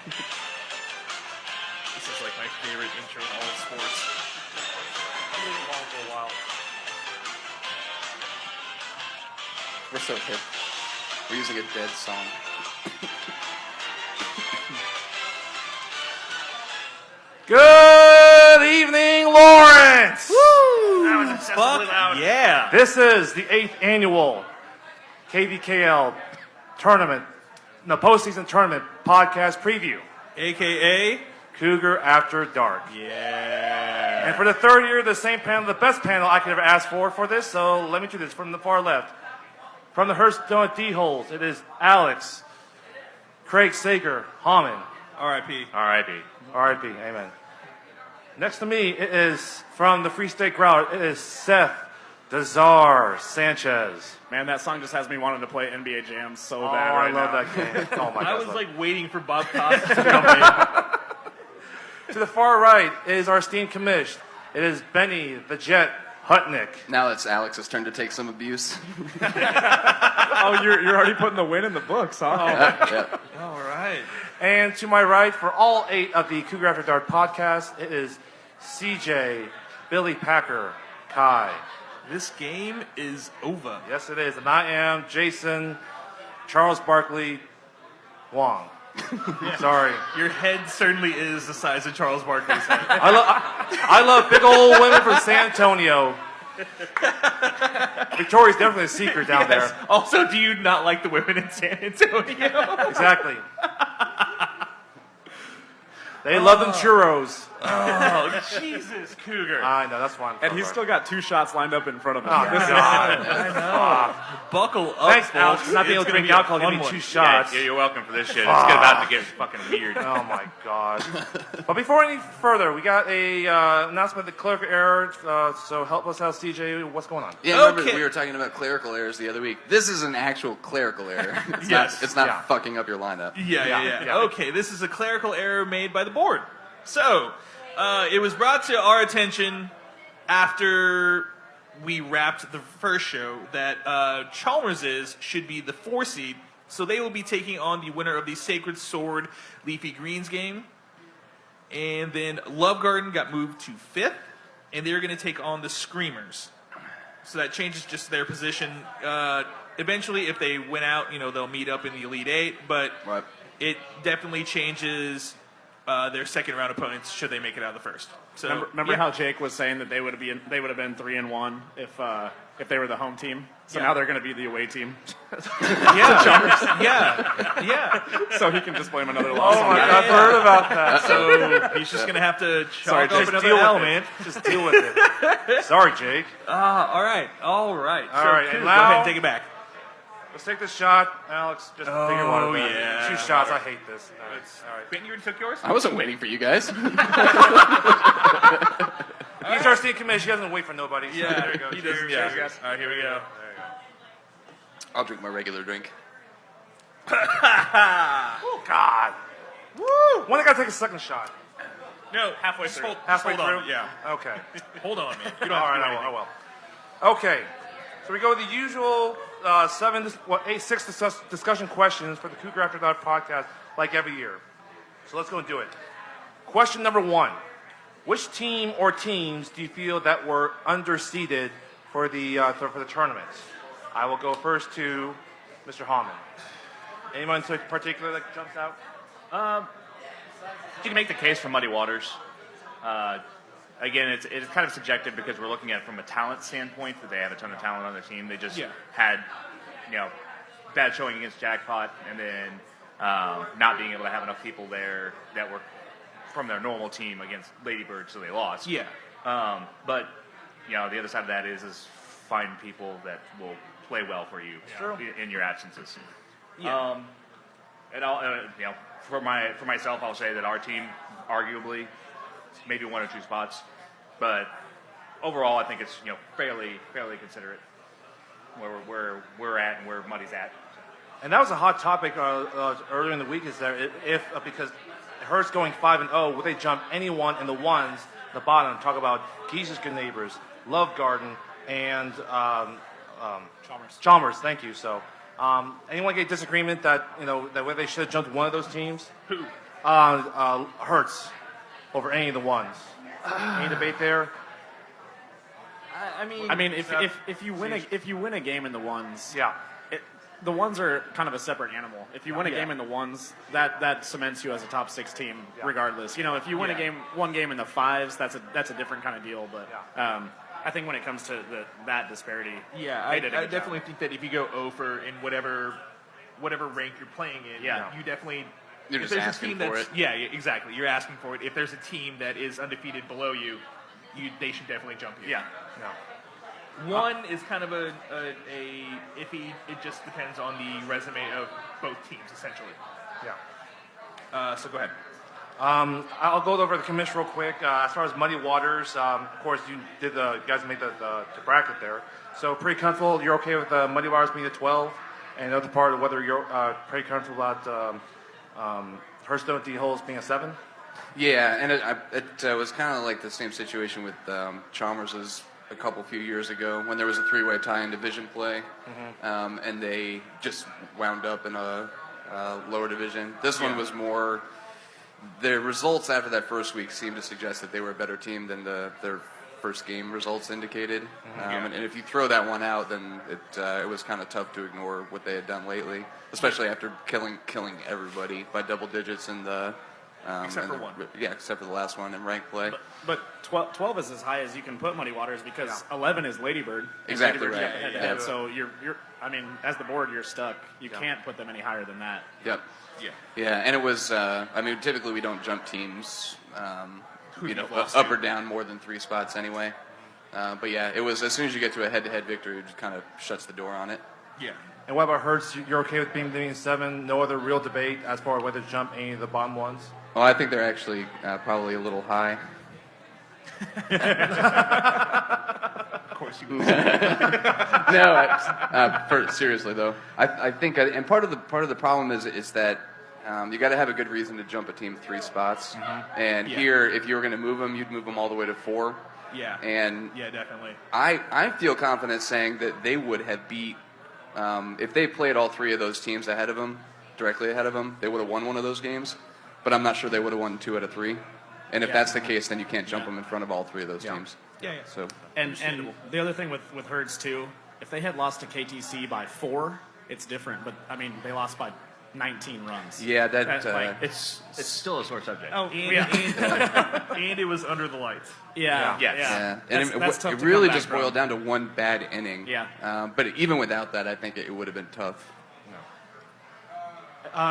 This is like my favorite intro in all of sports. I'm leaving it long for a while. We're so hip. We're using a dead song. Good evening, Lawrence! Woo! That was excessively loud. Yeah. This is the 8th annual KVKL tournament, postseason tournament podcast preview. AKA. Cougar After Dark. Yeah. And for the third year, the same panel, the best panel I could ever ask for this, so let me do this from the far left. From the Hearst Donut D-holes, it is Alex, Craig Sager, Hammond. R.I.P. R.I.P. R.I.P. Amen. Next to me, it is from the Free State Growler, it is Seth Dazar Sanchez. Man, that song just has me wanting to play NBA Jam so Oh, bad I right love now. that game. Oh my God. I was like waiting for Bob Costas to come in. To the far right is our esteemed commish. It is Benny the Jet Hutnick. Now it's Alex's turn to take some abuse. Oh, you're already putting the win in the books, huh? Yeah. All right. And to my right, for all 8 of the Cougar After Dark podcast, it is CJ, Billy Packer, Kai. This game is over. Yes, it is. And I am Jason Charles Barkley Wong. Sorry. Your head certainly is the size of Charles Barkley's head. I love big old women from San Antonio. Victoria's definitely a secret down Yes. there. Also, do you not like the women in San Antonio? Exactly. They love them churros. Oh, Jesus, Cougar. I know, that's why I'm And he's still got 2 shots lined up in front of him. Oh, This is- God. I know. Buckle up, Thanks, Alex, folks. for not being able It's to gonna drink be a alcohol. Give fun me one. 2 shots. Yeah, you're welcome for this shit. It's about to get fucking weird. Oh my God! But before any further, we got a announcement of the clerical error. So help us out, CJ. What's going on? Yeah, remember Okay. we were talking about clerical errors the other week. This is an actual clerical error. It's Yes. not Yeah. fucking up your lineup. Yeah. Okay, this is a clerical error made by the board. So, it was brought to our attention after we wrapped the first show that Chalmers should be the 4 seed, so they will be taking on the winner of the Sacred Sword Leafy Greens game. And then Love Garden got moved to 5th, and they're going to take on the Screamers. So that changes just their position. Eventually, if they win out, they'll meet up in the Elite 8, but Right. it definitely changes their second round opponents should they make it out of the first. So Remember yeah. how Jake was saying that they would have been 3-1 if they were the home team? So Yeah. now they're going to be the away team. yeah. So he can just blame another loss Oh on my that. God! I've heard about that. So he's just gonna have to chalk up Just another deal with element. it. Just deal with it. Sorry, Jake. All right. All So, right, Cougar, and go now- ahead and take it back. Let's take this shot, Alex. Just take your water. Oh, back. yeah. 2 shots. I hate this. All right. Quentin, you already took yours? I wasn't waiting for you guys. He's our state commission. He doesn't wait for nobody. So Yeah, there you go. he doesn't. Cheers. Yeah. Cheers. All right, here we go. I'll drink my regular drink. Oh God. Woo! When I gotta take a second shot? No, halfway through. Halfway Hold through? on. Yeah. Okay. Hold on, man. You don't All have right, to do I anything. will. Okay. So we go with the usual 6 discussion questions for the Cougar After Dark podcast, like every year. So let's go and do it. Question number 1: which team or teams do you feel that were underseeded for the tournament? I will go first to Mr. Hammond. Anyone in particular that jumps out? You can make the case for Muddy Waters. Again, it's kind of subjective because we're looking at it from a talent standpoint that they have a ton of talent on their team. They just had, bad showing against Jackpot, and then not being able to have enough people there that were from their normal team against Ladybird, so they lost. Yeah. But the other side of that is find people that will play well for you in your absences. Yeah. And I'll, for myself, I'll say that our team, arguably, maybe 1 or 2 spots, but overall, I think it's fairly considerate where we're at and where Muddy's at. And that was a hot topic earlier in the week. Is that if because Hearst going 5-0, would they jump anyone in the ones, the bottom? Talk about Geese's Good Neighbors, Love Garden, and Chalmers. Thank you. So, anyone get disagreement that that they should have jumped one of those teams? Who? Hurts over any of the ones. Any debate there? I mean, if you win a game in the ones, Yeah. the ones are kind of a separate animal. If you win a game in the ones, that cements you as a top 6 team, regardless. You know, if you win one game in the 5s, that's a different kind of deal. But I think when it comes to that disparity, I definitely think that if you go 0 for in whatever rank you're playing in, you definitely. You're if just there's a asking team for that's, it. Yeah, exactly. You're asking for it. If there's a team that is undefeated below you, they should definitely jump you. yeah. One is kind of a iffy. It just depends on the resume of both teams, essentially. Yeah. So go ahead. I'll go over the commish real quick. As far as Muddy Waters, of course, you guys made the bracket there. So pretty comfortable. You're okay with Muddy Waters being a 12, and the other part of whether you're pretty comfortable about Hearthstone D-Holes being a 7. Yeah, and it was kind of like the same situation with Chalmers's a few years ago when there was a 3-way tie in division play, and they just wound up in a lower division. This one was more. The results after that first week seemed to suggest that they were a better team than their first game results indicated. And if you throw that one out, then it was kind of tough to ignore what they had done lately, especially after killing everybody by double digits in the. Except for one. Yeah, except for the last one in ranked play. But 12 is as high as you can put Muddy Waters because 11 is Ladybird. And Exactly Ladybird's right. got the head-to-head. So you're I mean, as the board, you're stuck. You can't put them any higher than that. Yep. Yeah. Yeah, and it was. I mean, typically we don't jump teams, you've lost up to. or down more than 3 spots anyway. But yeah, it was as soon as you get to a head-to-head victory, it just kind of shuts the door on it. Yeah. And what about Hurts? You're okay with being 7? No other real debate as far as whether to jump any of the bottom ones? Well, I think they're actually probably a little high. Of course you would. No, seriously though, I think, and part of the problem is that you got to have a good reason to jump a team 3 spots. And here, if you were going to move them, you'd move them all the way to 4. Yeah. And yeah, definitely. I feel confident saying that they would have beat if they played all 3 of those teams ahead of them, directly ahead of them. They would have won one of those games, but I'm not sure they would have won 2 out of 3. And if that's the case, then you can't jump them in front of all 3 of those teams. Yeah. So And the other thing with Hertz too, if they had lost to KTC by 4, it's different. But I mean, they lost by 19 runs. yeah, That's like, It's still a sore subject. oh And, yeah, and it was under the lights. yeah, Yes. yeah, and That's tough it to really come back just boiled from. down to one bad inning. Yeah. But even without that, I think it would have been tough.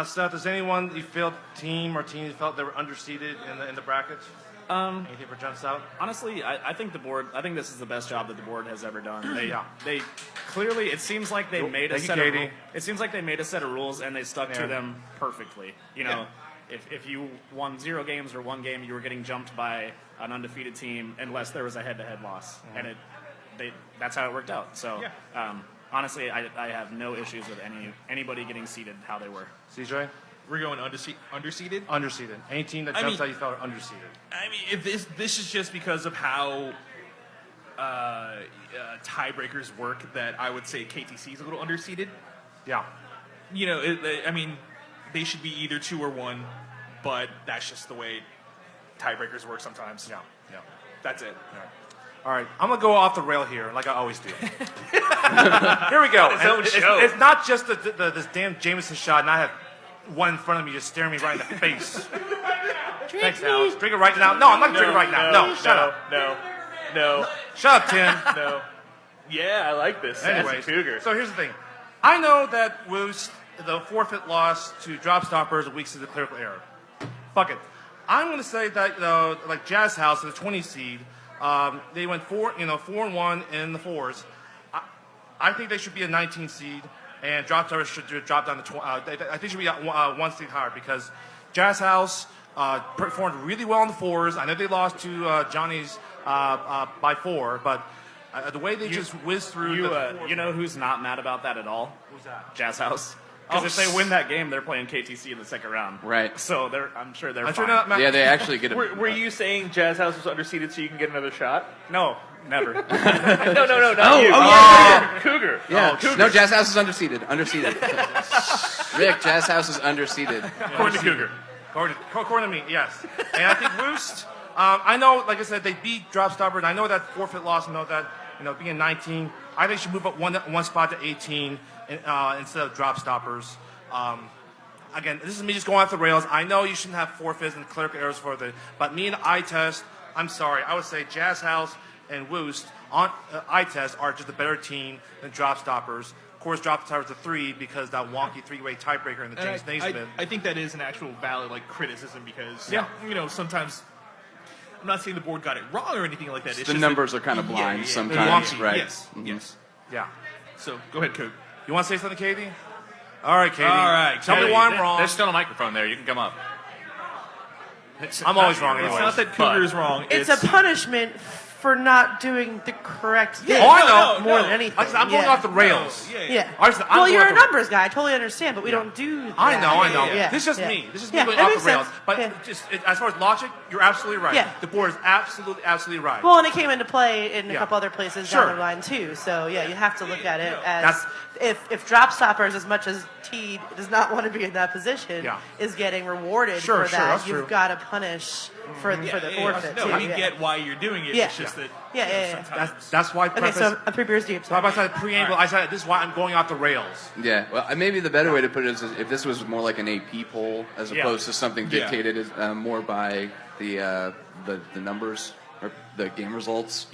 Seth, does anyone you felt teams felt they were underseeded in the brackets? Anything for jumps out? Honestly, I think I think this is the best job that the board has ever done. They clearly, it seems like they made a Thank you, set of Katie. it seems like they made a set of rules and they stuck to them perfectly. You know, if you won 0 games or 1 game, you were getting jumped by an undefeated team unless there was a head-to-head loss, and that's how it worked out. So. Honestly, I have no issues with anybody getting seated how they were. CJ? We're going underseeded. Underseeded. Any team that jumps out you felt are underseeded. I mean, if this is just because of how tiebreakers work, that I would say KTC is a little underseeded. Yeah. You know, I mean, they should be either 2 or 1, but that's just the way tiebreakers work sometimes. Yeah. That's it. All right, I'm gonna go off the rail here, like I always do. Here we go. His own And show. it's not just this damn Jameson shot, and I have one in front of me just staring me right in the face. Thanks, Alex. Drink it right now. No, I'm not drinking right now. No, shut up. No. Shut up, Tim. No. Yeah, I like this. Anyways, That's a Cougar. so here's the thing. I know that was the forfeit loss to Drop Stoppers weeks of the clerical error. Fuck it. I'm gonna say that like Jazz House, the 20 seed. They went 4-1 in the 4s. I think they should be a 19 seed, and Drop Stars should drop down to I think they should be 1 seed higher because Jazz House performed really well in the 4s. I know they lost to Johnny's by 4, but the way they just whizzed through the 4s. You know who's not mad about that at all? Who's that? Jazz House. Because if they win that game, they're playing KTC in the second round. Right. So I'm sure they're I'm fine. sure not mad. Yeah, they actually get a. Were you saying Jazz House was underseeded so you can get another shot? No, never. No, not you. yeah. Cougar. Yeah. Oh, Cougar. No, Jazz House is underseeded. Rick, Jazz House is underseeded. According to Cougar. According to me, yes. And I think Roost, I know, like I said, they beat Drop Stopper, and I know that forfeit loss, I know that, being 19, I think they should move up one spot to 18 instead of Drop Stoppers. Again, this is me just going off the rails. I know you shouldn't have forfeits and clerical errors for but me and eye test, I'm sorry, I would say Jazz House and Woost on eye test are just a better team than Drop Stoppers. Of course, Drop Stoppers are 3 because that wonky 3-way tiebreaker in the James Naismith. I think that is an actual valid criticism because sometimes I'm not saying the board got it wrong or anything like that. It's the just numbers are kind of blind sometimes, right? Yes, yes. Yeah. So go ahead, Coop. You want to say something, Katie? All right, Katie. All right, Tell me why I'm wrong. There's still a microphone there. You can come up. I'm always wrong. It's Anyways. not that Cougar is wrong. It's a punishment for not doing the correct thing. Oh, I know. More than anything. I'm going off the rails. Yeah. I'm Well, going you're off a the- numbers guy. I totally understand, but we don't do that. I know. Yeah. This is just Yeah. me. This is Yeah, me going that off makes the rails. sense. But Yeah. as far as logic, you're absolutely right. Yeah. The board is absolutely right. Well, and it came into play in a Yeah. couple other places Sure. down the line too. So yeah, you have to look at it as That's- if Drop Stoppers, as much as T does not want to be in that position, Yeah. is getting rewarded Sure, for sure, that. that's You've true. got to punish for the forfeit No, too. we get why you're doing it. Yeah. It's just that Yeah. That's why. Okay, so I'm 3 beers deep. So I said preamble. I said this is why I'm going off the rails. Yeah, well, maybe the better way to put it is if this was more like an AP poll as opposed to something dictated more by the numbers or the game results,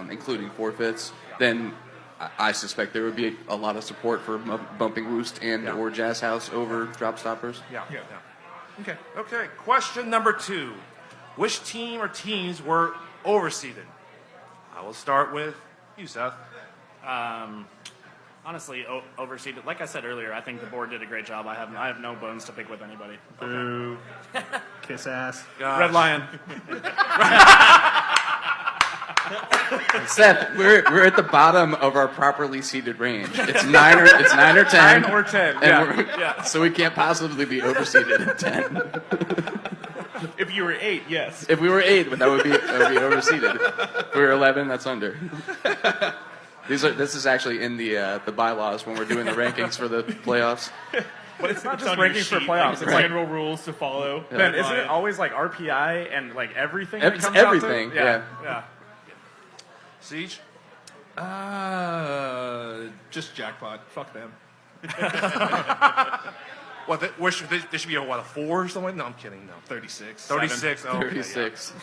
including forfeits, then I suspect there would be a lot of support for bumping Roost and or Jazz House over Drop Stoppers. Yeah. Okay. Question number 2: which team or teams were overseeded? I will start with you, Seth. Honestly, overseeded. Like I said earlier, I think the board did a great job. I have no bones to pick with anybody. boo, kiss ass. Red Lion. Seth, we're at the bottom of our properly seeded range. It's 9 or 10. 9 or 10. And so we can't possibly be overseeded at 10. If you were 8, yes. If we were 8, that would be overseeded. If we were 11, that's under. This is actually in the bylaws when we're doing the rankings for the playoffs. But it's not just on your rankings for sheet, playoffs. It's It's like, general rules to follow. Ben, isn't it always like RPI and like everything? that It's comes out to? everything, yeah. Siege. Just jackpot. Fuck them. What? There should be a 4 or something? No, I'm kidding. No. 36. 36. Oh, okay, 36.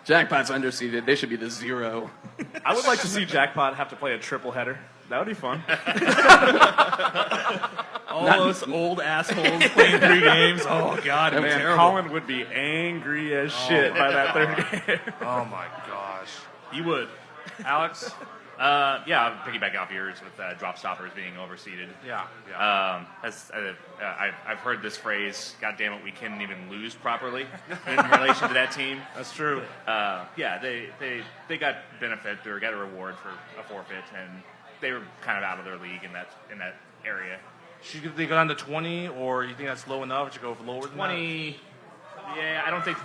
Jackpot's underseeded. They should be the 0. I would like to see Jackpot have to play a triple header. That would be fun. All those old assholes playing 3 games. Oh, God, Man, terrible. Colin would be angry as shit by that third game. Oh my gosh. You would. Alex. I'll piggyback off yours with Drop Stoppers being overseeded. Yeah. I've heard this phrase, God damn it, we can't even lose properly in relation to that team. That's true. They got benefit or got a reward for a forfeit, and they were kind of out of their league in that area. Should they go down to 20, or you think that's low enough? Should go lower than 20, I don't think.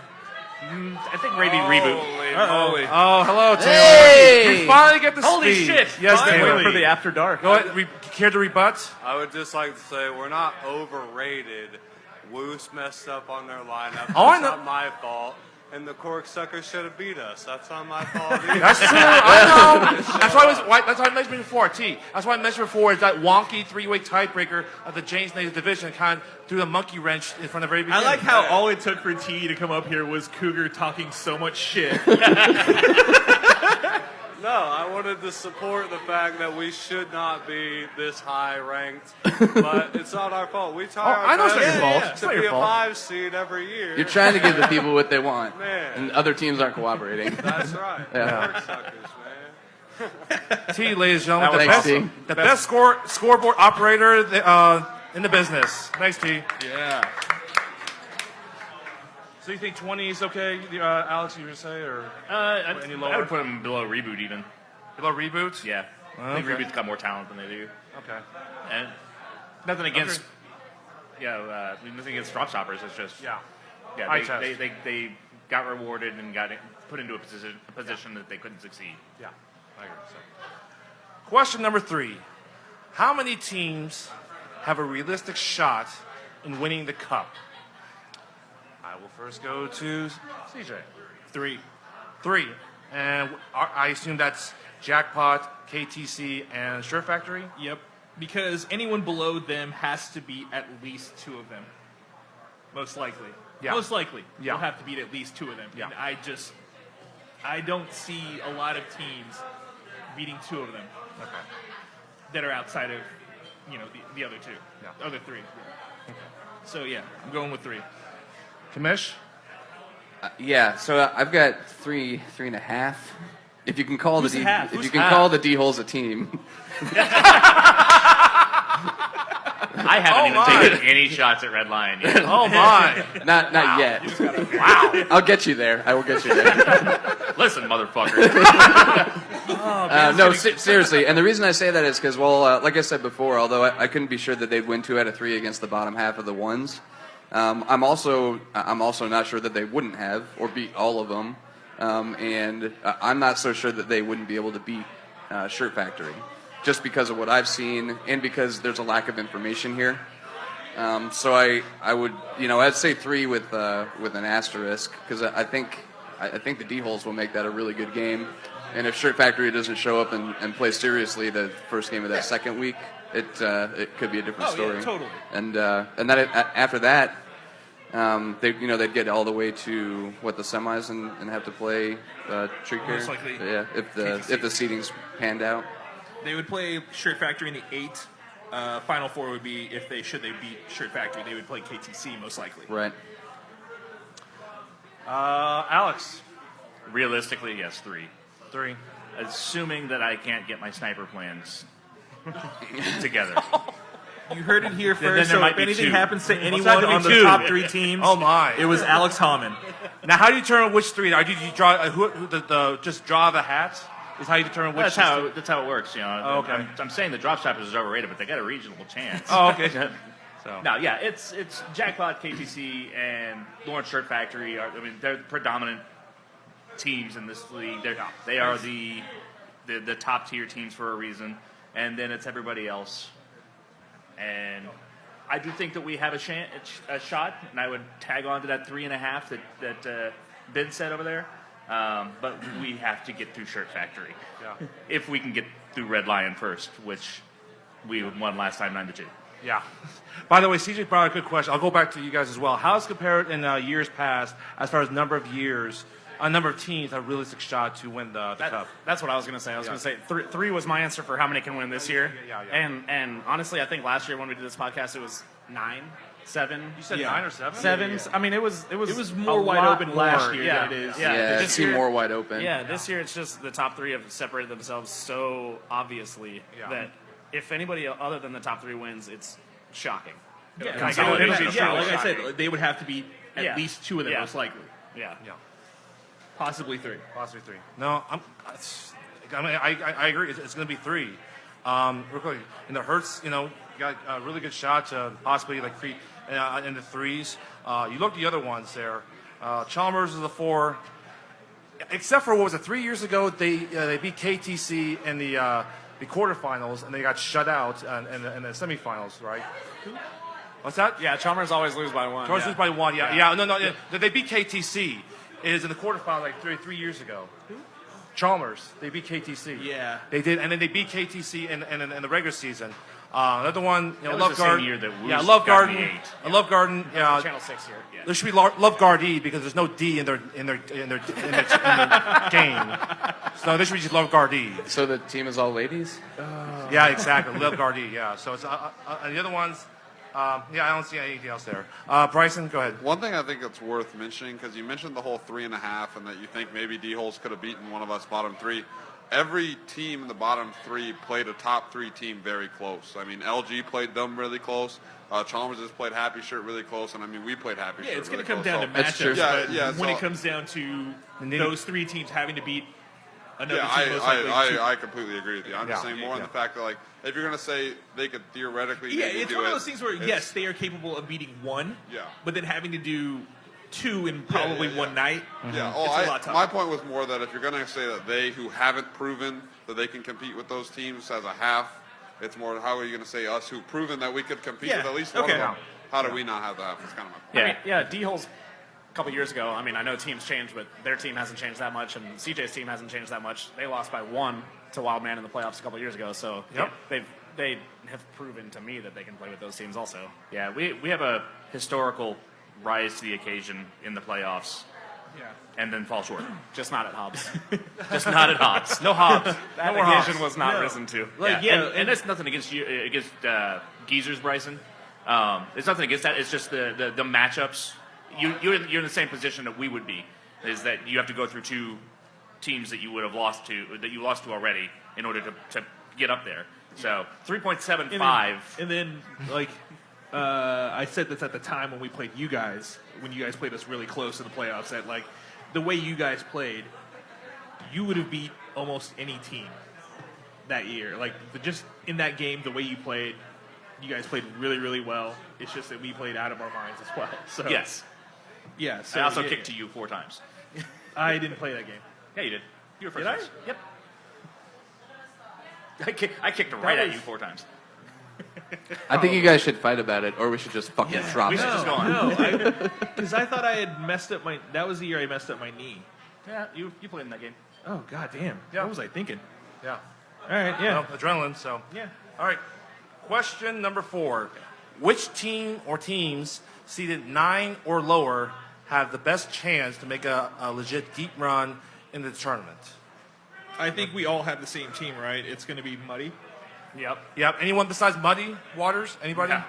I think maybe reboot. Oh, hello, Taylor. Hey! We finally get the Holy speed. shit! Yes, Finally. Taylor. Waiting for the after dark. Go ahead. Care to rebut? I would just like to say we're not overrated. Woos messed up on their lineup. Oh, I That's know. not my fault. And the Corksuckers should have beat us. That's not my fault either. That's true. I know. That's why I mentioned before. That's why I mentioned before is that wonky 3-way tiebreaker of the James Naismith division kind of threw the monkey wrench in front of the very I beginning. like how all it took for T to come up here was Cougar talking so much shit. No, I wanted to support the fact that we should not be this high ranked. But it's not our fault. We try I know our it's not your best fault. It's to not be your a fault. 5 seed every year. You're trying to give the people what they want. Man. And other teams aren't cooperating. That's right. Yeah. Corksuckers, man. T, ladies and gentlemen, Thanks, T. the best scoreboard operator in the business. Thanks, T. Yeah. So you think 20 is okay, Alex? You would say, or any lower? I would put them below reboot even. below reboots? Yeah. I think reboot's got more talent than they do. Okay. And nothing against, nothing against Drop Stoppers. It's just, Eye test. they got rewarded and got put into a position that they couldn't succeed. Yeah, I agree. So. Question number 3: how many teams have a realistic shot in winning the cup? I will first go to CJ. 3. 3. And I assume that's Jackpot, KTC, and Shirt Factory? Yep. Because anyone below them has to beat at least 2 of them. Most likely. Yeah. Most likely. Yeah. You'll have to beat at least 2 of them. Yeah. And I don't see a lot of teams beating 2 of them Okay. that are outside of, the other 2. Yeah. Other 3. So, yeah, I'm going with 3. Kamish? Yeah, so I've got 3.5. If you can call Who's the D, half? if Who's you can half? call the D holes a team. I haven't my. even taken any shots at Red Lion yet. Oh, my. Not yet. Wow. I'll get you there. I will get you there. Listen, motherfucker. No, seriously. And the reason I say that is because, like I said before, although I couldn't be sure that they'd win 2 out of 3 against the bottom half of the ones, I'm also not sure that they wouldn't have or beat all of them, and I'm not so sure that they wouldn't be able to beat Shirt Factory, just because of what I've seen and because there's a lack of information here. So I would, I'd say 3 with an asterisk, because I think the D-holes will make that a really good game. And if Shirt Factory doesn't show up and play seriously the first game of that second week, it could be a different story. Yeah, totally. And then after that, they'd get all the way to the semis and have to play Tree Care. Most likely. Yeah, if the seeding's panned out. They would play Shirt Factory in the 8. Final 4 would be if they beat Shirt Factory, they would play KTC most likely. Right. Alex? Realistically, yes, 3. 3. Assuming that I can't get my sniper plans together. You heard it here Then first. there So might if be anything 2. happens to that anyone to be on the 2? top 3 teams, Oh, my. it was Alex Hammond. Now, how do you determine which 3? Did you draw just draw the hats? Is how you determine which? That's how it works. Oh, okay. I'm saying the drop stoppers is overrated, but they got a reasonable chance. Oh, okay. So. No, yeah, it's Jackpot, KTC, and Lawrence Shirt Factory. They're the predominant teams in this league. They are the top tier teams for a reason, and then it's everybody else. And I do think that we have a shot, and I would tag on to that 3.5 that Ben said over there. But we have to get through Shirt Factory. Yeah. If we can get through Red Lion first, which we won last time 9-2. Yeah. By the way, CJ brought a good question. I'll go back to you guys as well. How's it compared in years past as far as number of teams have a realistic shot to win the cup? That's what I was going to say. I was going to say 3 was my answer for how many can win this year. Yeah. And honestly, I think last year when we did this podcast, it was 9, 7. You said 9 or 7? 7. Yeah. I mean, it was more a wide lot open last more. year Yeah, than it is. Yeah, it this seemed year- more wide open. Yeah, this year it's just the top 3 have separated themselves so obviously that if anybody other than the top 3 wins, it's shocking. Yeah, Consolidation. like I said, they would have to beat at least 2 of them most likely. Yeah. Possibly 3. Possibly 3. No, I agree. It's going to be 3. Real quick, and the Hertz, got a really good shot to possibly creep in the 3s. You look at the other ones there. Chalmers is a 4. Except for what was it 3 years ago? They beat KTC in the quarterfinals, and they got shut out in the semifinals, right? What's that? Yeah, Chalmers always lose by 1. Chalmers lose by 1. Yeah. No. They beat KTC. It is in the quarterfinals 3 years ago. Chalmers, they beat KTC. Yeah. They did, and then they beat KTC in the regular season. Another one, That Love was the Garden. same year that Woos Love got Garden. the 8. Love Garden. Channel 6 here. Yeah. There should be Love Guardie because there's no D in their game. So there should be just Love Guardie. So the team is all ladies? Yeah, exactly. Love Guardie. Yeah. So it's and the other ones. I don't see anything else there. Bryson, go ahead. One thing I think that's worth mentioning, because you mentioned the whole 3.5 and that you think maybe D-Holes could have beaten one of us bottom 3. Every team in the bottom 3 played a top 3 team very close. I mean, LG played them really close. Chalmers has played Happy Shirt really close, and we played Happy Shirt. Yeah, it's going to come to down to That's true. matchups. Yeah, But when so- it comes down to those 3 teams having to beat another Yeah, team, most likely I completely agree with you. I'm just saying more on the fact that if you're going to say they could theoretically maybe it's do one of it, those things where yes, they are capable of beating 1. Yeah. But then having to do 2 in probably one night. Yeah. It's a lot tougher. My point was more that if you're going to say that they who haven't proven that they can compete with those teams as a half, it's more how are you going to say us who've proven that we could compete with at least one of them? How do we not have that? It's kind of my point. Yeah, D-Holes couple years ago, I mean, I know teams change, but their team hasn't changed that much, and CJ's team hasn't changed that much. They lost by 1 to Wildman in the playoffs a couple years ago, so they have proven to me that they can play with those teams also. Yeah, we have a historical rise to the occasion in the playoffs. Yeah. And then fall short. Just not at Hobbs. Just not at Hobbs. No Hobbs. That more occasion Hobbs. was not No. risen to. Like, and that's nothing against you, against Geezer's Bryson. It's nothing against that. It's just the matchups. You're in the same position that we would be. Is that you have to go through 2 teams that you would have lost to, that you lost to already, in order to get up there. So 3.75. And then like I said this at the time when we played you guys, when you guys played us really close in the playoffs, that like the way you guys played, you would have beat almost any team that year. Like just in that game, the way you played, you guys played really, really well. It's just that we played out of our minds as well. So Yes. yeah. So I also yeah, kicked to you 4 times. I didn't play that game. Yeah, you did. You were first. Did I? place. Yep. I kicked right at you 4 times. I think you guys should fight about it, or we should just fucking drop we it. should just go on. No, because I thought I had messed up my. That was the year I messed up my knee. Yeah, you played in that game. Oh god damn! Yeah. What was I thinking? Yeah. All right, yeah, Well, adrenaline. So yeah. all right. Question number 4: which team or teams seeded 9 or lower have the best chance to make a legit deep run in the tournament? I think we all have the same team, right? It's going to be Muddy. Yep. Anyone besides Muddy Waters? Anybody? Yeah.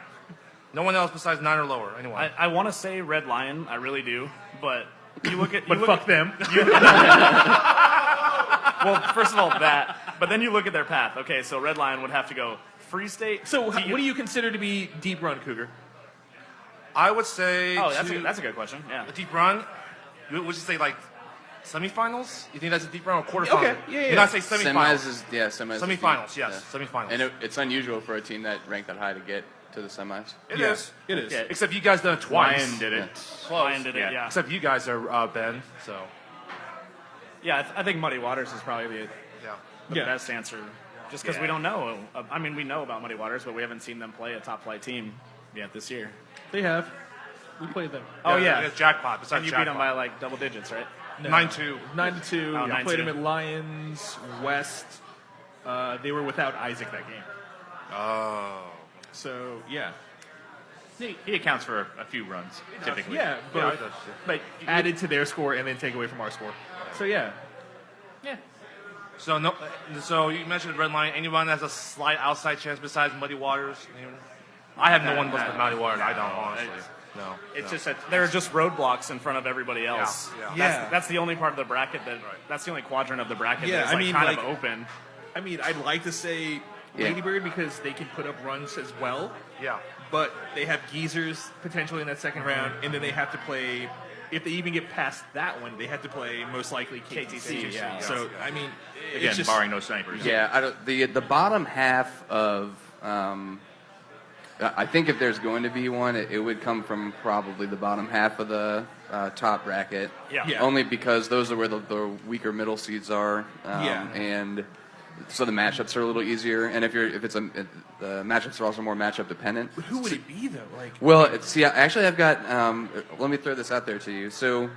No one else besides 9 or lower. Anyone? I want to say Red Lion, I really do, but you look at But fuck them. well, first of all that, but then you look at their path. Okay, so Red Lion would have to go Free State. So, what do you consider to be deep run, Cougar? I would say. Oh, that's a good question. Yeah. a deep run. Would you say like semifinals? You think that's a deep run or quarterfinals? Okay, yeah. You not say semifinals. Semis. Semifinals, yes, semifinals. And it's unusual for a team that ranked that high to get to the semis. It is. It is. Yeah. Except you guys done it twice. Ryan did it. Lion did it. Yeah. Yeah. Except you guys are Ben. So Yeah. I think Muddy Waters is probably the yeah. best answer, just because we don't know. I mean, we know about Muddy Waters, but we haven't seen them play a top flight team yet this year. They have. We played them. Oh yeah. It's jackpot. Besides And you beat them jackpot. by like double digits, right? No. 9-2. 9-2. Oh, We 9-2. played them at Lions West. They were without Isaac that game. Oh. So yeah. He accounts for a few runs, typically. Yeah, but Yeah, it does. But added to their score and then take away from our score. So yeah. So no. So you mentioned Red Lion. Anyone that has a slight outside chance besides Muddy Waters? Anyone? I have no one but Muddy Waters. I don't honestly. No. it's just that There are just roadblocks in front of everybody else. Yeah. Yeah. That's the only part of the bracket that's the only quadrant of the bracket Yeah, that's I like mean, kind like- of open. I mean, I'd like to say Yeah. Ladybird because they can put up runs as well, Yeah. but they have Geezers potentially in that second round, and then they have to play. If they even get past that one, they have to play most likely KTC. yeah. So I mean, again, it's just, barring no snipers. Yeah, the bottom half of I think if there's going to be one, it would come from probably the bottom half of the top bracket. Yeah. Only because those are where the weaker middle seeds are. Yeah. And so the matchups are a little easier. And the matchups are also more matchup dependent. who would it be though? Like, Well, actually, I've got. Let me throw this out there to you. So,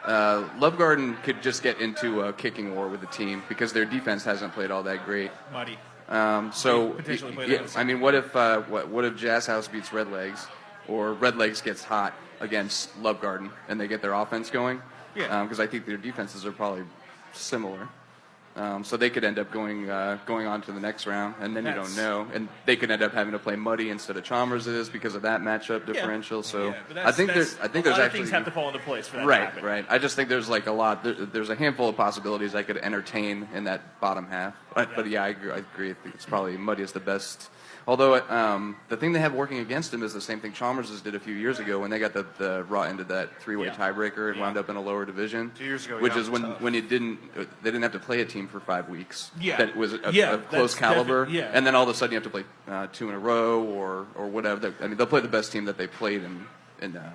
Love Garden could just get into a kicking war with the team because their defense hasn't played all that great. Muddy. So, Potentially play yeah, those. I mean, what if Jazz House beats Red Legs, or Red Legs gets hot against Love Garden and they get their offense going? Yeah. Because I think their defenses are probably similar. So they could end up going on to the next round, and then you That's- don't know. And they could end up having to play Muddy instead of Chalmers because of that matchup differential. So Yeah, but I think that's- there's a lot of actually things have to fall into place for that to right, happen. right. I just think there's like a lot. There's a handful of possibilities I could entertain in that bottom half. But yeah, I agree. I think it's probably Muddy is the best. Although the thing they have working against him is the same thing Chalmers did a few years ago when they got the raw end of that three-way tiebreaker and wound up in a lower division. 2 years ago, which yeah. is when they didn't have to play a team for 5 weeks. Yeah. That was a Yeah, close that's caliber. yeah. And then all of a sudden you have to play 2 in a row or whatever. I mean, they'll play the best team that they played in.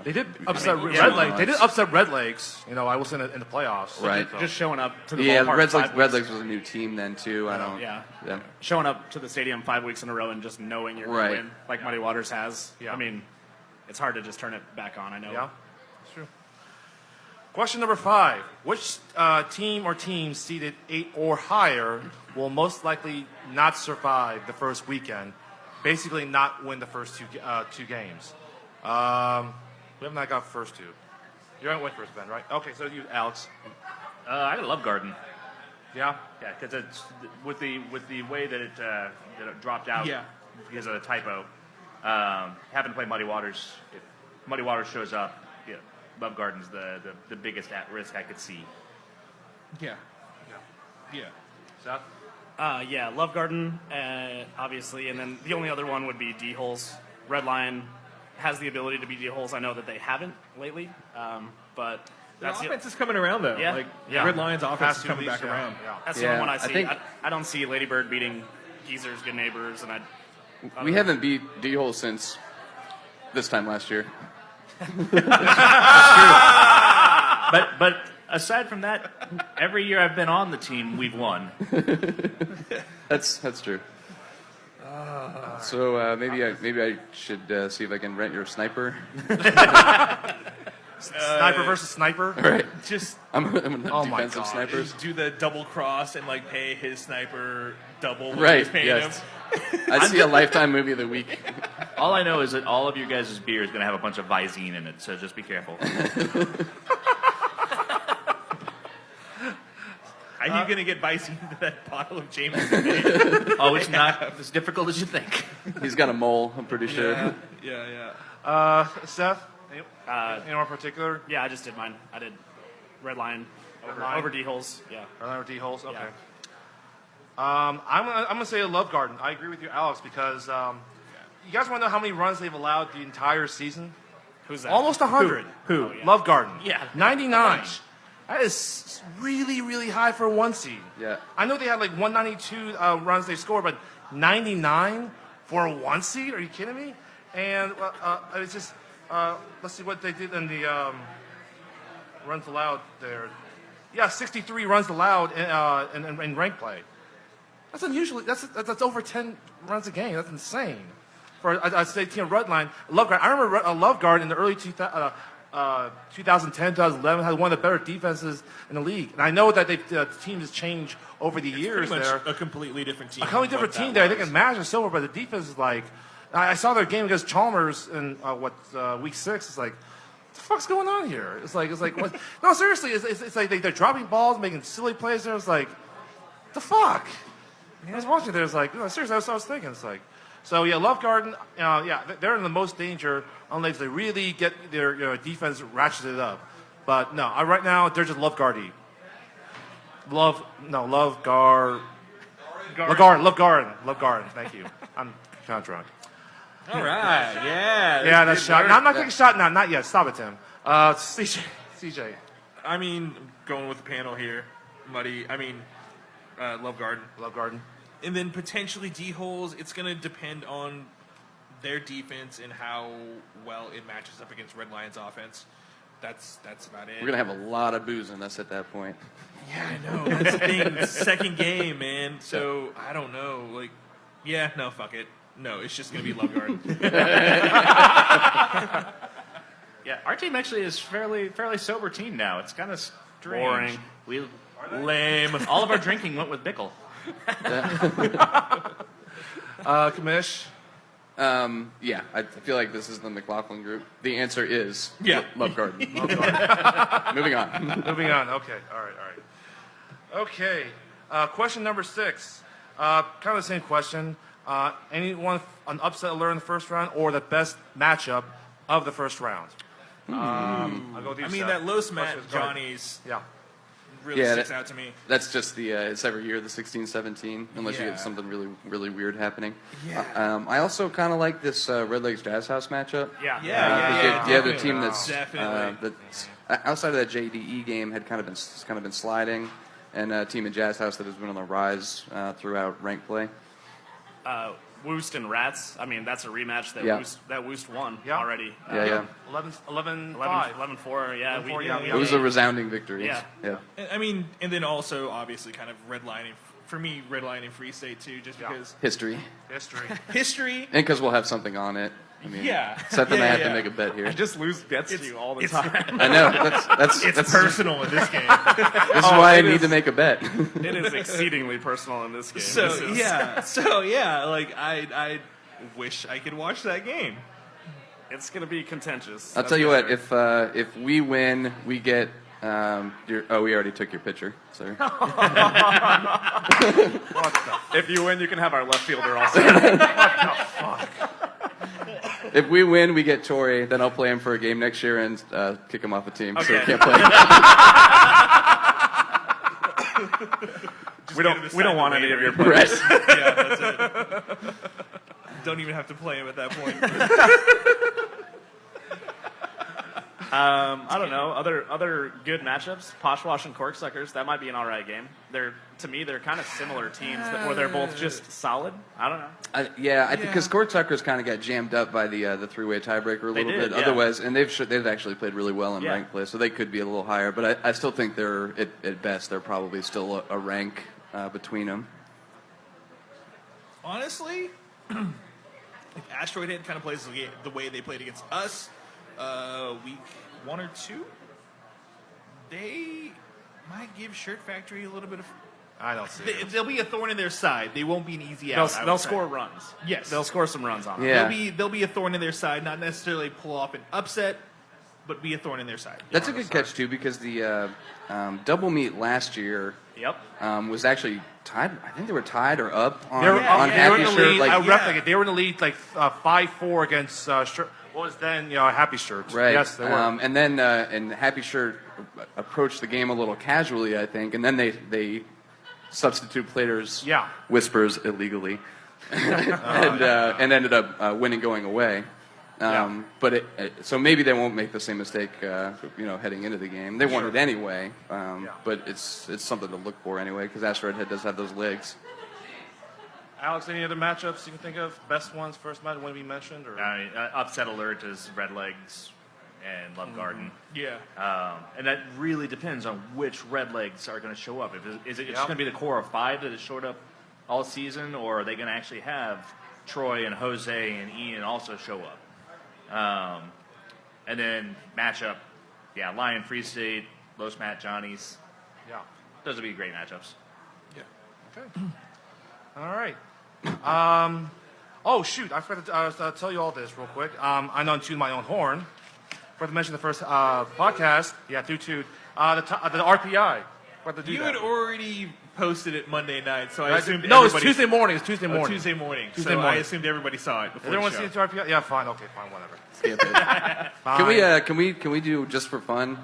They did upset I mean, Red yeah. Legs. They did upset Red Legs. I was in the playoffs. Right. So. Just showing up to the Yeah, ballpark Red 5 Legs weeks. was a new team then too. I don't. Yeah. Yeah. Showing up to the stadium 5 weeks in a row and just knowing you're going Right. to win, like Muddy Waters has. Yeah. I mean, it's hard to just turn it back on. I know. Yeah, it's true. Question number 5. Which team or teams seeded 8 or higher will most likely not survive the first weekend? Basically, not win the first two games. We have not got first two. You haven't went first, Ben, right? Okay, so you, Alex. I love Garden. Yeah? Yeah, because it's with the way that it dropped out because of the typo. Having to play Muddy Waters, if Muddy Waters shows up, Love Garden's the biggest at risk I could see. Yeah. Seth? Yeah, Love Garden, obviously, and then the only other one would be D-Holes. Red Lion has the ability to be D-Holes. I know that they haven't lately, but Their offense is coming around, though. Yeah. Like, Yeah. Red Lion's offense is Past 2 coming weeks, back around. Yeah. that's the only one I see. I don't see Ladybird beating Geezer's Good Neighbors, and We haven't beat D-Hole since this time last year. But aside from that, every year I've been on the team, we've won. That's true. So maybe I should see if I can rent your sniper. Sniper versus sniper? Right. Just I'm Oh my defensive God. snipers. do the double cross and like pay his sniper double what Right. he's paying Yes. him. I see a Lifetime movie of the week. All I know is that all of your guys' beer is going to have a bunch of Visine in it, so just be careful. Are you going to get Bison into that bottle of Jameson? Oh, it's not as difficult as you think. He's got a mole, I'm pretty sure. Yeah. Seth? Anyone in particular? yeah, I just did mine. I did Red Lion Lion? over D-Holes. Yeah. Or D-Holes? Okay. Yeah. I'm gonna say Love Garden. I agree with you, Alex, because you guys want to know how many runs they've allowed the entire season? Who's that? Almost 100. Who? Oh, yeah. Love Garden. Yeah. 99. That is really, really high for a 1 seed. Yeah. I know they had like 192 runs they scored, but 99 for a 1 seed? Are you kidding me? And it's just, let's see what they did in the runs allowed there. Yeah, 63 runs allowed in rank play. That's unusual. That's over 10 runs a game. That's insane. For a state team, Red Line, Love Guard. I remember Love Guard in the early 2010, 2011 had one of the better defenses in the league. And I know that the team has changed over the years Pretty much there. a completely different team. A completely different team there. I think it matches silver, but the defense is like. I saw their game against Chalmers in week 6. It's like, what the fuck's going on here? It's like what? No, seriously, it's like they're dropping balls, making silly plays there. It's like, what the fuck? I was watching there. It's like, seriously, that's what I was thinking. It's like, so yeah, Love Garden, they're in the most danger unless they really get their defense ratcheted up. But no, right now they're just Love Gardy. Love Garden. Thank you. I'm kind of drunk. All right. Yeah. Yeah, that's shot. No, I'm not taking a shot now. Not yet. Stop it, Tim. CJ. I mean, going with the panel here, Muddy. I mean, Love Garden. Love Garden. And then potentially D-Holes. It's going to depend on their defense and how well it matches up against Red Lion's offense. That's about it. We're going to have a lot of booze in us at that point. Yeah, I know. That's the thing. It's the second game, man. So, I don't know. Like, yeah, no, fuck it. No, it's just going to be Love Garden. Yeah, our team actually is fairly sober team now. It's kind of strange. Boring. Lame. All of our drinking went with Bickle. Commish. Yeah, I feel like this is the McLaughlin group. The answer is Love Garden. Moving on. Moving on. Okay. All right. Okay. Question number 6. Kind of the same question. Anyone an upset alert in the first round or the best matchup of the first round? I'll go with you, I mean, Seth. that Los Matt Go ahead. Johnny's Yeah. really Yeah, sticks out to me. That's just it's every year, the 16-17, unless you Yeah. get something really, really weird happening. I also kind of like this Red Lakes Jazz House matchup. Yeah. Yeah. The other team that's Definitely. outside of that JDE game had kind of been sliding, and a team in Jazz House that has been on the rise throughout rank play. Woost and Rats. I mean, that's a rematch that Woost won Yeah. already. 11-5. 11-4. Yeah. 11-4, We- It was a resounding victory. Yeah. I mean, and then also, obviously, kind of redlining, for me, redlining Free State, too, just because History. History. history. And because we'll have something on it. I mean, Yeah. except that I have to Yeah. make a bet here. I just lose bets to you all the time. I know. That's Personal in this game. This is why I need to make a bet. It is exceedingly personal in this game. So This is- yeah, like I wish I could watch that game. It's going to be contentious. I'll that's tell you for what. sure. If we win, we get. We already took your picture. Sorry. If you win, you can have our left fielder also. If we win, we get Torrey. Then I'll play him for a game next year and kick him off a team. So he Okay. can't play. we don't want any of your players. Right. Yeah, that's it. Don't even have to play him at that point. I don't know. Other good matchups. Poshwash and Corksuckers. That might be an all right game. To me, they're kind of similar teams where they're both just solid. I don't know. I think because Court-Tuckers kind of got jammed up by the three-way tiebreaker a little did, bit. yeah. Otherwise, and they've actually played really well in Yeah. ranked play, so they could be a little higher. But I still think they're at best they're probably still a rank between them. Honestly, if Asteroid Head kind of plays the way they played against us, week 1 or 2, they might give Shirt Factory a little bit of. I don't see it. They'll be a thorn in their side. They won't be an easy out. They'll score runs. Yes. They'll score some runs on them. Yeah. They'll be a thorn in their side, not necessarily pull off an upset, but be a thorn in their side. That's a good catch too, because the double meet last year Yep. was actually tied. I think they were tied or up on, They were, on they were Happy in the Shirt. lead. Like, I reckon they were in the lead like 5-4 against Shirt. What was then Happy Shirts? right. Yes, they were. And then and Happy Shirt approached the game a little casually, I think, and then they substitute players whispers illegally, and ended up winning going away. But so maybe they won't make the same mistake, heading into the game. They won it anyway, but it's something to look for anyway because Asteroid Head does have those legs. Alex, any other matchups you can think of? Best ones, first match, one we mentioned? Or? I mean, upset alert is Red Legs and Love Garden. Yeah. And that really depends on which Red Legs are going to show up. Is it just going to be the core of 5 that has showed up all season, or are they going to actually have Troy and Jose and Ian also show up? And then matchup, Lion Free State, Los Matt Johnny's. Yeah. Those would be great matchups. Okay. All right. Oh, shoot. I forgot to tell you all this real quick. I know I'm tooting my own horn. Forgot to mention the first podcast. Yeah, the RPI. Forgot to do You that. had already posted it Monday night, so I I assumed did- no, it's everybody- Tuesday morning. It's Tuesday Oh, morning. Tuesday morning. Tuesday So I morning. assumed everybody saw it before Everyone the see show. the RPI? Yeah, fine. Okay, fine, whatever. Skip it. Can we do just for fun?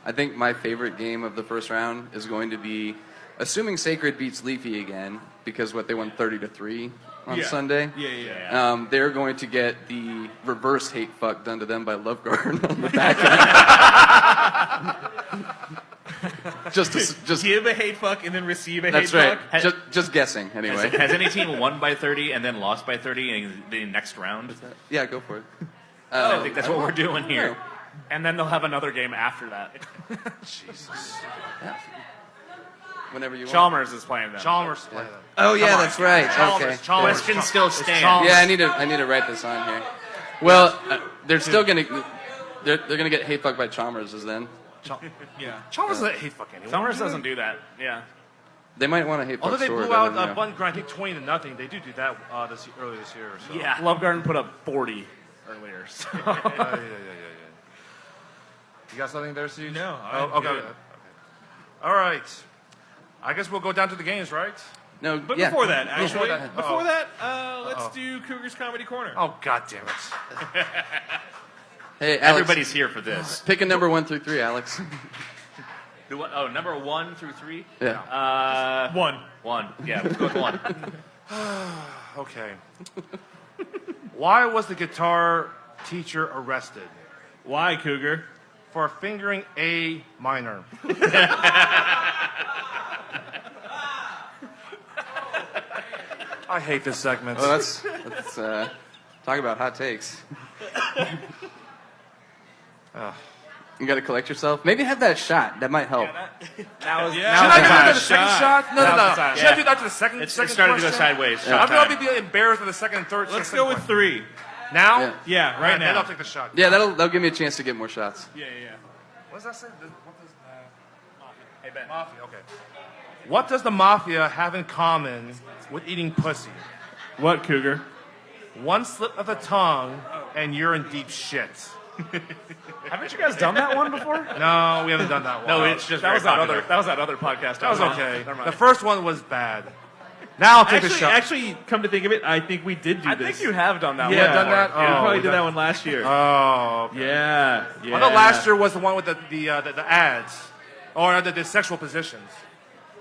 I think my favorite game of the first round is going to be, assuming Sacred beats Leafy again, because they won 30-3 on Sunday. Yeah. They're going to get the reverse hate fuck done to them by Love Garden on the back end. just give a hate fuck and then receive a that's hate right. fuck. Just guessing anyway. Has any team won by 30 and then lost by 30 in the next round? Yeah, go for it. I think that's what we're doing here. And then they'll have another game after that. Jesus. Whenever you want. Chalmers is playing them. Chalmers play them. Oh yeah, that's right. Okay. Chalmers. Question still stands. Chalmers. Yeah, I need to write this on here. Well, they're still gonna get hate fucked by Chalmers then. Yeah. Chalmers doesn't hate fuck anyone. Chalmers doesn't do that. Yeah. They might want to hate fuck Although they Sword, blew I out don't know. Bun Grind, I think 20-0. They do that earlier this year. So. Yeah. Love Garden put up 40 earlier. So. Yeah. You got something there, Steve? No, Oh, I'm okay. good. All right. I guess we'll go down to the games, right? No, But yeah. before that, actually, Before let's do Cougars Comedy Corner. Oh, God damn it. Hey, Alex, Everybody's here for this. pick a number 1 through 3, Alex. Number 1 through 3? Yeah. 1. 1. Yeah, let's go with 1. Okay. Why was the guitar teacher arrested? Why, Cougar? For fingering A minor. I hate this segment. Well, let's talk about hot takes. You got to collect yourself. Maybe have that shot. That might help. That was, Should I do that to the second shot. shot? No. Now's the time. Should I do that to the second It second started to go question? sideways. I'm going to be embarrassed with the second and third. Let's second go with question. 3. Now? Yeah. Yeah, All right then now. I'll take the shot. Yeah, that'll give me a chance to get more shots. Yeah, yeah. What does that say? What does Hey, Ben. Mafia, okay. What does the Mafia have in common with eating pussy? What, Cougar? One slip of the tongue, and you're in deep shit. Haven't you guys done that one before? No, we haven't done that one. No, it's just That was very that popular. other. That was that other podcast. That was okay. Never mind. The first one was bad. Now I'll take the Actually, shot. actually, come to think of it, I think we did do I this. think you have done that Yeah, one. done that? before. We Oh, probably we did done- that one last year. Oh, okay. Yeah, yeah. I thought last year was the one with the ads, or the sexual positions.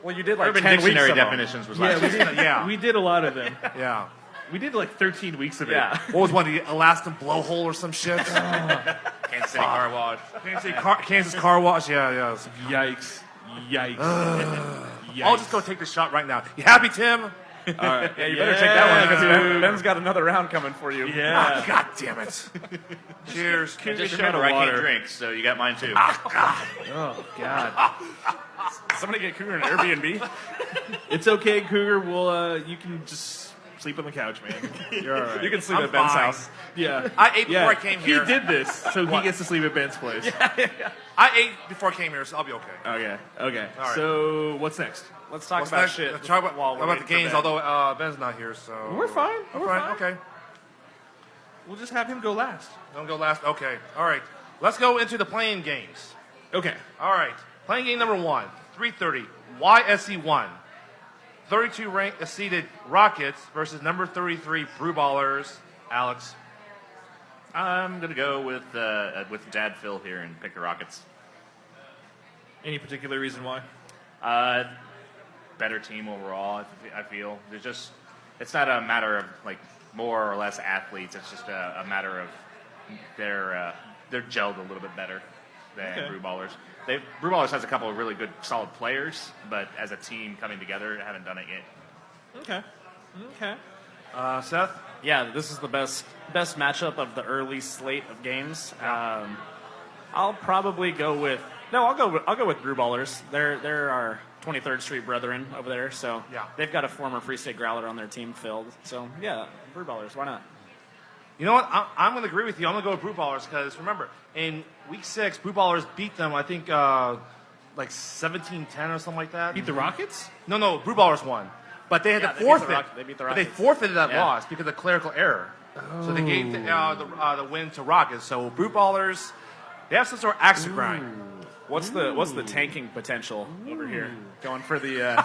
Well, you did like Urban 10 weeks Dictionary of them. definitions was Yeah, last we year. did. Yeah. We did a lot of them. Yeah. We did like 13 weeks of it. Yeah. What was one? The Alaskan blowhole or some shit? Kansas City Car Wash. Kansas car wash? Yeah. Yikes. Yikes. Yikes. I'll just go take the shot right now. You happy, Tim? All right. Yeah, you better take that one because dude. Ben's got another round coming for you. Yeah. God damn it. Cheers. I just Cougar showed her I water. can't drink, so you got mine too. Oh, God. Somebody get Cougar an Airbnb. It's okay, Cougar. We'll, you can just sleep on the couch, man. You're all right. You can sleep I'm at Ben's fine. house. Yeah. I ate Yeah. before I came here. He did this, so he gets to sleep at Ben's place. I ate before I came here, so I'll be okay. Okay. Okay. All right. So what's next? Let's talk What's about next? shit. Let's talk about, while we're about the waiting for games, Ben. although Ben's not here, so... We're fine. We're We're fine. fine. Okay. We'll just have him go last. Don't go last. Okay. All right. Let's go into the playing games. Okay. All right. Playing game number 1, 330, YSC1. 32 ranked seeded Rockets versus number 33 Brew Ballers. Alex. I'm gonna go with Dad Phil here and pick the Rockets. Any particular reason why? Better team overall. I feel it's not a matter of like more or less athletes. It's just a matter of they're gelled a little bit better than Okay. Brew Ballers. Brew Ballers has a couple of really good, solid players, but as a team coming together, haven't done it yet. Okay. Okay. Seth? Yeah, this is the best matchup of the early slate of games. I'll probably go with I'll go with Brew Ballers. They're our 23rd Street brethren over there, so Yeah. they've got a former Free State Growler on their team filled. So yeah, Brew Ballers, why not? You know what? I'm going to agree with you. I'm going to go with Brew Ballers because, remember, in Week 6, Brew Ballers beat them, I think, like 17-10 or something like that. Beat the Rockets? No, Brew Ballers won. But they had Yeah, to they beat the forfeit. Rock- they beat the But they Rockets. forfeited that Yeah. loss because of clerical error. So they gave the win to Rockets. So Brew Ballers, they have some sort of axe to grind. What's the tanking potential over here? Going for the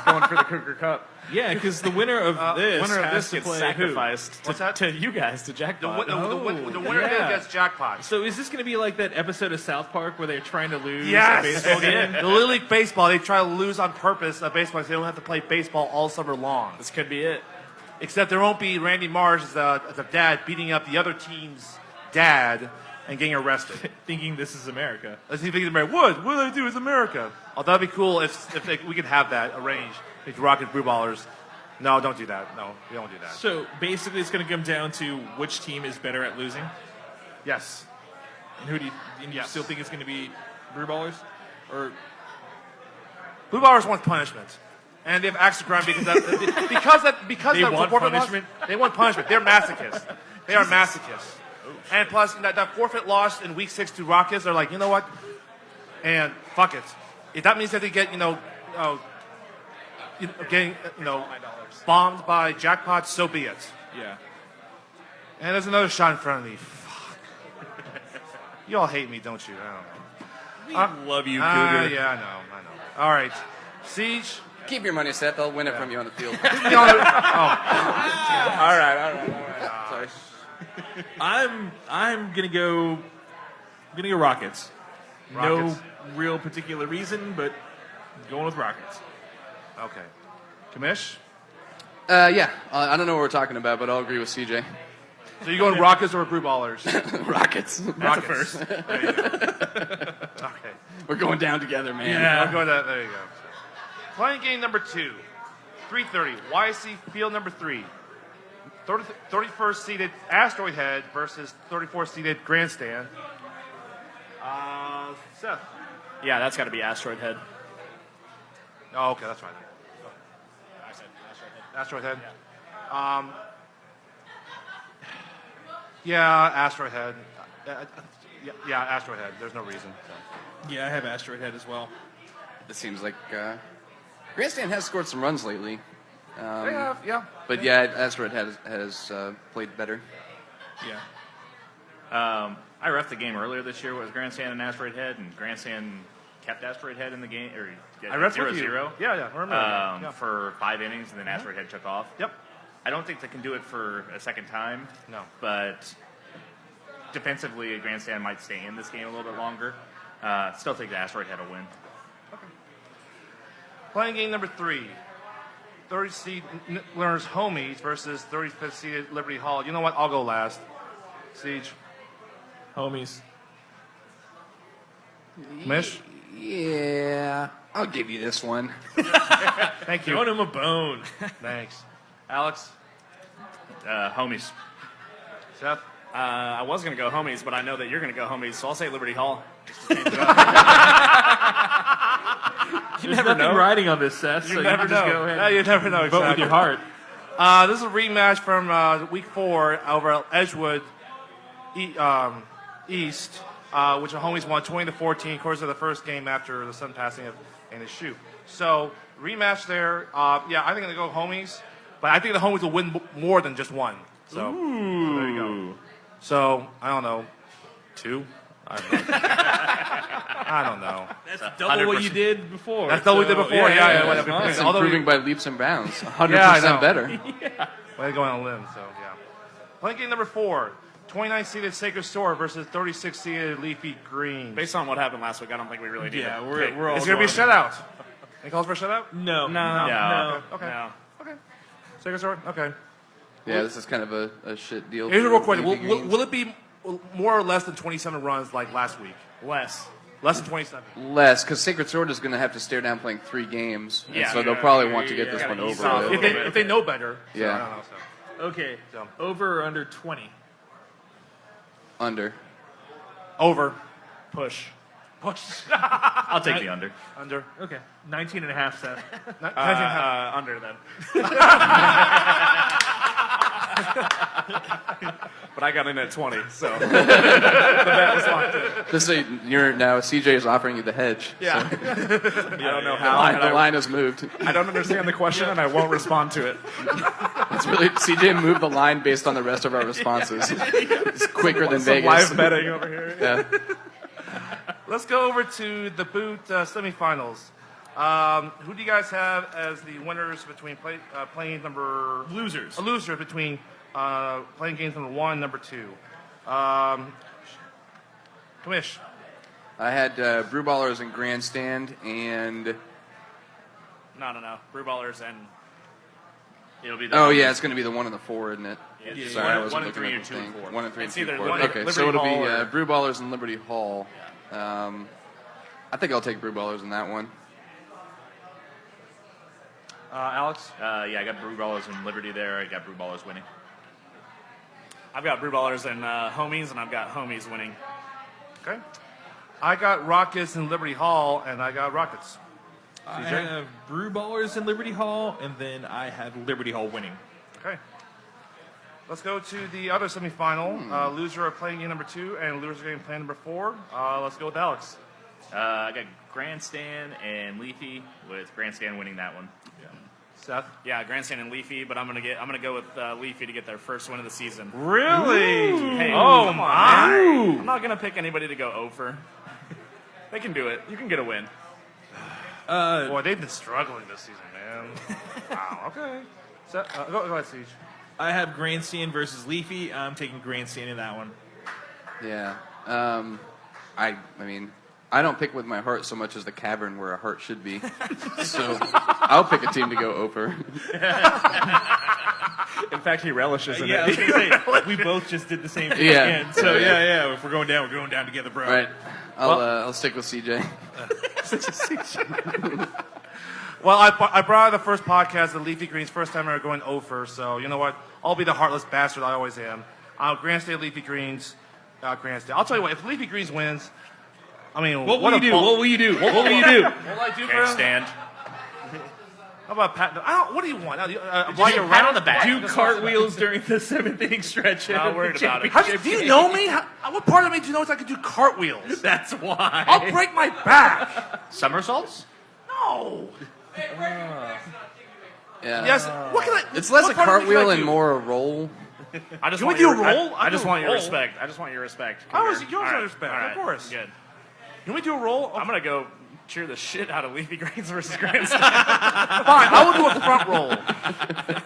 Cougar Cup. Yeah, because the winner of this Winner of has this to gets play sacrificed What's that? to you guys, to The, Jackpot. the winner yeah. gets jackpot. who? So is this going to be like that episode of South Park where they're trying to lose Yes. a baseball game? The Little League Baseball, they try to lose on purpose baseball because they don't have to play baseball all summer long. This could be it. Except there won't be Randy Marsh as the dad beating up the other team's dad and getting arrested. Thinking this is America. Let's see if they America. What do they do? It's America. Oh, that'd be cool if we could have that arranged. If Rocket Brew Ballers. No, don't do that. No, we don't do that. So basically, it's going to come down to which team is better at losing. Yes. And who do you Yes. still think it's going to be Brew Ballers? Or Blue Ballers want punishment. And they have axe to grind because They that want forfeit loss- punishment? they want punishment. They're masochists. They are masochists. And plus, that forfeit loss in Week 6 to Rockets, they're like, you know what? And fuck it. If that means that they get, getting, bombed by Jackpot, so be it. yeah. And there's another shot in front of me. Fuck. You all hate me, don't you? I don't know. We love you, Cougar. Yeah, I know. All right. Siege. Keep your money, Seth. I'll win it from you on the field. All right. Sorry. I'm gonna go Rockets. Rockets. No real particular reason, but going with Rockets. Okay. Kamish? Yeah, I don't know what we're talking about, but I'll agree with CJ. So you going Rockets or Brew Ballers? Rockets. That's a first. Okay. We're going down together, man. I'll go that. There you go. Playing game number 2. 330. YC Field number 3. 31st seeded Asteroid Head versus 34th seeded Grandstand. Seth. Yeah, that's got to be Asteroid Head. Oh, okay, that's right. I said Asteroid Head. Asteroid Head. Yeah, Asteroid Head. Yeah, Asteroid Head. There's no reason. So. Yeah, I have Asteroid Head as well. It seems like Grandstand has scored some runs lately. They have, yeah. But yeah, Asteroid has played better. Yeah. I reffed the game earlier this year with Grandstand and Asteroid Head, and Grandstand kept Asteroid Head in the game, or I reffed 0-0. with you. Yeah, I remember that. Yeah. For 5 innings, and then Asteroid Head took off. Yep. I don't think they can do it for a second time. No. But defensively, Grandstand might stay in this game a little bit longer. Still think the Asteroid Head will win. Okay. Playing game number 3. 30 seed Learners Homies versus 35th seeded Liberty Hall. You know what? I'll go last. Siege. Homies. Mish? Yeah, I'll give you this one. Thank you. Throwing him a bone. Thanks. Alex? Homies. Seth? I was going to go Homies, but I know that you're going to go Homies, so I'll say Liberty Hall. There's nothing riding on this, Seth, so you never can just know. go ahead No, you never know. vote with your heart. This is a rematch from week 4 over at Edgewood East, which the Homies won 20-14, of course, of the first game after the sun passing of Anna's shoe. So, rematch there. Yeah, I think I'm going to go Homies, but I think the Homies will win more than just one. So, there you go. So, I don't know, 2? I don't know. That's double what you did before. That's double what we did before, yeah. Whatever. It's improving by leaps and bounds. 100% Yeah, I know. better. Way to go on a limb, so yeah. Playing game number 4, 29-seeded Sacred Store versus 36-seeded Leafy Green. Based on what happened last week, I don't think we really need Yeah, it. we're all It's going to be a shutout. Any calls for a shutout? No. No. Okay. No. Okay. Sacred Store? Okay. Yeah, this is kind of a shit deal. Here's a for real question. Leafy Greens. Will it be more or less than 27 runs like last week? Less. Less than 27. Less, because Sacred Sword is going to have to stare down playing 3 games, and Yeah. so they'll probably want to get this Yeah. one Gotta ease over. off. with. If they know better. So, Yeah. I don't know, so. Okay. So. Over or under 20? Under. Over. Push. Push. I'll take the under. Under. Okay. 19 and a half, Seth. Under then. But I got in at 20, so the bet was locked in. Just so CJ is offering you the hedge. Yeah. I don't know how. The line has moved. I don't understand the question, and I won't respond to it. It's really CJ moved the line based on the rest of our responses. It's quicker than Some Vegas. live betting over here. Yeah. Let's go over to the boot semifinals. Who do you guys have as the winners between playing number Losers. Loser between playing games number 1 and number 2? Kamish. I had Brew Ballers and Grandstand, and No. Brew Ballers and It'll be the oh yeah, it's going to be the 1 and the 4, isn't it? Yeah. Sorry, I 1 wasn't and looking 3 at or the 2 and thing. 4. 1 and 3 It's and 2 either 4. Liberty Okay, so it'll Hall be or- Brew Ballers and Liberty Hall. I think I'll take Brew Ballers in that one. Alex. Yeah, I got Brew Ballers and Liberty there. I got Brew Ballers winning. I've got Brew Ballers and Homies, and I've got Homies winning. Okay. I got Rockets and Liberty Hall, and I got Rockets. I have Brew Ballers and Liberty Hall, and then I have Liberty Hall winning. Okay. Let's go to the other semifinal. Loser of playing game number 2 and loser game playing number 4. Let's go with Alex. I got Grandstand and Leafy, with Grandstand winning that one. Seth. Yeah, Grandstand and Leafy, but I'm gonna go with Leafy to get their first win of the season. Really? Hey, Oh come on, my! man. I'm not gonna pick anybody to go over. They can do it. You can get a win. Boy, they've been struggling this season, man. Wow. Okay. Seth, go ahead, Siege. I have Grandstand versus Leafy. I'm taking Grandstand in that one. Yeah. I mean, I don't pick with my heart so much as the cavern where a heart should be. So I'll pick a team to go over. In fact, he relishes in Yeah, I was it. gonna say, we both just did the same thing Yeah. again. So yeah. If we're going down together, bro. All right. I'll stick with CJ. Well, I brought the first podcast, the Leafy Greens, first time ever going over, so you know what? I'll be the heartless bastard I always am. Grandstand, Leafy Greens, Grandstand. I'll tell you what, if Leafy Greens wins, I mean, What will you do? What will you do? What will you do? What will I do for him? Grandstand. about pat? What do you want? Why you're right on the back? Do cartwheels during the 7th inning stretch. Not worried about it. Do you know me? What part of me do you know I can do cartwheels? That's why. I'll break my back. Somersaults? No. Yeah. Yes. What can I? It's less what a part of me can I cartwheel and do? more a roll. I just Can want we do your, a roll? I just do a want your roll. respect. I just want your respect. I was Cougar. yours All right. respect, All right. of course. Good. Can we do a roll? I'm gonna go cheer the shit out of Leafy Greens versus Grandson. Fine, I will do a front roll.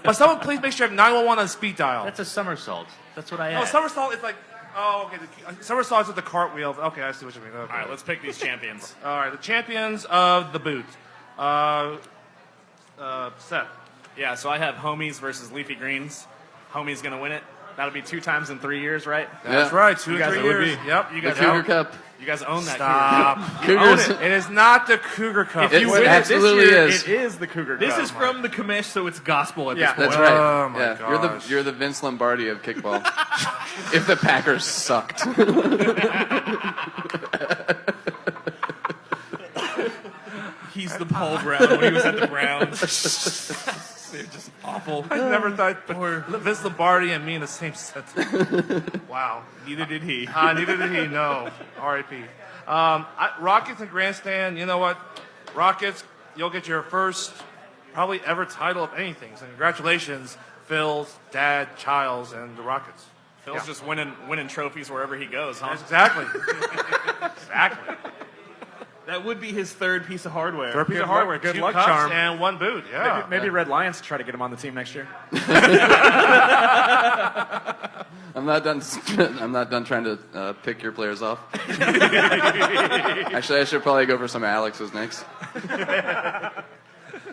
But someone please make sure you have 911 on speed dial. That's a somersault. That's what I No, asked. somersault is like, okay, somersault is with the cartwheel. Okay, I see what you mean. Okay. All right, let's pick these champions. All right, the champions of the boot. Seth. Yeah, so I have Homies versus Leafy Greens. Homies gonna win it. That'll be 2 times in 3 years, right? That's right, 2 You to guys 3 would years. be. Yep, You The guys Cougar own, Cup. you guys own that. Stop. Cougar. You own Cougars. it. It is not the Cougar Cup. If you It win it absolutely this year, is. it is the Cougar This Cup. is from the commish, so it's gospel at Yeah. this point. That's right. Oh, my yeah, gosh. you're the Vince Lombardi of kickball. If the Packers sucked. He's the Paul Brown when he was at the Browns. They're just awful. I never thought Vince Lombardi and me in the same sentence. Wow. Neither did he. Neither did he, no. R.I.P. Rockets and Grandstand, you know what? Rockets, you'll get your first, probably ever title of anything. So congratulations, Phil's dad, Childs, and the Rockets. Phil's just winning trophies wherever he goes, huh? Yes, exactly. Exactly. That would be his third piece of hardware. Third piece Good of hardware, luck- good 2 luck cups charm. and 1 boot. Yeah. Maybe Red Lions try to get him on the team next year. I'm not done. I'm not done trying to pick your players off. Actually, I should probably go for some Alex's next.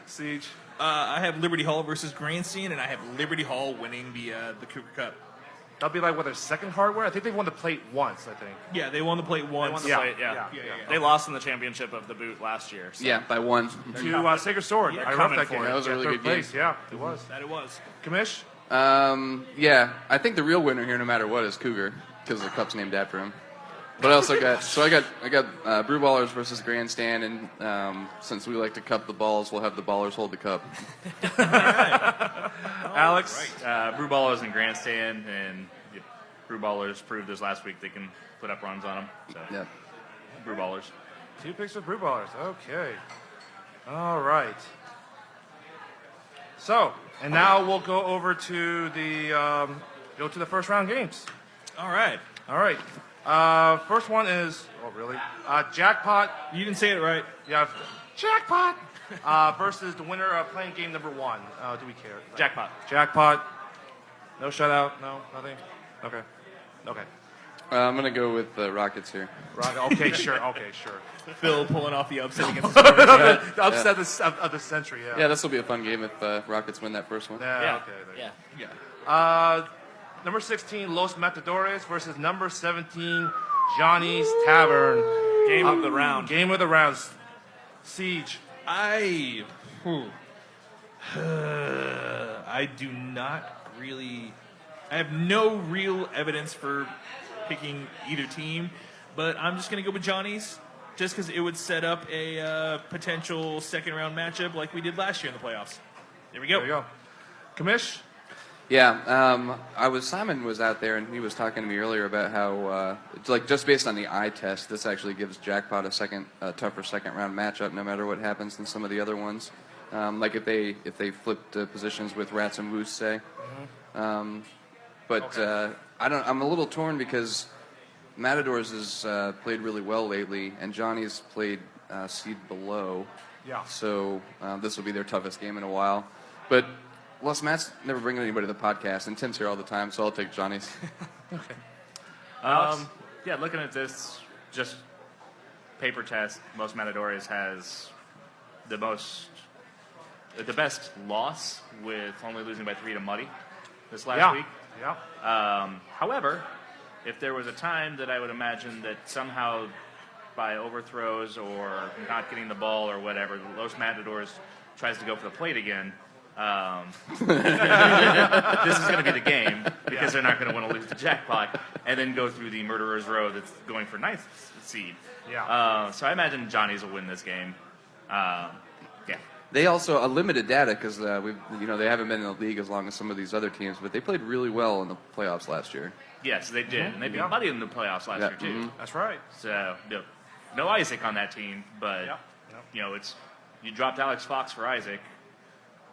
Siege. I have Liberty Hall versus Grandstand, and I have Liberty Hall winning the Cougar Cup. That'll be like, what, their second hardware? I think they've won the plate once, I think. Yeah, they won the plate once. Won the Yeah. plate, yeah. They lost in the championship of the boot last year. So. Yeah, by 1. To Sacred Sword. Yeah, I wrote coming that for game. it. That was a really third good game. place. Yeah, it was. That it was. Commish? Yeah, I think the real winner here, no matter what, is Cougar because the cup's named after him. But I also got I got Brew Ballers versus Grandstand, and since we like to cup the balls, we'll have the ballers hold the cup. Alex? Brew Ballers and Grandstand, and Brew Ballers proved this last week they can put up runs on them. So, Yeah. Brew Ballers. 2 picks for Brew Ballers. Okay. All right. So, and now we'll go over to the first round games. All right. All right. First one is, really? Jackpot. You didn't say it right. Yeah, Jackpot. Versus the winner of playing game number 1. Do we care? Jackpot. Jackpot. No shutout. No, nothing. Okay. I'm gonna go with the Rockets here. Okay, sure. Phil pulling off the upset against the Spurs. The upset of the century. Yeah. Yeah, this will be a fun game if Rockets win that first one. Yeah. Yeah. Okay. Yeah. Yeah. Number 16, Los Matadores versus number 17, Johnny's Tavern. Game of the round. Game of the rounds. Siege. I do not really. I have no real evidence for picking either team, but I'm just going to go with Johnny's, just because it would set up a potential second round matchup like we did last year in the playoffs. There we go. There you go. Commish? Yeah, Simon was out there and he was talking to me earlier about how, just based on the eye test, this actually gives Jackpot a tougher second round matchup, no matter what happens than some of the other ones. Like if they flipped positions with Rats and Woos, say. I'm a little torn because Matadors has played really well lately, and Johnny's played seed below. Yeah. So this will be their toughest game in a while. But Les Matt's never bringing anybody to the podcast, and Tim's here all the time, so I'll take Johnny's. Yeah, looking at this, just paper test, Los Matadores has the best loss with only losing by 3 to Muddy this last week. Yeah. However, if there was a time that I would imagine that somehow by overthrows or not getting the ball or whatever, Los Matadores tries to go for the plate again, this is going to be the game because they're not going to want to lose the Jackpot and then go through the Murderer's Row that's going for 9th seed. Yeah. So I imagine Johnny's will win this game. Yeah. They also limited data because they haven't been in the league as long as some of these other teams, but they played really well in the playoffs last year. Yes, they did. And they beat Buddy in the playoffs last year, too. That's right. So, no Isaac on that team, but, you dropped Alex Fox for Isaac,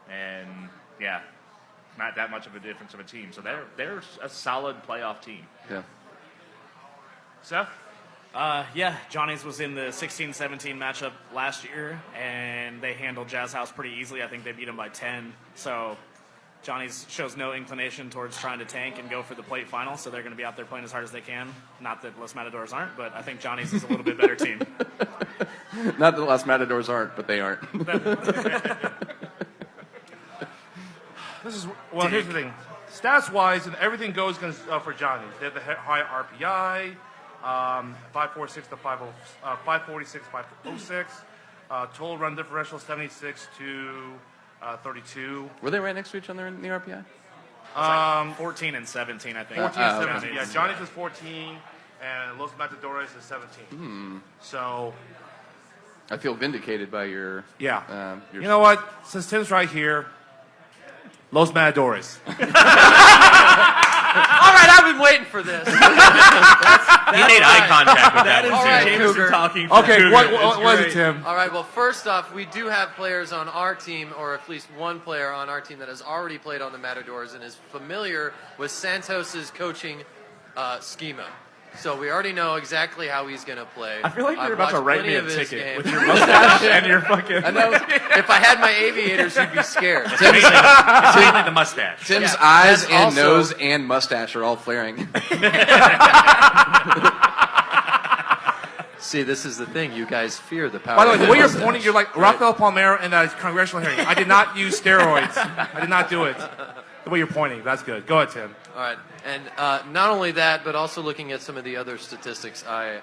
and, not that much of a difference of a team. So they're a solid playoff team. Yeah. Seth? Johnny's was in the 16-17 matchup last year, and they handled Jazz House pretty easily. I think they beat them by 10. So Johnny's shows no inclination towards trying to tank and go for the plate final, so they're going to be out there playing as hard as they can. Not that Los Matadors aren't, but I think Johnny's is a little bit better team. Not that Los Matadors aren't, but they aren't. Here's the thing. Stats-wise, and everything goes for Johnny. They have the high RPI, 546 to 546, 506. Total run differential 76 to 32. Were they right next to each other in the RPI? Like 14 and 17, I think. 14 and 17. Yeah, Johnny's is 14, and Los Matadores is 17. So I feel vindicated by your. Yeah. You know what? Since Tim's right here, Los Matadores. All right, I've been waiting for this. He made eye contact with that. All right, Jameson Cougar. talking for Okay, Cougar. what is it, Tim? All right, well, first off, we do have players on our team, or at least one player on our team that has already played on the Matadors and is familiar with Santos's coaching schema. So we already know exactly how he's going to play. I feel like you're I've about to watched write plenty me a of his ticket games. with your mustache and your fucking... I know. If I had my aviators, you'd be scared. It's mainly the mustache. Tim's Yeah, eyes that's and also- nose and mustache are all flaring. See, this is the thing. You guys fear the power. By the way, of the way you're mustache. pointing, you're like Rafael Palmeiro in that congressional hearing. I did not use steroids. I did not do it. The way you're pointing, that's good. Go ahead, Tim. All right, and not only that, but also looking at some of the other statistics, I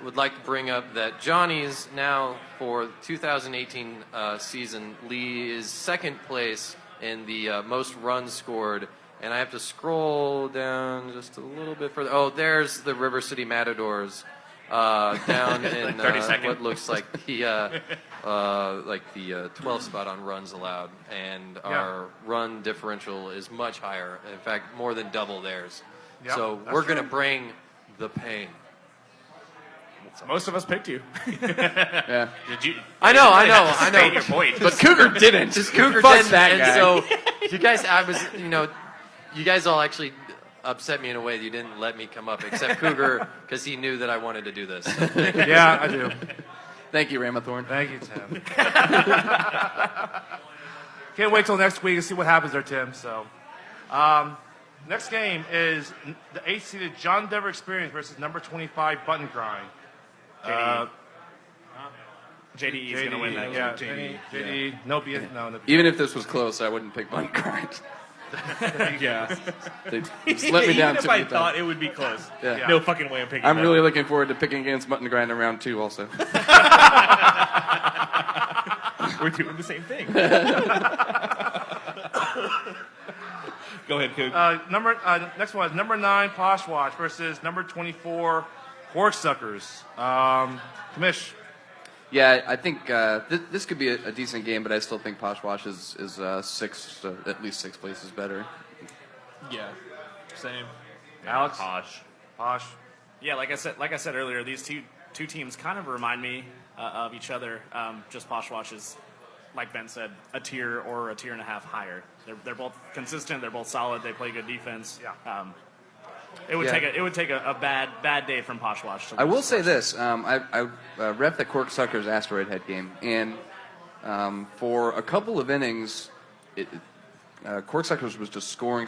would like to bring up that Johnny's now for 2018 season is second place in the most runs scored, and I have to scroll down just a little bit further. Oh, there's the River City Matadors down in 32nd. what looks like the 12th spot on runs allowed, and our run differential is much higher. In fact, more than double theirs. Yep, So that's we're going to true. bring the pain. Most of us picked you. Yeah. I know. State your point. But Cougar didn't. Just Cougar Fuck didn't, that and guy. so you guys, you guys all actually upset me in a way that you didn't let me come up, except Cougar because he knew that I wanted to do this. So, Yeah, I do. Thank you, Ramathorn. Thank you, Tim. Can't wait till next week and see what happens there, Tim. So, next game is the 8th-seeded John Denver Experience versus number 25 Button Grind. JDE is going to win that. Yeah, JDE. JDE. No BS. No. Even if this was close, I wouldn't pick Bun Grind. Yeah. They just let me down Even if too I many thought times. it would be close. Yeah. No fucking way I'm picking I'm that. really looking forward to picking against Button Grind in round 2 also. We're doing the same thing. Go ahead, Coog. Next one is number 9 Posh Watch versus number 24 Corksuckers. Kamish. Yeah, I think this could be a decent game, but I still think Poshwash is at least 6 places better. Yeah. Same. Alex. Posh. Yeah, like I said earlier, these two teams kind of remind me of each other. Just Poshwash is, like Ben said, a tier or a tier and a half higher. They're both consistent. They're both solid. They play good defense. Yeah. It would take a bad day from Poshwash. To I will lose say to this: I ref the Corksuckers Asteroid Head game, and for a couple of innings, Corksuckers was just scoring,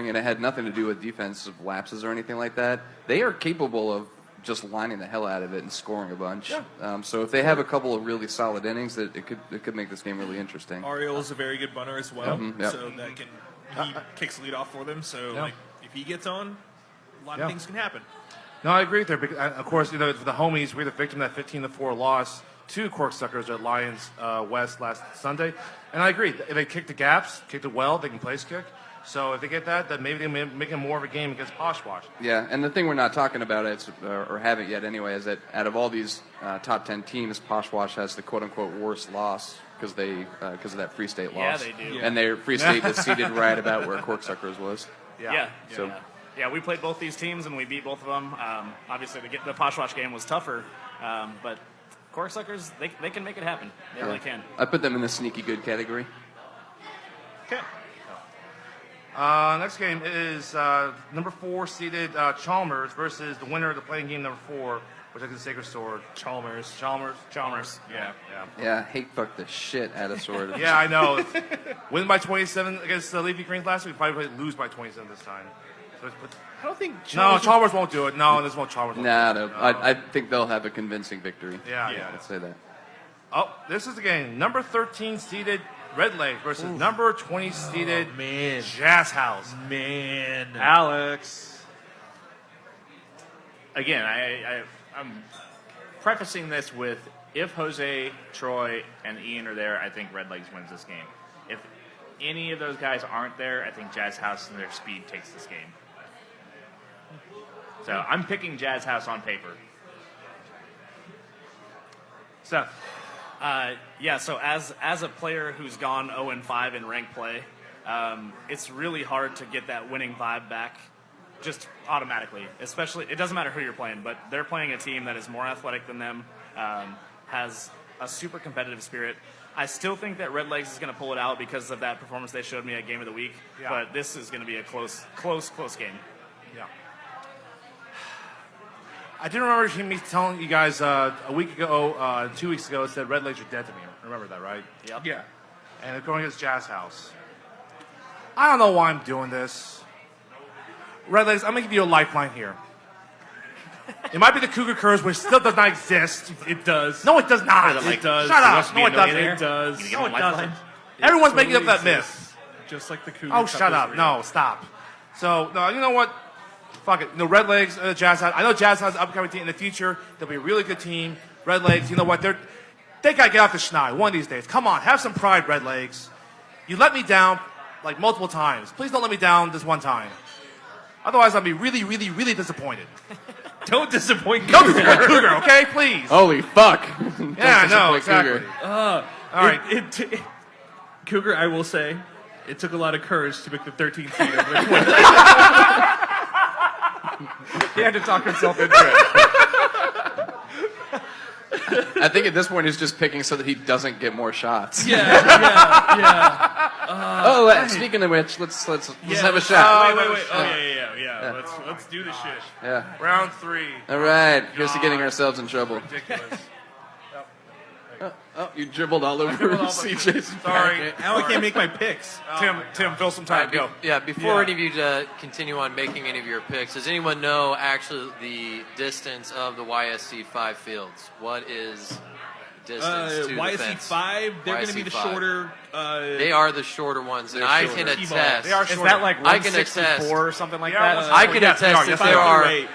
and it had nothing to do with defensive lapses or anything like that. They are capable of just lining the hell out of it and scoring a bunch. Yeah. So if they have a couple of really solid innings, it could make this game really interesting. Ariel is a very good bunter as well, Yep. so that he kicks lead off for them. So like, if he gets on, a lot of things can happen. No, I agree with her. Of course, for the homies, we're the victim of that 15-4 loss to Corksuckers at Lions West last Sunday. And I agree. They kick the gaps, kick it well, they can place kick. So if they get that, then maybe they may make it more of a game against Poshwash. Yeah, and the thing we're not talking about, or haven't yet anyway, is that out of all these top 10 teams, Poshwash has the quote-unquote worst loss because of that Free State loss. Yeah, they do. And their Free State is seated right about where Corksuckers was. Yeah. So- Yeah, we played both these teams and we beat both of them. Obviously, the Poshwash game was tougher, but Corksuckers, they can make it happen. They really can. I put them in the sneaky good category. Okay. Next game is number 4 seeded Chalmers versus the winner of the playing game number 4, which is the Sacred Sword. Chalmers. Yeah. Yeah, hate fuck the shit out of Sword. Yeah, I know. Win by 27 against Leafy Greens last week. Probably lose by 27 this time. So I don't think Chalmers won't do it. No, this won't Chalmers. No. I think they'll have a convincing victory. Yeah. Let's say that. Oh, this is the game. Number 13 seeded Red Lake versus number 20 seeded Jazz House. Man. Alex. Again, I'm prefacing this with if Jose, Troy, and Ian are there, I think Red Legs wins this game. If any of those guys aren't there, I think Jazz House and their speed takes this game. So I'm picking Jazz House on paper. Seth. Yeah, so as a player who's gone 0-5 in ranked play, it's really hard to get that winning vibe back just automatically. Especially, it doesn't matter who you're playing, but they're playing a team that is more athletic than them, has a super competitive spirit. I still think that Red Legs is going to pull it out because of that performance they showed me at Game of the Week, but this is going to be a close game. Yeah. I do remember me telling you guys a week ago, 2 weeks ago, it said Red Legs are dead to me. Remember that, right? Yep. Yeah. And they're going against Jazz House. I don't know why I'm doing this. Red Legs, I'm going to give you a lifeline here. It might be the Cougar Curse, which still does not exist. It does. No, it does not. It does. Shut There up. must be No, a it note doesn't. there. It does. No, it doesn't. Everyone's making up that myth. Just like the Cougar. Oh, Cup shut is up. real. No, stop. So, no, you know what? Fuck it. No, Red Legs, Jazz House. I know Jazz House is an upcoming team in the future. They'll be a really good team. Red Legs, you know what? They got to get off the schneid one of these days. Come on, have some pride, Red Legs. You let me down like multiple times. Please don't let me down this one time. Otherwise, I'll be really, really, really disappointed. Don't disappoint Don't Cougar. disappoint Cougar, okay? Please. Holy fuck. Yeah, I know, exactly. Cougar. All right. Cougar, I will say, it took a lot of courage to pick the 13th seed over the 20th. He had to talk himself into it. I think at this point he's just picking so that he doesn't get more shots. Yeah. Speaking of which, let's have a let's- shot. Wait. Oh, yeah. Let's do this shit. Yeah. Round 3. All right. Here's to getting ourselves in trouble. Ridiculous. Oh, you dribbled all over CJ's Sorry. Now I can't make my picks. Tim, fill some time. Go. Before any of you continue on making any of your picks, does anyone know actually the distance of the YSC 5 fields? What is the distance to the YSC fence? 5, they're going to be the YSC 5. shorter. They are the shorter ones, and They're I shorter. can attest. They are Is shorter. that like I can 164 attest. or something like Yeah, that? I can yes, they are. attest Yes, that they there are. are,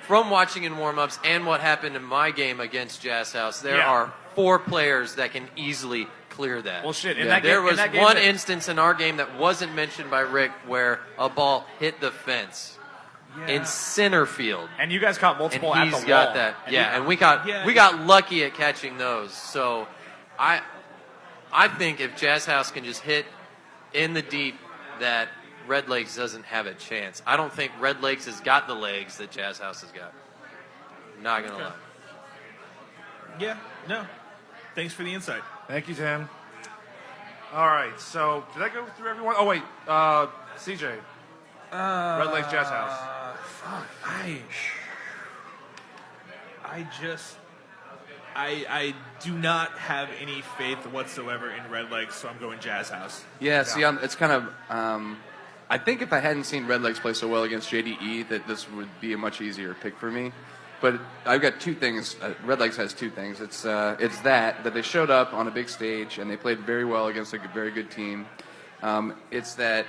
from watching in warm-ups and what happened in my game against Jazz House, there Yeah. are 4 players that can easily clear that. Well, shit. In Yeah. that game, There was in that game one that- instance in our game that wasn't mentioned by Rick where a ball hit the fence in center field. and you guys caught And multiple at the he's got wall. that. And Yeah, you- and we got Yeah. we got lucky at catching those. So I think if Jazz House can just hit in the deep, that Red Lakes doesn't have a chance. I don't think Red Lakes has got the legs that Jazz House has got. Not gonna lie. Yeah, no. Thanks for the insight. Thank you, Tim. All right, so did I go through everyone? Oh, wait. CJ. Red Lakes Jazz House. I do not have any faith whatsoever in Red Legs, so I'm going Jazz House. Yeah, see, it's kind of. I think if I hadn't seen Red Legs play so well against JDE, that this would be a much easier pick for me. But I've got 2 things. Red Legs has 2 things. It's that they showed up on a big stage and they played very well against a very good team. It's that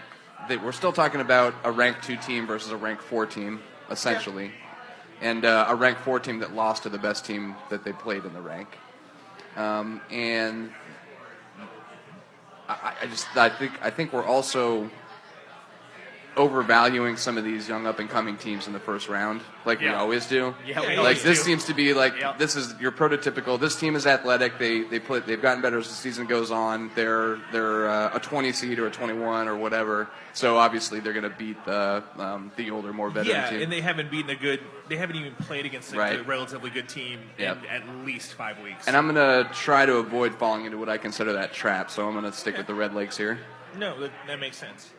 we're still talking about a ranked 2 team versus a ranked 4 team, essentially, and a ranked 4 team that lost to the best team that they played in the rank. And I think we're also overvaluing some of these young up-and-coming teams in the first round, like we always do. Yeah, we like always this do. seems to be like Yep. this is your prototypical. This team is athletic. They've gotten better as the season goes on. They're a 20 seed or a 21 or whatever. So obviously they're going to beat the older, more veteran team. and they haven't even played against a Right. relatively good team Yep. in at least 5 weeks. And I'm going to try to avoid falling into what I consider that trap. So I'm going to stick with the Red Legs here. No, that makes sense.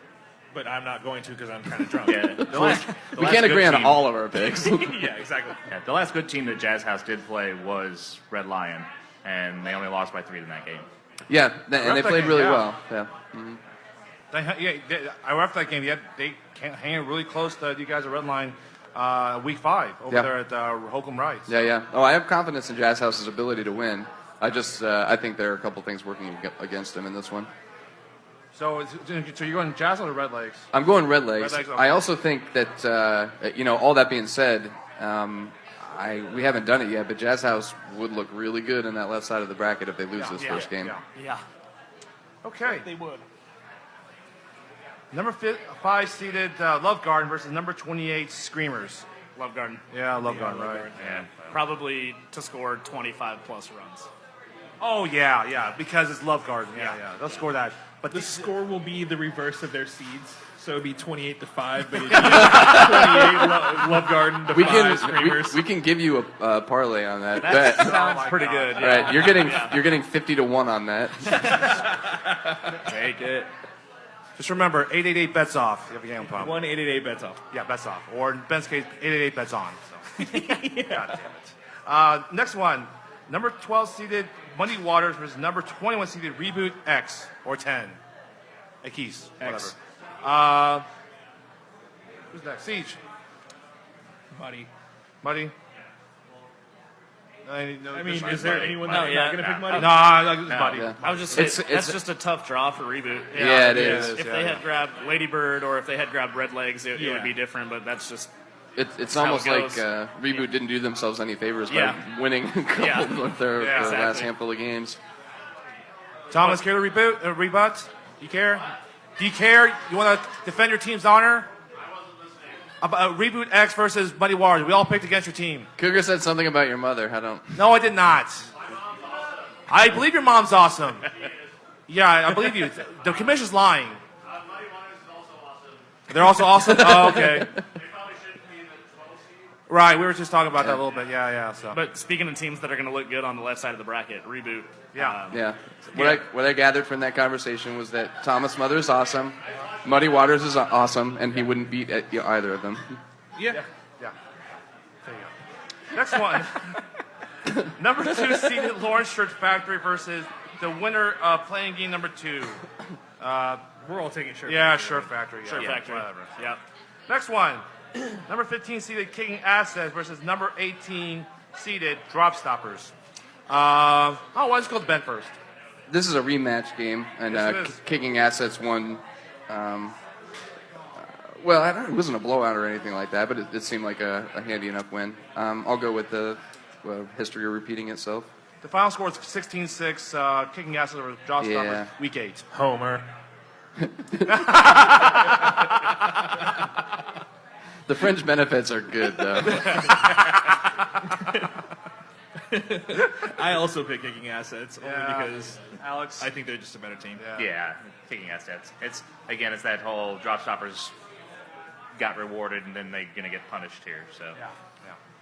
But I'm not going to because I'm kind of drunk. Yeah, the last We can't agree on team- all of our picks. Yeah, exactly. Yeah, the last good team that Jazz House did play was Red Lion, and they only lost by 3 in that game. Yeah, and they that played game, really yeah. well. Yeah. I left that game. They hang really close to you guys at Redline week 5 over Yeah. there at Holcomb Rice. Yeah. Oh, I have confidence in Jazz House's ability to win. I think there are a couple things working against him in this one. So you're going Jazz or Red Legs? I'm going Red Legs. Red Legs, okay. I also think that all that being said, we haven't done it yet, but Jazz House would look really good in that left side of the bracket if they lose this first game. Yeah. Okay. They would. Number 5 seeded Love Garden versus number 28 Screamers. Love Garden. Yeah, Love Garden, Love right? Garden. Yeah. Probably to score 25 plus runs. Oh yeah, because it's Love Garden. Yeah. They'll score that. But The this score will be the reverse of their seeds, so it'll be 28-5, but it'll be 28 Love Garden to 5 Screamers. We can give you a parlay on that. That bet. sounds pretty good. All Yeah. right, you're getting 50 to 1 on that. Take it. just remember 888 bets off. You have a game problem. 1-888 bets off. Yeah, bets off. Or in Ben's case, 888 bets on. So. God damn it. Next one, number 12 seeded Muddy Waters versus number 21 seeded Reboot X or 10. Hey, Keys. X. Whatever. Who's next? Siege. Muddy. Muddy. I mean, is there anyone that's not going to pick Muddy? No, it's Muddy. Yeah. I was just saying, It's- that's just a tough draw for Reboot. Yeah, it is. If Yeah, they yeah. had grabbed Ladybird or if they had grabbed Red Legs, it Yeah. would be different, but that's just... It's how almost it like goes. Reboot didn't do themselves any favors Yeah. by winning a couple Yeah. of their Yeah, last exactly. handful of games. Thomas, care to rebut? You care? Do you care? You want to defend your team's honor? About Reboot X versus Muddy Waters. We all picked against your team. Cougar said something about your mother. I don't. No, I did not. I believe your mom's awesome. Yeah, I believe you. The commission's lying. They're also awesome? Oh, okay. Right, we were just talking about that a little bit. Yeah, so. But speaking of teams that are going to look good on the left side of the bracket, Reboot. Yeah. Yeah. What I gathered from that conversation was that Thomas' mother is awesome, Muddy Waters is awesome, and he wouldn't beat either of them. Yeah. Yeah. There you go. Next one. Number 2 seeded Lawrence Church Factory versus the winner of playing game number 2. We're all taking shirt. Yeah, Shirt Factory. Yeah, Shirt Factory. Whatever. Yeah. Next one. Number 15 seeded Kicking Assets versus number 18 seeded Drop Stoppers. Why don't you go to Ben first? This is a rematch game, and Yes, it is. Kicking Assets won. Well, it wasn't a blowout or anything like that, but it seemed like a handy enough win. I'll go with the history repeating itself. The final score is 16-6. Kicking Assets versus Drop Stoppers, Yeah. week 8. Homer. The fringe benefits are good, though. I also pick Kicking Assets only Yeah. because Alex? I think they're just a better team. Yeah, kicking assets. It's that whole drop stoppers got rewarded and then they're gonna get punished here. So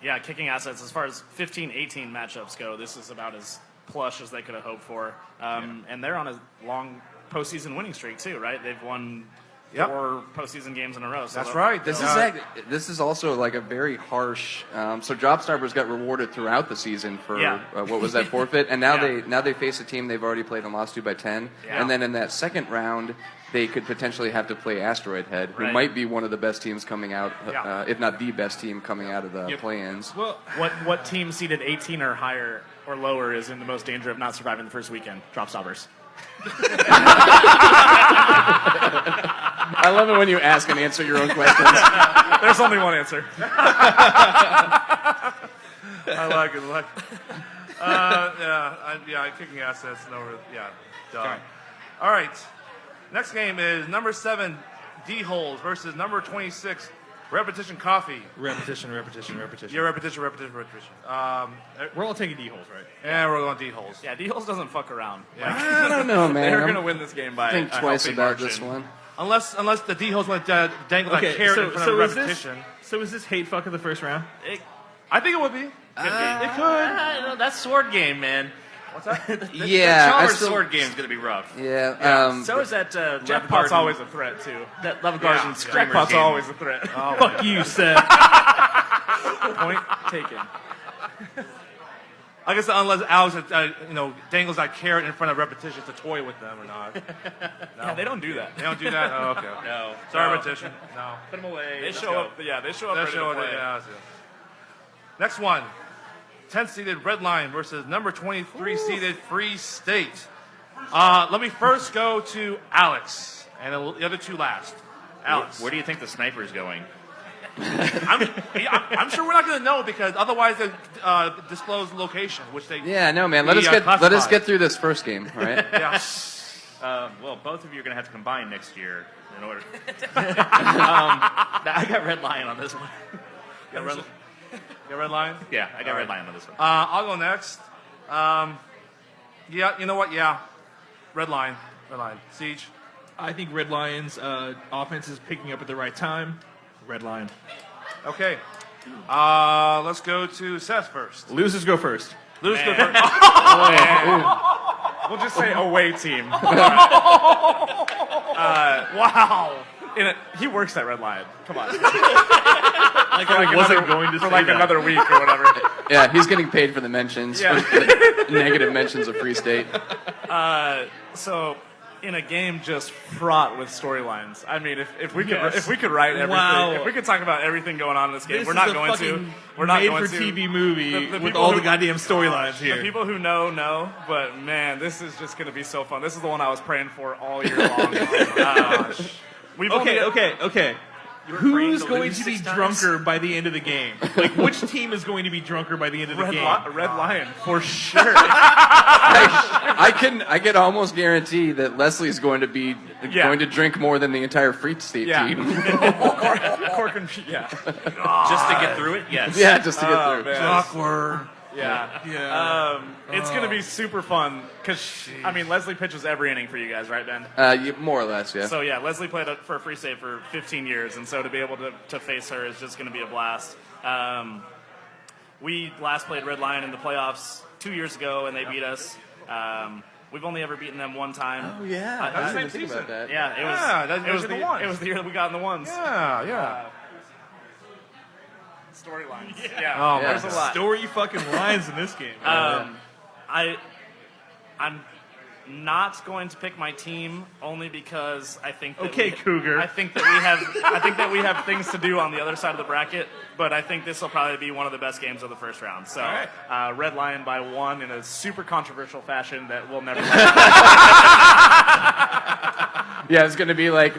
Yeah, Kicking Assets, as far as 15-18 matchups go, this is about as plush as they could have hoped for. And they're on a long postseason winning streak, too, right? They've won Yep. 4 postseason games in a row. So That's right. This is also like a very harsh. So Drop Stoppers got rewarded throughout the season for Yeah. what was that forfeit, and now Yeah. they face a team they've already played and lost to by 10, Yeah. and then in that second round they could potentially have to play Asteroid Head, who Right. might be one of the best teams coming out, Yeah. if not the best team coming out of the Yep. play-ins. Well, What team seeded 18 or higher or lower is in the most danger of not surviving the first weekend? Drop Stoppers. I love it when you ask and answer your own questions. There's only one answer. I like it. Kicking Assets. Done. All right. Next game is number 7 D-Holes versus number 26, Repetition Coffee. Repetition. Yeah, repetition. We're all taking D-holes, right? Yeah, we're going D-Holes. Yeah, D-Holes doesn't fuck around. I don't know, man. They're I'm going to win this game by think a twice healthy about margin. this one. Unless the D-Holes want to dangle that carrot in front of repetition. Is this hate fuck of the first round? I think it would be. It could. That sword game, man. What's that? Yeah, I Chalmers still- sword game is going to be rough. Yeah. So is that Jackpot's always a threat, too. That Love Garden Screamers Jackpot's game. always a threat. Fuck you, Seth. Point taken. I guess unless Alex, dangles that carrot in front of repetition to toy with them or not. No. Yeah, they don't do that. They don't do that? Oh, okay. No. Sorry, No. repetition. No. Put them away. They Let's show go. up. Yeah, they show up That's ready to what play. I see. Next one. 10th seeded Red Line versus number 23 seeded Free State. Let me first go to Alex and the other two last. Alex. Where do you think the sniper's going? I'm sure we're not going to know because otherwise they disclose the location, which they Yeah, no, man. Let us classify. get through this first game, all right? Yeah. Well, both of you are going to have to combine next year in order. I got Red Lion on this one. Got Red Line? Yeah, I got red line on this one. I'll go next. Yeah, you know what? Yeah. Red Line. Siege. I think Red Lions' offense is picking up at the right time. Red Lion. Okay. Let's go to Seth first. Losers go first. Lose go first. We'll just say away team. Wow. He works at Red Lion. Come on. I wasn't going to for say like that. another week or whatever. Yeah, he's getting paid for the mentions, Yeah. for the negative mentions of Free State. So, in a game just fraught with storylines. I mean, if we could Yes. if we could write everything, Wow. if we could talk about everything going on in this game, This we're is not a going to. fucking We're not made going for to. TV movie The with people all who- the goddamn storylines here. The people who know, but man, this is just going to be so fun. This is the one I was praying for all year long. We've only- Okay. praying Who's to going lose to be 6 times? drunker by the end of the game? Like, which team is going to be drunker by the end of the Red, game? Red Lion for sure. I can almost guarantee that Leslie's going to be Yeah. going to drink more than the entire Free State Yeah. team. Cork and yeah. Just to get through it? Yes. Yeah, just to get Oh, through. man. Awkward. Yeah. Yeah. It's going to be super fun because, I mean, Leslie pitches every inning for you guys, right, Ben? More or less, yeah. So, yeah, Leslie played for Free State for 15 years, and so to be able to face her is just going to be a blast. We last played Red Lion in the playoffs 2 years ago, and they beat us. We've only ever beaten them one time. Oh, yeah. I That's didn't the even same think about season. that. Yeah, Yeah, it was the ones. It was the year that we got in the ones. Yeah. Storylines. Oh, Yeah, man. there's a lot. Story fucking lines in this game. I'm not going to pick my team only because I think that Okay, Cougar. I think that we have things to do on the other side of the bracket, but I think this will probably be one of the best games of the first round. So, Red Lion by 1 in a super controversial fashion that will never. Yeah, it's going to be like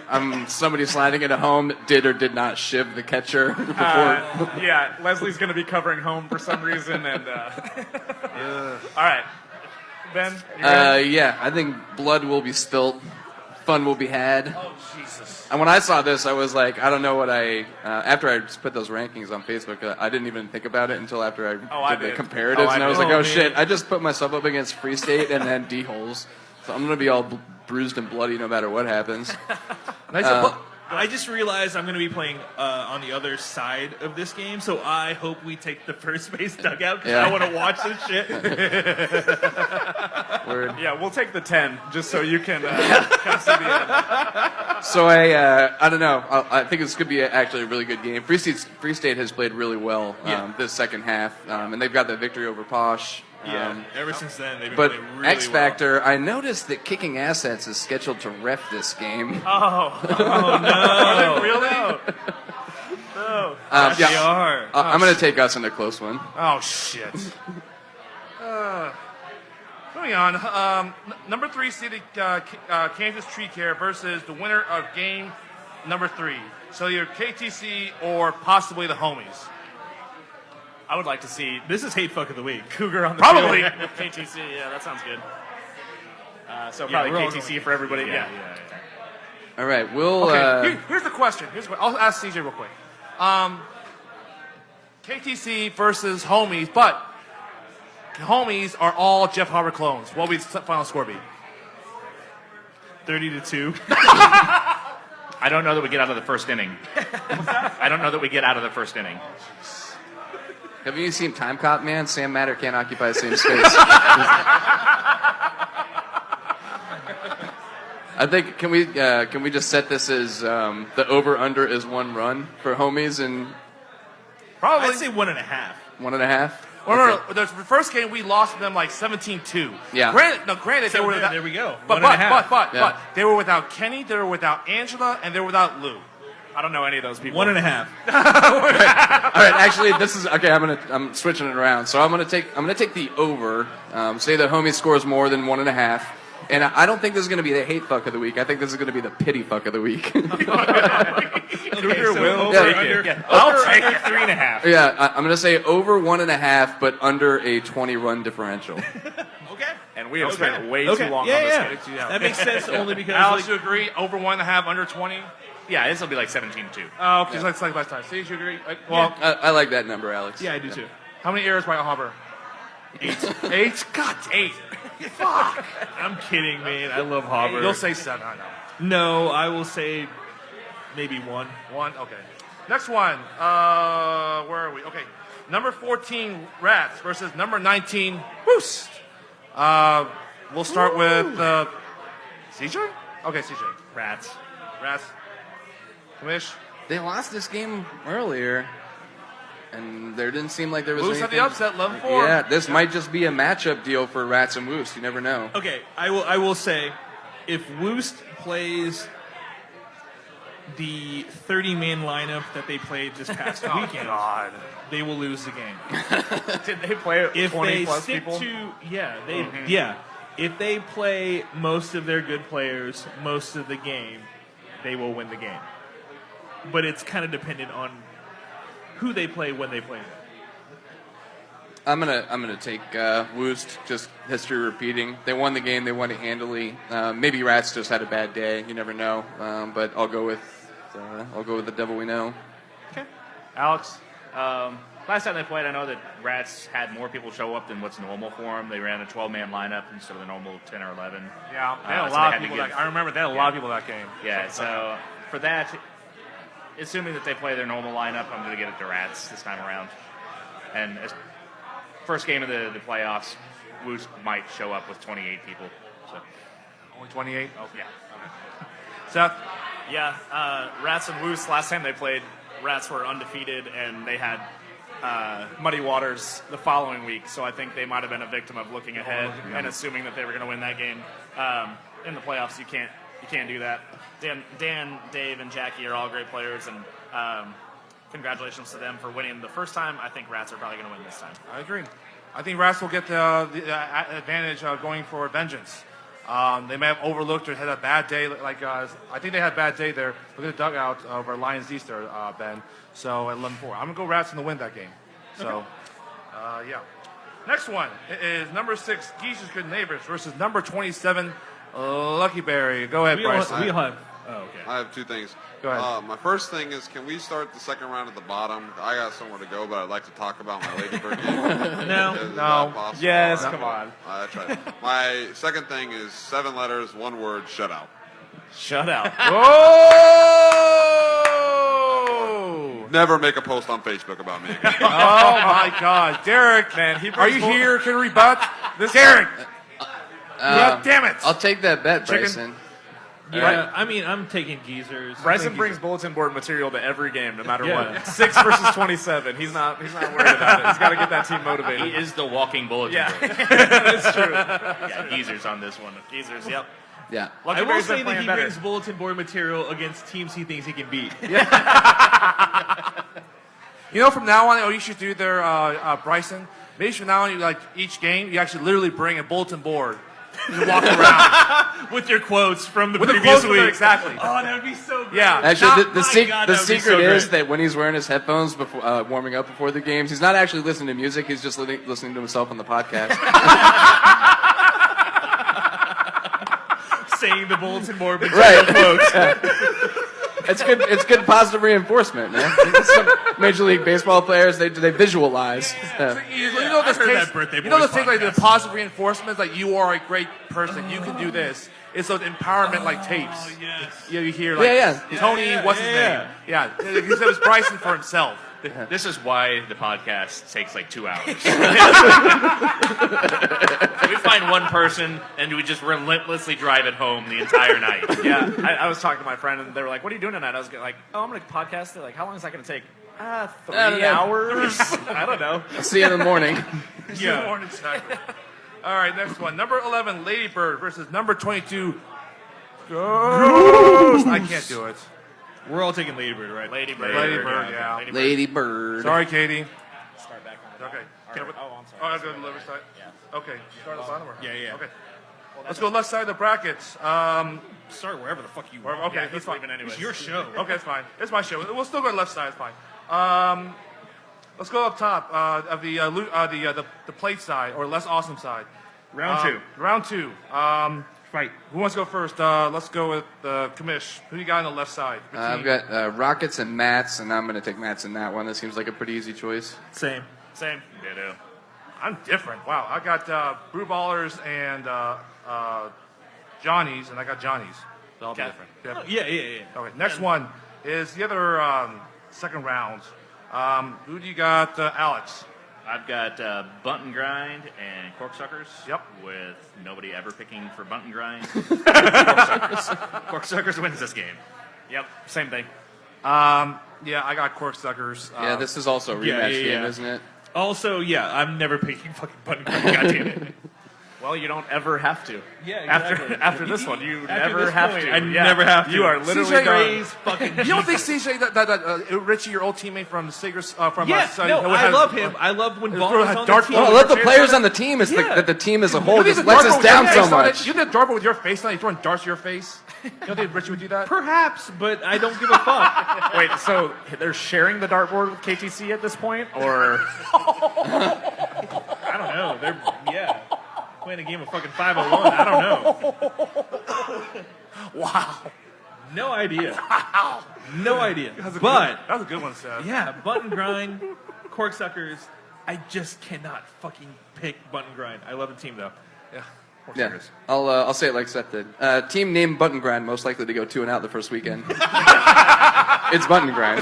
somebody sliding it at home did or did not shiv the catcher before. Yeah, Leslie's going to be covering home for some reason, and all right, Ben. You ready? Yeah, I think blood will be spilt, fun will be had. Oh, Jesus. And when I saw this, I was like, I don't know what after I put those rankings on Facebook, I didn't even think about it until after I did the did. comparatives, I and I was did. like, oh shit, I just put myself up against Free State and then D-Holes. So I'm going to be all bruised and bloody no matter what happens. I just realized I'm going to be playing on the other side of this game, so I hope we take the first base dugout because Yeah. I want to watch this shit. Word. Yeah, we'll take the 10 just so you can kind of see the end. So I don't know. I think this could be actually a really good game. Free State has played really well this second half, and they've got the victory over Posh. Ever since then, they've been But playing really X Factor, I noticed that Kicking Assets is scheduled to ref this game. Oh no! really? No. Yeah, They are. I'm going to take us in a close one. Oh, shit. Moving on. Number 3 seeded Kansas Tree Care versus the winner of game number 3. So either KTC or possibly the homies. I would like to see This is hate fuck of the week. Cougar on the Probably. field with KTC. Yeah, that sounds good. So probably we're all KTC going for everybody. Yeah. All right, we'll. Okay, here's the question. I'll ask CJ real quick. KTC versus Homies, but Homies are all Jeff Harper clones. What will the final score be? 30-2. I don't know that we get out of the first inning. I don't know that we get out of the first inning. Have you seen Time Cop, man? Sam Matter can't occupy the same space. I think can we just set this as the over under is 1 run for Homies and Probably. I'd say 1.5. 1.5. No. The first game we lost to them like 17-2. Yeah. Granted, So they were without. there we go. But 1.5. Yeah. they were without Kenny, they were without Angela, and they were without Lou. I don't know any of those people. 1.5. All right, actually, this is okay. I'm switching it around. So I'm gonna take the over. Say the Homie scores more than 1.5. And I don't think this is going to be the hate fuck of the week. I think this is going to be the pity fuck of the week. Cougar will Yeah. take it. Yeah. I'll take it 3.5. Yeah, I'm going to say over 1.5, but under a 20-run differential. Okay. And we have Okay. spent way Okay. too long Yeah, on this yeah. game. That makes sense only because Alex, like, you agree? Over 1.5, under 20? Yeah, this will be like 17-2. Oh, okay, so it's like last time. See, you agree? Well, I like that number, Alex. yeah, I do too. how many errors by Harper? 8? God, 8. Fuck. I'm kidding, man. I love Hobber. You'll say 7, I know. No, I will say maybe 1. 1, okay. Next one. Where are we? Okay. Number 14, Rats versus number 19, Boost. We'll start with CJ? Okay, CJ. Rats. Rats. Kamish. They lost this game earlier, and there didn't seem like there was Boost had anything. the upset, 11-4. Yeah, this might just be a matchup deal for Rats and Woos. You never know. Okay, I will say, if Woost plays the 30-man lineup that they played this past weekend, God. they will lose the game. Did they play If 20 they plus stick people? to if they play most of their good players most of the game, they will win the game. But it's kind of dependent on who they play when they play them. I'm gonna take Woost. Just history repeating. They won the game. They won it handily. Maybe Rats just had a bad day. You never know. But I'll go with the devil we know. Alex. Last time they played, I know that Rats had more people show up than what's normal for them. They ran a 12-man lineup instead of the normal 10 or 11. Yeah, they had a so lot they of had to people. give- I remember they had a lot of people that game. Yeah, so for that, assuming that they play their normal lineup, I'm going to get it to Rats this time around. And first game of the playoffs, Woos might show up with 28 people. So, Only 28? oh yeah. Seth? Yeah, Rats and Woos, last time they played, Rats were undefeated, and they had Muddy Waters the following week, so I think they might have been a victim of looking ahead and assuming that they were going to win that game. In the playoffs, you can't do that. Dan, Dave, and Jackie are all great players, and congratulations to them for winning the first time. I think Rats are probably going to win this time. I agree. I think Rats will get the advantage of going for vengeance. They may have overlooked or had a bad day. I think they had a bad day there. Look at the dugout over Lions East there, Ben. So at 11-4. I'm going to go Rats in the win that game. So, yeah. Next one is number 6, Geese's Good Neighbors versus number 27, Lucky Berry. Go ahead, Bryce. We have. Oh, okay. I have 2 things. Go ahead. My first thing is, can we start the second round at the bottom? I got somewhere to go, but I'd like to talk about my Ladybird game. No. Is that No. possible? Yes, No. come on. I tried. My second thing is 7 letters, 1 word, shutout. Shut out. Oh! Never make a post on Facebook about me again. Oh, my God. Derek, Man, he are brings you bull- here? Can you rebut? Derek! God damn it! I'll take that bet, Chicken. Bryson. Yeah, I mean, I'm taking Geezers. Bryson brings bulletin board material to every game, no matter Yeah. what. 6 versus 27. He's not worried about it. He's got to get that team He motivated. is the walking bulletin Yeah, board. that's true. Yeah, Geezers on this one. Geezers, yep. Yeah. Lucky I will Berry's been say that playing he better. brings bulletin board material against teams he thinks he can beat. You know, from now on, you should do their Bryson. Maybe from now on, each game, you actually literally bring a bulletin board. You walk around With your quotes from the with the previous quotes week. exactly. Oh, that would be so great. Yeah. Actually, the my secret God, that would be secret so is great. that when he's wearing his headphones before warming up before the games, he's not actually listening to music. He's just listening to himself on the podcast. saying the Bulletin Board Right. material quotes. It's good. It's good positive reinforcement, man. Some Major League Baseball players they visualize. You know this I heard takes, that Birthday you know Boys this takes like the podcast. positive reinforcement, like you are a great person, you can do this. It's those empowerment like tapes. Yes. Yeah, you hear like Tony, what's his name? Yeah, he said it was Bryson for himself. This is why the podcast takes like 2 hours. We find one person and we just relentlessly drive it home the entire night. Yeah, I was talking to my friend, and they were like, "What are you doing tonight?" I was like, "Oh, I'm going to podcast." They're like, "How long is that going to take?" 3 don't know. hours. I don't know. See you in the morning. Yeah. Morning cycle. All right, next one. Number 11, Ladybird versus number 22, Ghost. I can't do it. We're all taking Ladybird, right? Ladybird. Ladybird, yeah. Lady Bird. Sorry, Katie. Start back on the Okay. bottom. Oh, I'm sorry. Oh, I'll go to the left side. Yeah. Okay. Start at the bottom. Or? Yeah. Okay. Let's go left side of the brackets. Start wherever the fuck you want. Okay, Yeah, that's he's fine. leaving anyway. It's your show. Okay, it's fine. It's my show. We'll still go to the left side. It's fine. Let's go up top of the plate side or less awesome side. Round 2. Round 2. Fight. Who wants to go first? Let's go with Kamish. Who you got on the left side? I've got Rockets and Mats, and I'm going to take Mats in that one. That seems like a pretty easy choice. Same. Same. Ditto. I'm different. Wow. I got Brew Ballers and Johnny's, and I got Johnny's. So I'll be Okay. different. Yeah. Okay. Next one is the other second round. Who do you got, Alex? I've got Bunt and Grind and Corksuckers. Yep. With nobody ever picking for Bunt and Grind. Corksuckers. Corksuckers wins this game. Yep. Same thing. Yeah, I got Corksuckers. Yeah, this is also a yeah, rematch yeah, game, yeah. isn't it? Also, yeah, I'm never picking fucking Button Grind. God damn it. Well, you don't ever have to. Yeah, After this one, you After never this have point, to. I Yeah. never have to. You are literally CJ done. fucking You don't think CJ, that Richie, your old teammate from Sagers, from Yeah, us, no, I love him. I love when Vaughn was on the dark team. Well, I love the players on the team. It's Yeah. that the team as a whole You just did lets dartboard us with your down so face on it. much. You did dartboard with your face on it. You throwing darts to your face. You don't think Richie would do that? Perhaps, but I don't give a fuck. Wait, so they're sharing the dartboard with KTC at this point, or I don't know. They're playing a game of fucking 501. I don't know. Wow. No idea. No idea. But That was a good one, Seth. yeah, Button Grind, Corksuckers. I just cannot fucking pick Button Grind. I love the team though. Yeah. Yeah, I'll say it like Seth did. Team named Button Grind, most likely to go 2-0 the first weekend. It's Button Grind.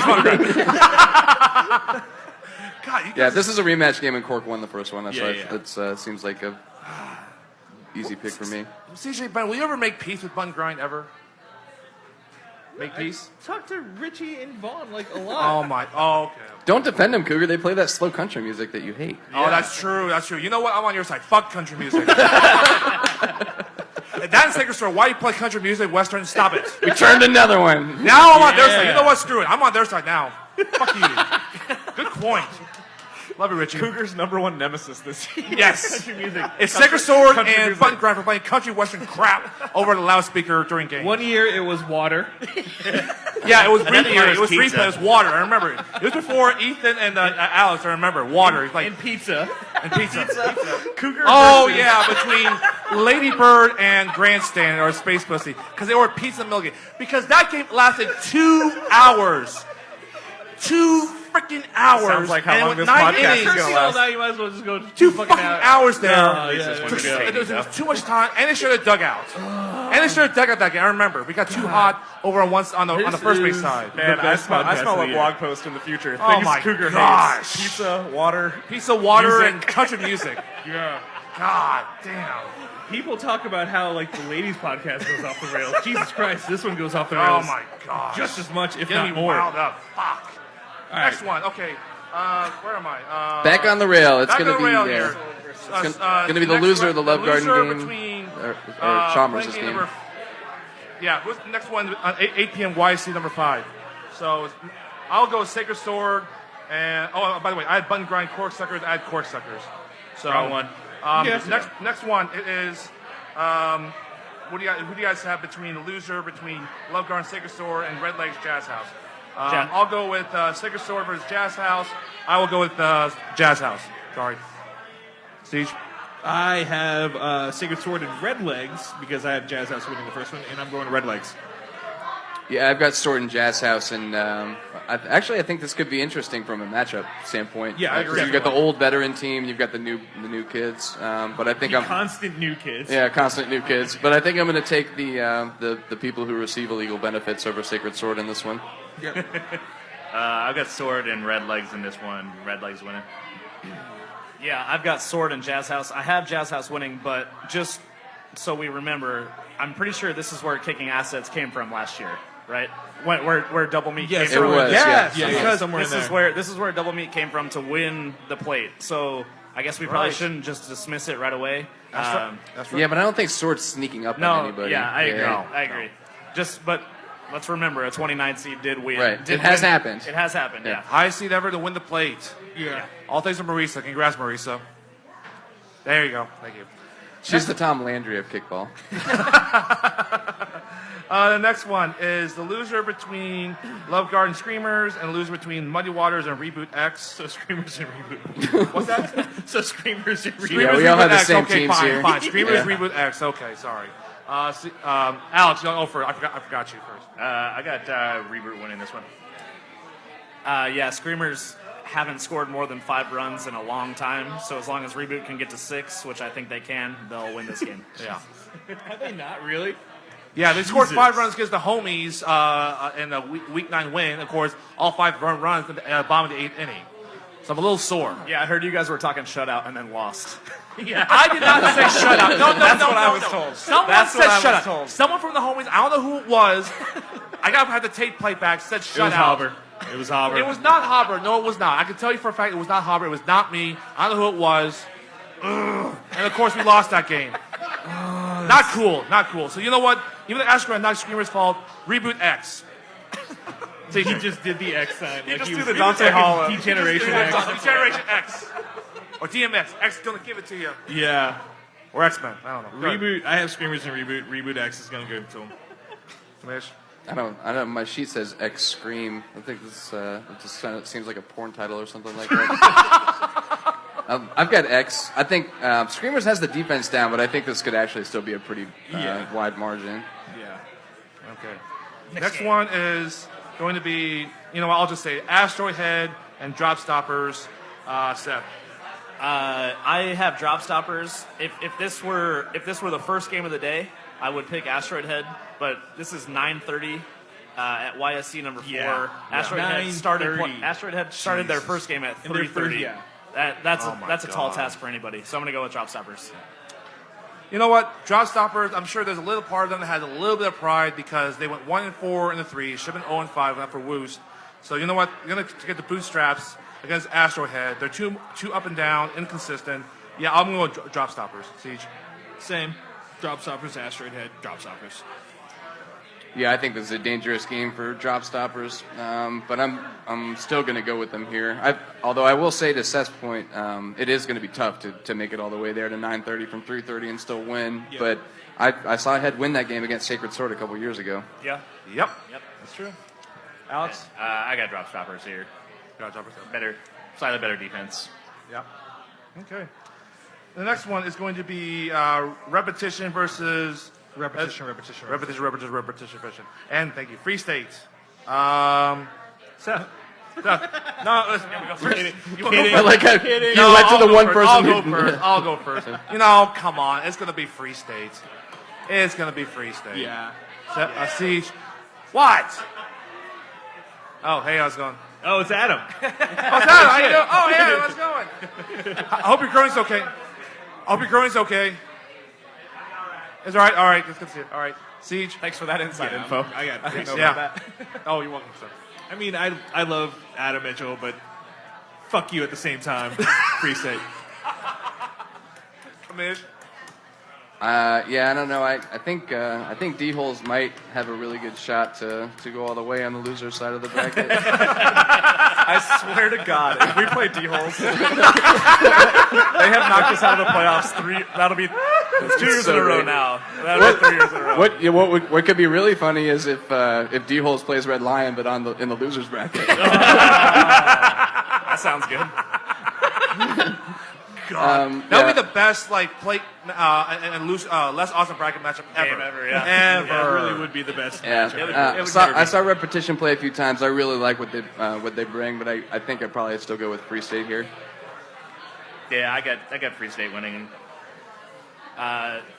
God, you Yeah, guys, this is a rematch game, and Cork won the first one. That's Yeah, why yeah. that seems like a easy pick for me. CJ Ben, will you ever make peace with Bun Grind ever? Make peace? Talk to Richie and Vaughn like a Oh lot. my. Oh, okay. Don't defend them, Cougar. They play that slow country music that you hate. Oh, that's true. That's true. You know what? I'm on your side. Fuck country music. That's Sacred Store. Why you play country music, Western? Stop it. We turned another one. Now I'm on their side. You know what? Screw it. I'm on their side now. Fuck you. Good point. Love you, Richie. Cougar's #1 nemesis this year? Yes. Country music. It's Sacred Sword country and music. Button Grind for playing country Western crap over the loudspeaker during games. 1 year it was water. Yeah, it was Another year replay. is It was pizza. replay. It was water. I remember it. It was before Ethan and Alex. I remember water. It's like And pizza. and pizza. Cougar. Oh versus- yeah, between Ladybird and Grandstand or Space Pussy, because they were pizza milk. Because that game lasted 2 hours. 2 freaking hours. Sounds like how and long with this 9 podcast is innings. gonna First last. now you might as well just go 2 fucking hours there. No, yeah, this yeah. one Took- good. it was too much time, and they should have dug out. And they should have dug out that game. I remember we got too hot over on the first base side. Man, I best smell podcast a of the year. blog post in the future. Oh Things my Cougar gosh. hates. Pizza, water. Pizza, water, Music. and country music. Yeah. God damn. People talk about how like the ladies podcast goes off the rails. Jesus Christ, this one goes off the Oh rails my god. just as much, if Get not me more. riled up. Fuck. All right. Next one. Okay. Where am I? Back on the rail. It's Back gonna on the be rail here. it's gonna be the next loser one- of the Love Garden loser game, between or playing Chalmers' game. number- yeah, who's the next one? 8 p.m. YC number 5. So I'll go Sacred Sword and by the way, I had Button Grind Corksuckers. I had Corksuckers. So Wrong one. Yes. next one it is. Who do you guys have between the loser between Love Garden Sacred Sword and Red Legs Jazz House? I'll go with Sacred Sword versus Jazz House. I will go with Jazz House. Sorry. Siege. I have Sacred Sword and Red Legs because I have Jazz House winning the first one, and I'm going Red Legs. Yeah, I've got Sword and Jazz House, and I think this could be interesting from a matchup standpoint. Yeah, I agree. You've got the old veteran team, you've got the new kids, but I think constant new kids. Yeah, constant new kids. But I think I'm going to take the people who receive illegal benefits over Sacred Sword in this one. Yep. I've got Sword and Red Legs in this one. Red Legs winning. Yeah, I've got Sword and Jazz House. I have Jazz House winning, but just so we remember, I'm pretty sure this is where Kicking Assets came from last year, right? Where Double Meat came it from. was. Yes, Yeah. because This is where Double Meat came from to win the plate. So I guess we probably shouldn't just dismiss it right away. That's right. Yeah, but I don't think Sword's sneaking up on anybody. Yeah, I agree. I agree. But let's remember, a 29 seed did win. Right. Did It has win. happened. It has happened, yeah. Highest seed ever to win the plate. Yeah. All thanks to Marisa. Congrats, Marisa. There you go. Thank you. She's the Tom Landry of kickball. The next one is the loser between Love Garden Screamers and the loser between Muddy Waters and Reboot X. So Screamers and Reboot. What's that? So Screamers and Reboot. Screamers, we all have the X. same Okay, teams fine, here. fine. Screamers, Yeah. Reboot X. Okay, sorry. Alex, you go first. I forgot you first. I got Reboot winning this one. Yeah, Screamers haven't scored more than 5 runs in a long time, so as long as Reboot can get to 6, which I think they can, they'll win this game. Yeah. Are they not really? Yeah, they scored Jesus. 5 runs against the homies in a week 9 win. Of course, all 5 runs at the bottom of the 8th inning. So I'm a little sore. Yeah, I heard you guys were talking shutout and then lost. Yeah, I did not say shutout. No, That's what I was told. Someone That's said what I was shutout. told. Someone from the homies, I don't know who it was. I gotta have the tape playback. Said It was shutout. Hobber. It was Hobber. It was not Hobber. No, it was not. I can tell you for a fact it was not Hobber. It was not me. I don't know who it was. Ugh. And of course, we lost that game. Not cool. Not cool. So you know what? Even the Astro and not Screamer's fault. Reboot X. He just did the X sign. You just he do was the Dante Hall. Degeneration X. Generation X. Or DMX. X is gonna give it to you. Yeah. Or X-Men. I don't know. Reboot. I have Screamers and Reboot. Reboot X is going to go to him. Smash. I don't. My sheet says X Scream. I think this it just kind of seems like a porn title or something like that. I've got X. I think Screamers has the defense down, but I think this could actually still be a pretty wide margin. Yeah. Okay. Next one is going to be, you know what, I'll just say Asteroid Head and Drop Stoppers. Seth. I have Drop Stoppers. If this were the first game of the day, I would pick Asteroid Head, but this is 9:30 at YSC number 4. Yeah. Asteroid Head 9:30. started their first game at And their 3:30. yeah. That's Oh my a tall God. task for anybody. So I'm gonna go with Drop Stoppers. You know what? Drop Stoppers, I'm sure there's a little part of them that has a little bit of pride because they went 1-4 in the 3, should have been 0-5, went for Woost. So you know what? You're going to get the bootstraps against Asteroid Head. They're too up and down, inconsistent. Yeah, I'm going to go with Drop Stoppers. Siege. Same. Drop Stoppers, Asteroid Head, Drop Stoppers. Yeah, I think this is a dangerous game for Drop Stoppers, but I'm still going to go with them here. Although I will say to Seth's point, it is going to be tough to make it all the way there to 9:30 from 3:30 and still win. Yeah. But I saw Head win that game against Sacred Sword a couple years ago. Yeah. Yep. That's true. Alex? I got Drop Stoppers here. Drop Stoppers. Slightly better defense. Yep. Okay. The next one is going to be repetition versus... Repetition. Repetition. And thank you. Free State. Seth. No, listen. I like how you No, went to I'll the go one first. person I'll go first. You know, come on. It's going to be Free State. It's going to be Free State. Yeah. Siege. What? Oh, hey, how's it going? Oh, it's Adam. Oh, it's Adam. How you doing? Oh, hey, how's it going? I hope your growing's okay. It's all right. All right. Let's see it. All right. Siege. Thanks for that inside Yeah, info. I got it. Yeah. Oh, you're welcome, sir. I mean, I love Adam Mitchell, but fuck you at the same time. Free State. Kamish. Yeah, I don't know. I think D-Holes might have a really good shot to go all the way on the loser side of the bracket. I swear to God, if we play D-Holes, they have knocked us out of the playoffs 2 years in a row great. now. That'll be 3 years in a row. What could be really funny is if D-Holes plays Red Lion, but in the losers bracket. That sounds good. God. That would be the best play and loose, less awesome bracket matchup ever. Ever. That really would be the best. Yeah. matchup. I saw repetition play a few times. I really like what they bring, but I think I'd probably still go with Free State here. Yeah, I got Free State winning.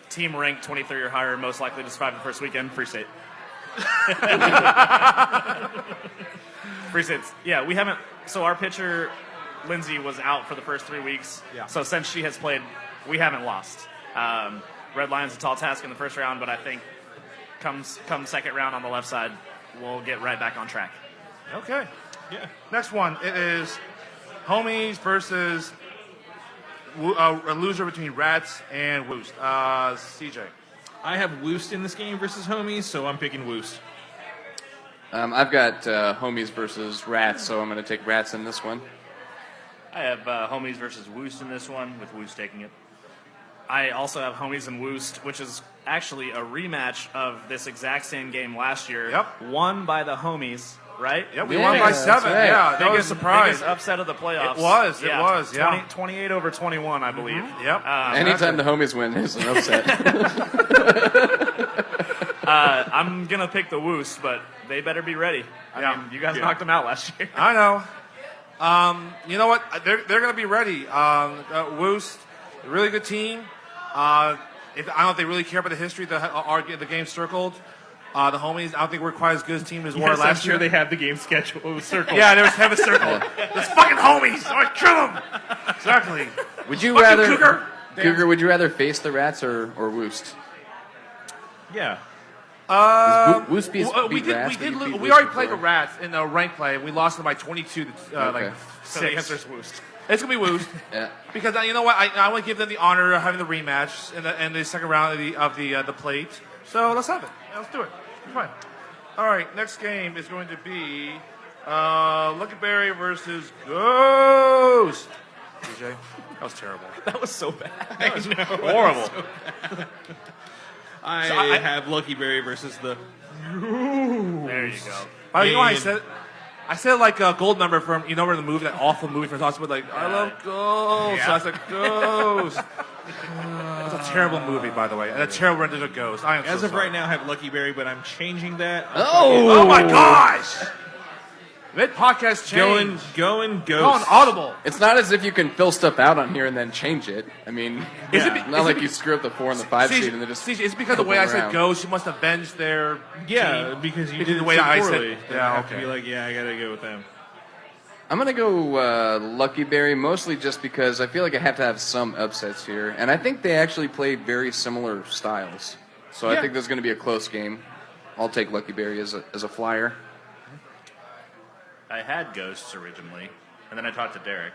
Team ranked 23 or higher, most likely to survive the first weekend. Free State. Free State. Yeah, we haven't. So our pitcher, Lindsay, was out for the first 3 weeks. Yeah. So since she has played, we haven't lost. Red Lion's a tall task in the first round, but I think come second round on the left side, we'll get right back on track. Okay. Yeah. Next one. It is Homies versus a loser between Rats and Woost. CJ. I have Woost in this game versus Homies, so I'm picking Woost. I've got Homies versus Rats, so I'm going to take Rats in this one. I have Homies versus Woost in this one, with Woost taking it. I also have Homies and Woost, which is actually a rematch of this exact same game last year. Yep. Won by the Homies, right? Yep, we won by 7. right. Yeah, that was a surprise. Biggest upset of the playoffs. It was, yeah. 28 over 21, I believe. Yep. Anytime the Homies win is an upset. I'm going to pick the Woost, but they better be ready. I mean, you guys knocked them out last year. I know. You know what? They're going to be ready. Woost, a really good team. I don't know if they really care about the history the game circled. The Homies, I don't think we're quite as good a team as we were Yes, I'm last sure year. they have the game schedule. It was circled. Yeah, they have a circle. Those fucking Homies! I want to kill them! Exactly. Would you Fuck you, rather Cougar! Cougar? Would you rather face the Rats or Woost? Yeah. Woost beat We Rats. already played the Rats in the rank play. We lost them by 22 to Okay. So the answer is Woost. It's going to be Woost. Yeah. Because you know what? I want to give them the honor of having the rematch in the second round of the plate. So let's have it. Yeah, let's do it. It's fine. All right, next game is going to be Lucky Berry versus Ghost. DJ, that was terrible. That was so bad. I know. Horrible. I have Lucky Berry versus the. There you go. Oh, you know what I said? I said like a gold member from, you know, the movie, that awful movie from Hollywood, like, I love Ghost. So I said Ghost. It's a terrible movie, by the way, and a terrible rendition of Ghost. I am As so of sorry. right now, I have Lucky Berry, but I'm changing that. Oh my gosh! Mid-podcast change. Going Ghost. Going audible. It's not as if you can fill stuff out on here and then change it. I mean, it's not like you screw up the 4 and the 5 seed and then just. It's because of the way I said Ghost, you must avenge their Yeah, team. because you Because did the it way so I said- poorly. yeah, Then I have okay. to be like, yeah, I gotta go with them. I'm going to go Lucky Berry, mostly just because I feel like I have to have some upsets here. And I think they actually play very similar styles. So I think this is going to be a close game. I'll take Lucky Berry as a flyer. I had Ghosts originally, and then I talked to Derek.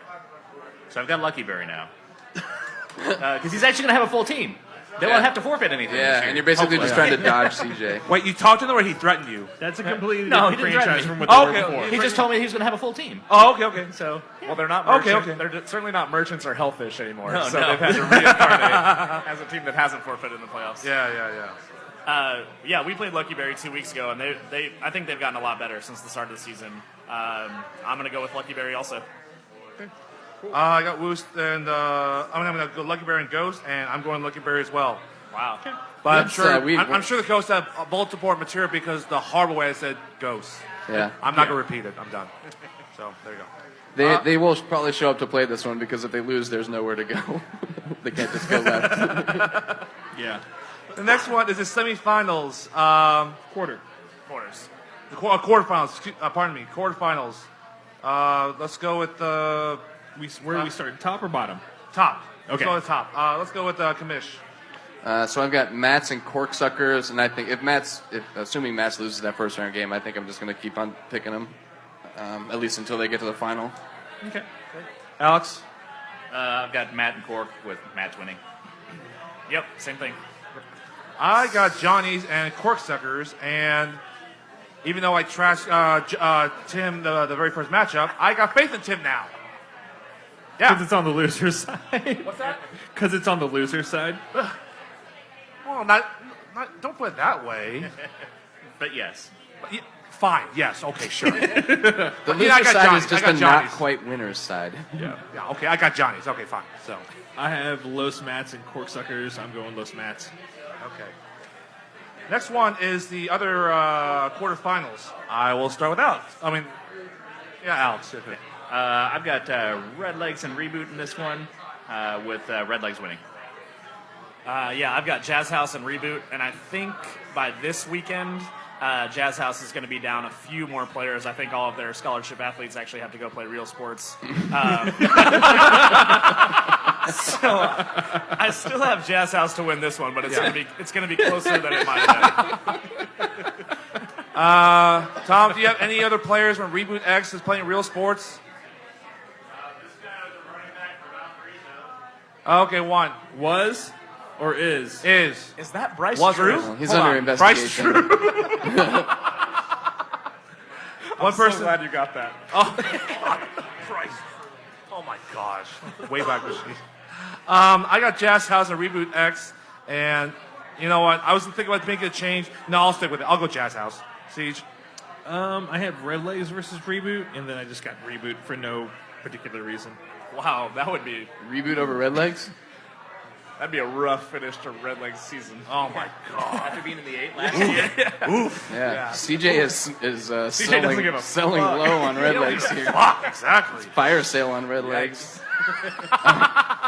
So I've got Lucky Berry now. Because he's actually going to have a full team. They won't have to forfeit anything this Yeah, year. and you're basically just trying to dodge CJ. Wait, you talked to them or he threatened you? That's a completely No, he different didn't franchise threaten from me. what they Okay, were before. He just told me he was going to have a full team. Oh, okay. So, Well, they're not Okay, merchants. okay. They're certainly not merchants or hellfish anymore. No, so no. they've had to reincarnate as a team that hasn't forfeited in the playoffs. Yeah. We played Lucky Berry 2 weeks ago, and I think they've gotten a lot better since the start of the season. I'm going to go with Lucky Berry also. I got Woost, and I'm going to go Lucky Berry and Ghost, and I'm going Lucky Berry as well. Wow. But I'm That's, sure we- I'm sure the Ghosts have bullet support material because the horrible way I said Ghost. Yeah. I'm not going to repeat it. I'm done. So there you go. They will probably show up to play this one because if they lose, there's nowhere to go. They can't just go left. Yeah. The next one is the semifinals. Quarters. The quarterfinals. Pardon me. Quarterfinals. Let's go with the Where do we start? Top or bottom? top. Let's Okay. go with top. Let's go with Kamish. So I've got Mats and Corksuckers, and I think assuming Mats loses that first round game, I think I'm just going to keep on picking them, at least until they get to the final. Okay. Alex. I've got Matt and Cork with Matt's winning. Yep, same thing. I got Johnny's and Corksuckers, and even though I trashed Tim the very first matchup, I got faith in Tim now. Because Yeah. it's on the loser side. What's that? Because it's on the loser side. Well, not don't put it that way. But yes. But fine. Yes. Okay. Sure. The I loser got side Johnny's. is just I a got not Johnny's. quite winner's side. Yeah. Okay. I got Johnny's. Okay. Fine. So. I have Los Mats and Corksuckers. I'm going Los Mats. Okay. Next one is the other quarterfinals. I will start with Alex. Alex. I've got Red Legs and Reboot in this one, with Red Legs winning. I've got Jazz House and Reboot, and I think by this weekend, Jazz House is going to be down a few more players. I think all of their scholarship athletes actually have to go play real sports. So I still have Jazz House to win this one, but it's going to be closer than it might have been. Tom, do you have any other players when Reboot X is playing real sports? Okay, one. Was or is? Is that Bryce Was Drew? Drew? He's Hold under on. investigation. Bryce Drew. One person. So glad you got that. Oh, God. Christ. Oh, my gosh. Way back machine. I got Jazz House and Reboot X, and you know what? I was thinking about making a change. No, I'll stick with it. I'll go Jazz House. Siege. I have Red Legs versus Reboot, and then I just got Reboot for no particular reason. Wow, that would be Reboot over Red Legs? that'd be a rough finish to Red Legs season. Oh, my God. After being in the 8 last year. Yeah. CJ is doesn't give a selling fuck. low on Red Legs here. Fuck, exactly. Fire sale on Red Legs.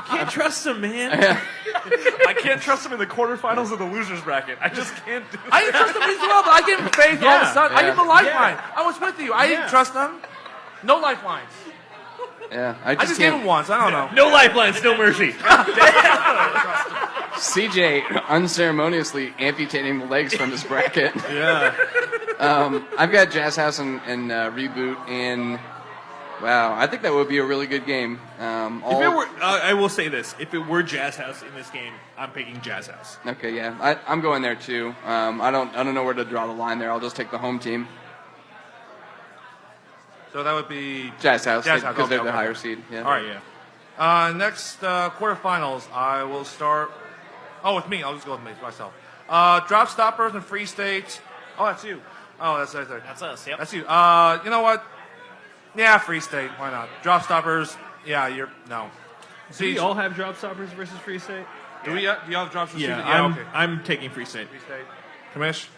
Can't trust him, man. I can't trust him in the quarterfinals of the losers bracket. I just can't do I didn't trust him as well, but I gave him faith all of a sudden. I gave him a lifeline. I was with you. I didn't trust him. No lifelines. Yeah, I just gave him once. I don't know. No lifelines, no mercy. CJ unceremoniously amputating the legs from his bracket. Yeah. I've got Jazz House and Reboot, and wow, I think that would be a really good game. If it were, I will say this: if it were Jazz House in this game, I'm picking Jazz House. Okay, yeah, I'm going there too. I don't know where to draw the line there. I'll just take the home team, So that would be Jazz House, Jazz House, because they're okay, the okay. higher seed. Yeah. All right. Next quarterfinals, I will start. Oh, with me. I'll just go with myself. Drop stoppers and free state. Oh, that's you. Oh, that's right there. That's us, yep. That's you. You know what? Yeah, free state. Why not? Drop stoppers. Yeah, no. Do we all have Drop Stoppers versus Free State? Do you have drop stoppers? Yeah, Okay. I'm taking Free State. Free state. Kamish.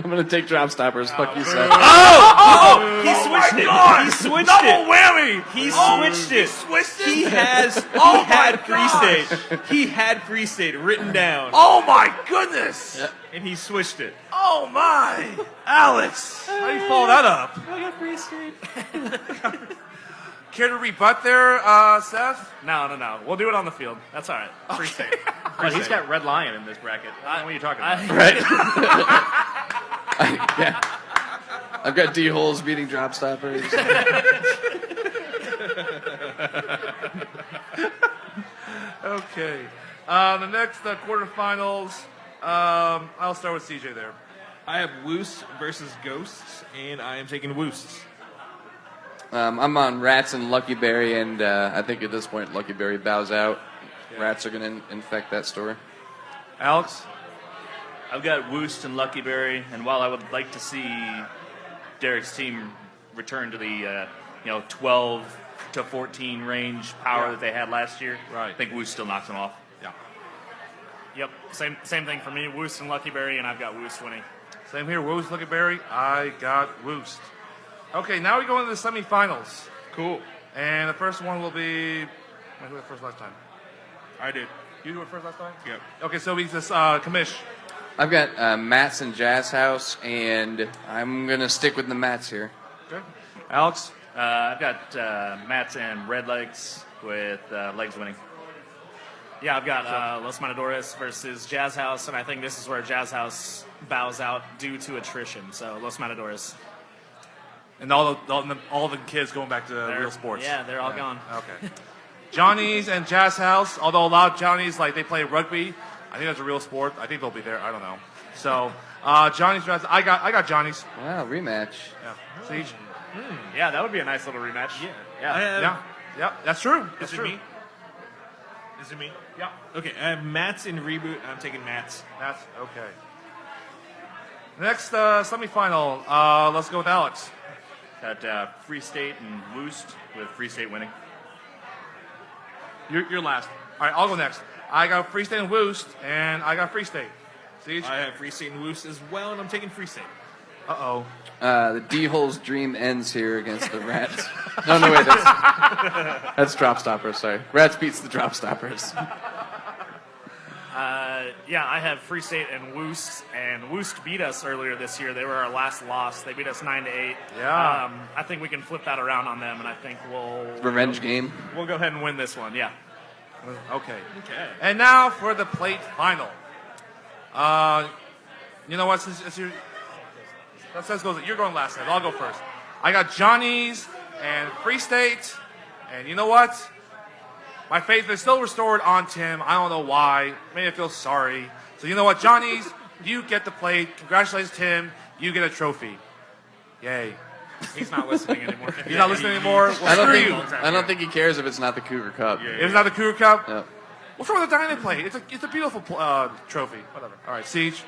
I'm gonna take drop stoppers. Fuck you, Seth. He switched it. God! He switched Double it. whammy! He switched it. He had Free State. He had Free State written down, Oh my goodness! and he switched it. Oh my! Alex! How do you follow that up? I got Free State. Care to rebut there, Seth? No. We'll do it on the field. That's all right. Free state. Well, he's got Red Lion in this bracket. I don't know what you're talking about. Right. Yeah. I've got D holes beating drop stoppers. Okay. The next quarterfinals, I'll start with CJ there. I have Woos versus Ghosts, and I am taking Woosts. I'm on Rats and Lucky Berry, and I think at this point Lucky Berry bows out. Rats are going to infect that store. Alex? I've got Woost and Lucky Berry, and while I would like to see Derek's team return to the 12 to 14 range power that they had last year, I think Woost still knocks them off. Yeah. Yep. Same thing for me. Woost and Lucky Berry, and I've got Woost winning. Same here. Woost, Lucky Berry. I got Woost. Okay, now we go into the semifinals. Cool. And the first one will be... Who went first last time? I did. You went first last time? Yep. Okay, so we just Kamish. I've got Mats and Jazz House, and I'm going to stick with the Mats here. Okay. Alex? I've got Mats and Red Legs with Legs winning. Yeah, I've got Los Matadores versus Jazz House, and I think this is where Jazz House bows out due to attrition. So Los Matadores. And all the kids going back to real sports. Yeah, they're all gone. Okay. Johnny's and Jazz House, although a lot of Johnny's, like, they play rugby. I think that's a real sport. I think they'll be there. I don't know. So, Johnny's, Jazz, I got Johnny's. Wow, rematch. Yeah. Siege? Yeah, that would be a nice little rematch. Yeah. Yeah, that's true. That's Is it true. me? Is it me? Yeah. Okay, I have Mats in Reboot. I'm taking Mats. That's okay. Next semifinal. Let's go with Alex. Got Free State and Woost with Free State winning. You're last. All right, I'll go next. I got Free State and Woost, and I got Free State. Siege? I have Free State and Woost as well, and I'm taking Free State. Uh-oh. The D-Hole's dream ends here against the Rats. No, wait. That's Drop Stoppers, sorry. Rats beats the Drop Stoppers. Yeah, I have Free State and Woost beat us earlier this year. They were our last loss. They beat us 9-8. Yeah. I think we can flip that around on them, and I think Revenge game. we'll go ahead and win this one. Yeah. Okay. Okay. And now for the plate final. You know what? Since you're going last, then I'll go first. I got Johnny's and Free State, and you know what? My faith is still restored on Tim. I don't know why. Maybe I feel sorry. So you know what, Johnny's, you get the plate. Congratulations, Tim. You get a trophy. Yay. He's not listening anymore. He's not listening anymore? Well, I don't think he cares if it's not the Cougar Cup. If it's not the Cougar Cup? Yep. What's wrong with the Diamond Plate? It's a beautiful trophy. Whatever. All right, Siege.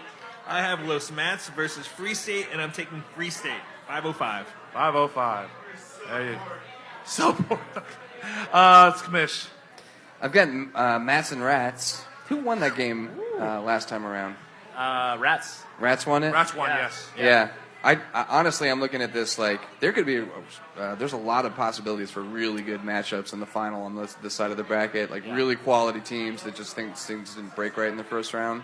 I have Los Mats versus Free State, and I'm taking Free State. 505. 505. There you go. So bored. It's Kamish. I've got Mats and Rats. Who won that game last time around? Rats. Rats won it? Rats won, yes. Yeah. I honestly, I'm looking at this like there could be there's a lot of possibilities for really good matchups in the final on this side of the bracket. Like really quality teams that just think things didn't break right in the first round.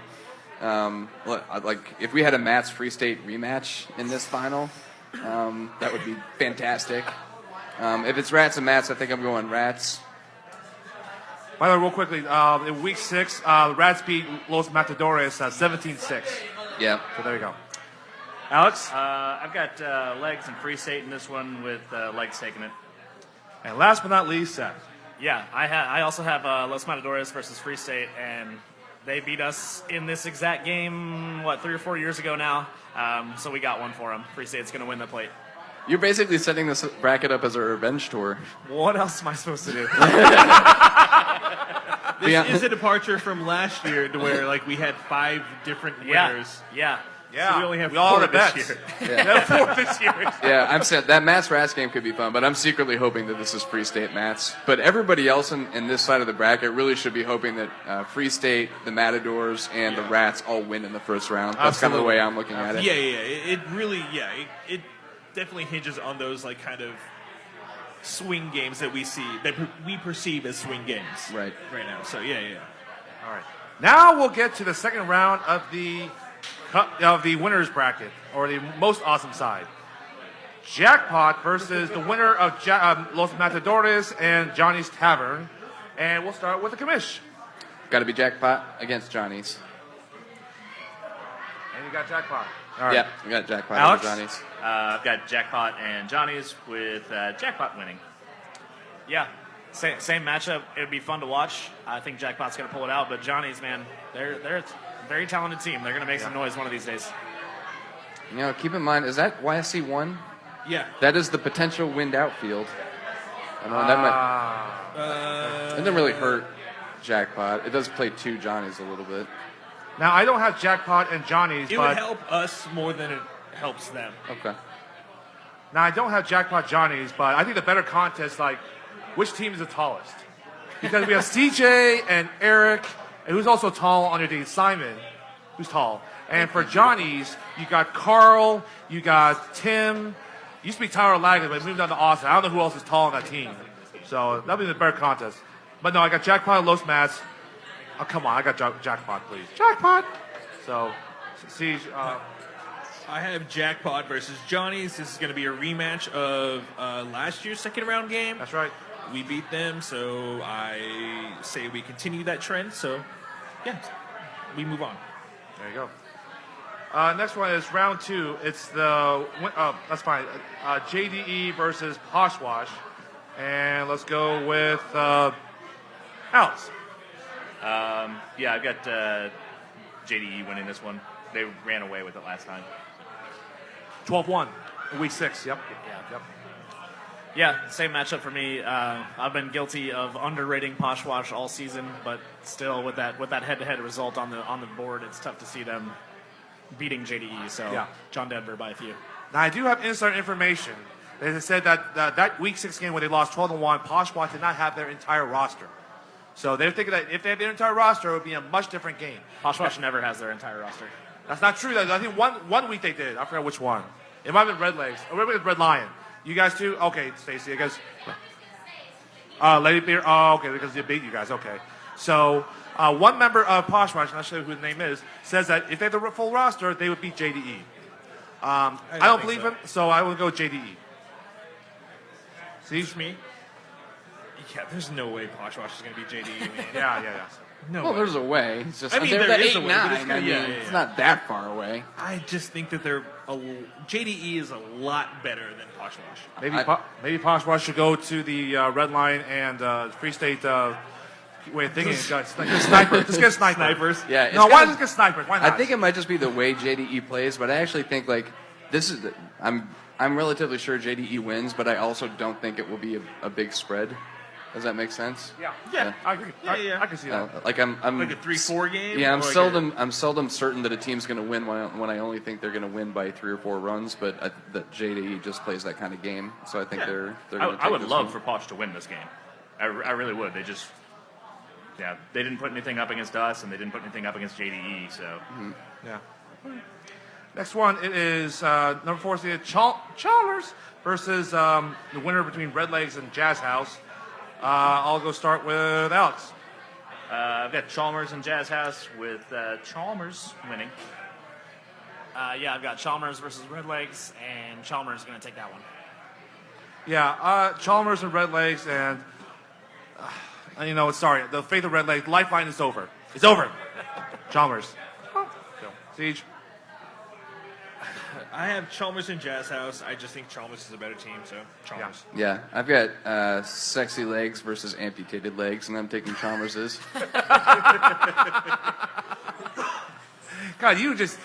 Like if we had a Mats Free State rematch in this final, that would be fantastic. If it's Rats and Mats, I think I'm going Rats. By the way, real quickly, in week 6, the Rats beat Los Matadores 17-6. Yeah. So there you go. Alex? I've got Legs and Free State in this one with Legs taking it. And last but not least, Seth. Yeah, I also have Los Matadores versus Free State, and they beat us in this exact game, 3 or 4 years ago now. So we got one for them. Free State's going to win the plate. You're basically setting this bracket up as a revenge tour. What else am I supposed to do? This is a departure from last year to where like we had 5 different winners. Yeah. So we only have 4 all the this bets. year. Yeah. 4 this year. Yeah, I'm saying that Mats Rats game could be fun, but I'm secretly hoping that this is Free State Mats. But everybody else in this side of the bracket really should be hoping that Free State, the Matadors, and the Rats all win in the first round. That's kind of the way I'm looking at it. Yeah. It really, it definitely hinges on those like kind of swing games that we see that we perceive as swing games Right now. So yeah. All right. Now we'll get to the second round of the winners bracket, or the most awesome side. Jackpot versus the winner of Los Matadores and Johnny's Tavern. And we'll start with the commish. Got to be Jackpot against Johnny's. And you got Jackpot. All right. Yeah, we got Jackpot Alex? over Johnny's. I've got Jackpot and Johnny's with Jackpot winning. Yeah. Same matchup. It would be fun to watch. I think Jackpot's going to pull it out, but Johnny's, man, they're a very talented team. They're going to make some noise one of these days. You know, keep in mind, is that YSC 1? Yeah. That is the potential wind outfield. I know that might. It doesn't really hurt Jackpot. It does play 2 Johnny's a little bit. Now, I don't have Jackpot and Johnny's, It but would help us more than it helps them. Okay. now I don't have Jackpot Johnny's, but I think the better contest, like, which team is the tallest? Because we have CJ and Eric, and who's also tall underneath Simon, who's tall. And for Johnny's, you got Carl, you got Tim. Used to be Tyler Lagan, but moved on to Austin. I don't know who else is tall on that team. So that'll be the better contest. But no, I got Jackpot and Los Mats. Oh, come on, I got Jackpot, please. Jackpot! So, Siege, I have Jackpot versus Johnny's. This is going to be a rematch of last year's second round game. that's right. We beat them, so I say we continue that trend. So, yeah, we move on. There you go. Next one is round 2. It's the that's fine. JDE versus Poshwash, and let's go with Alex. Yeah, I've got JDE winning this one. They ran away with it last time. 12-1 in week 6. Yep. Yeah, same matchup for me. I've been guilty of underrating Poshwash all season, but still, with that head-to-head result on the board, it's tough to see them beating JDE. So Yeah. John Denver by a few. Now, I do have insider information. They said that that Week 6 game where they lost 12-1, Poshmark did not have their entire roster. So they're thinking that if they had their entire roster, it would be a much different game. Poshmark never has their entire roster. That's not true. I think one week they did. I forgot which one. It might have been Red Legs. Or maybe it was Red Lion. You guys too? Okay, Stacy, I guess. Lady Beer? Oh, okay, because they beat you guys. Okay. So one member of Poshmark, and I'll show you who the name is, says that if they had the full roster, they would beat JDE. I don't believe him, so I will go JDE. See? Me? Yeah, there's no way Poshwash is going to be JDE, man. Yeah. No Well, way. there's a way. It's just I mean, they're there the is a way, but it's 8-9. gonna- I mean, yeah. it's not that far away. I just think that JDE is a lot better than Poshwash. Maybe Poshmark should go to the Red Line and Free State way of thinking. Just get a sniper. Just get a sniper. Snipers. Yeah, it's No, why gotta- just get snipers? Why not? I think it might just be the way JDE plays, but I actually think this is. I'm relatively sure JDE wins, but I also don't think it will be a big spread. Does that make sense? Yeah. I agree. Yeah. I can see that. Like I'm Like a 3-4 game? Yeah, I'm Or like seldom certain that a team's going to win when I only think they're going to win by 3 or 4 runs. But that JDE just plays that kind of game, so I think they're going to. I would love for Posh to win this game. I really would. They just, they didn't put anything up against us, and they didn't put anything up against JDE. So, Yeah. Next one, it is number 4 seeded Chalmers versus the winner between Red Legs and Jazz House. I'll go start with Alex. I've got Chalmers and Jazz House with Chalmers winning. I've got Chalmers versus Red Legs, and Chalmers is going to take that one. Yeah, Chalmers and Red Legs, and sorry, the fate of Red Legs. Lifeline is over. It's over. Chalmers. Siege. I have Chalmers and Jazz House. I just think Chalmers is a better team, so Chalmers. Yeah, I've got sexy legs versus amputated legs, and I'm taking Chalmers's. God, you just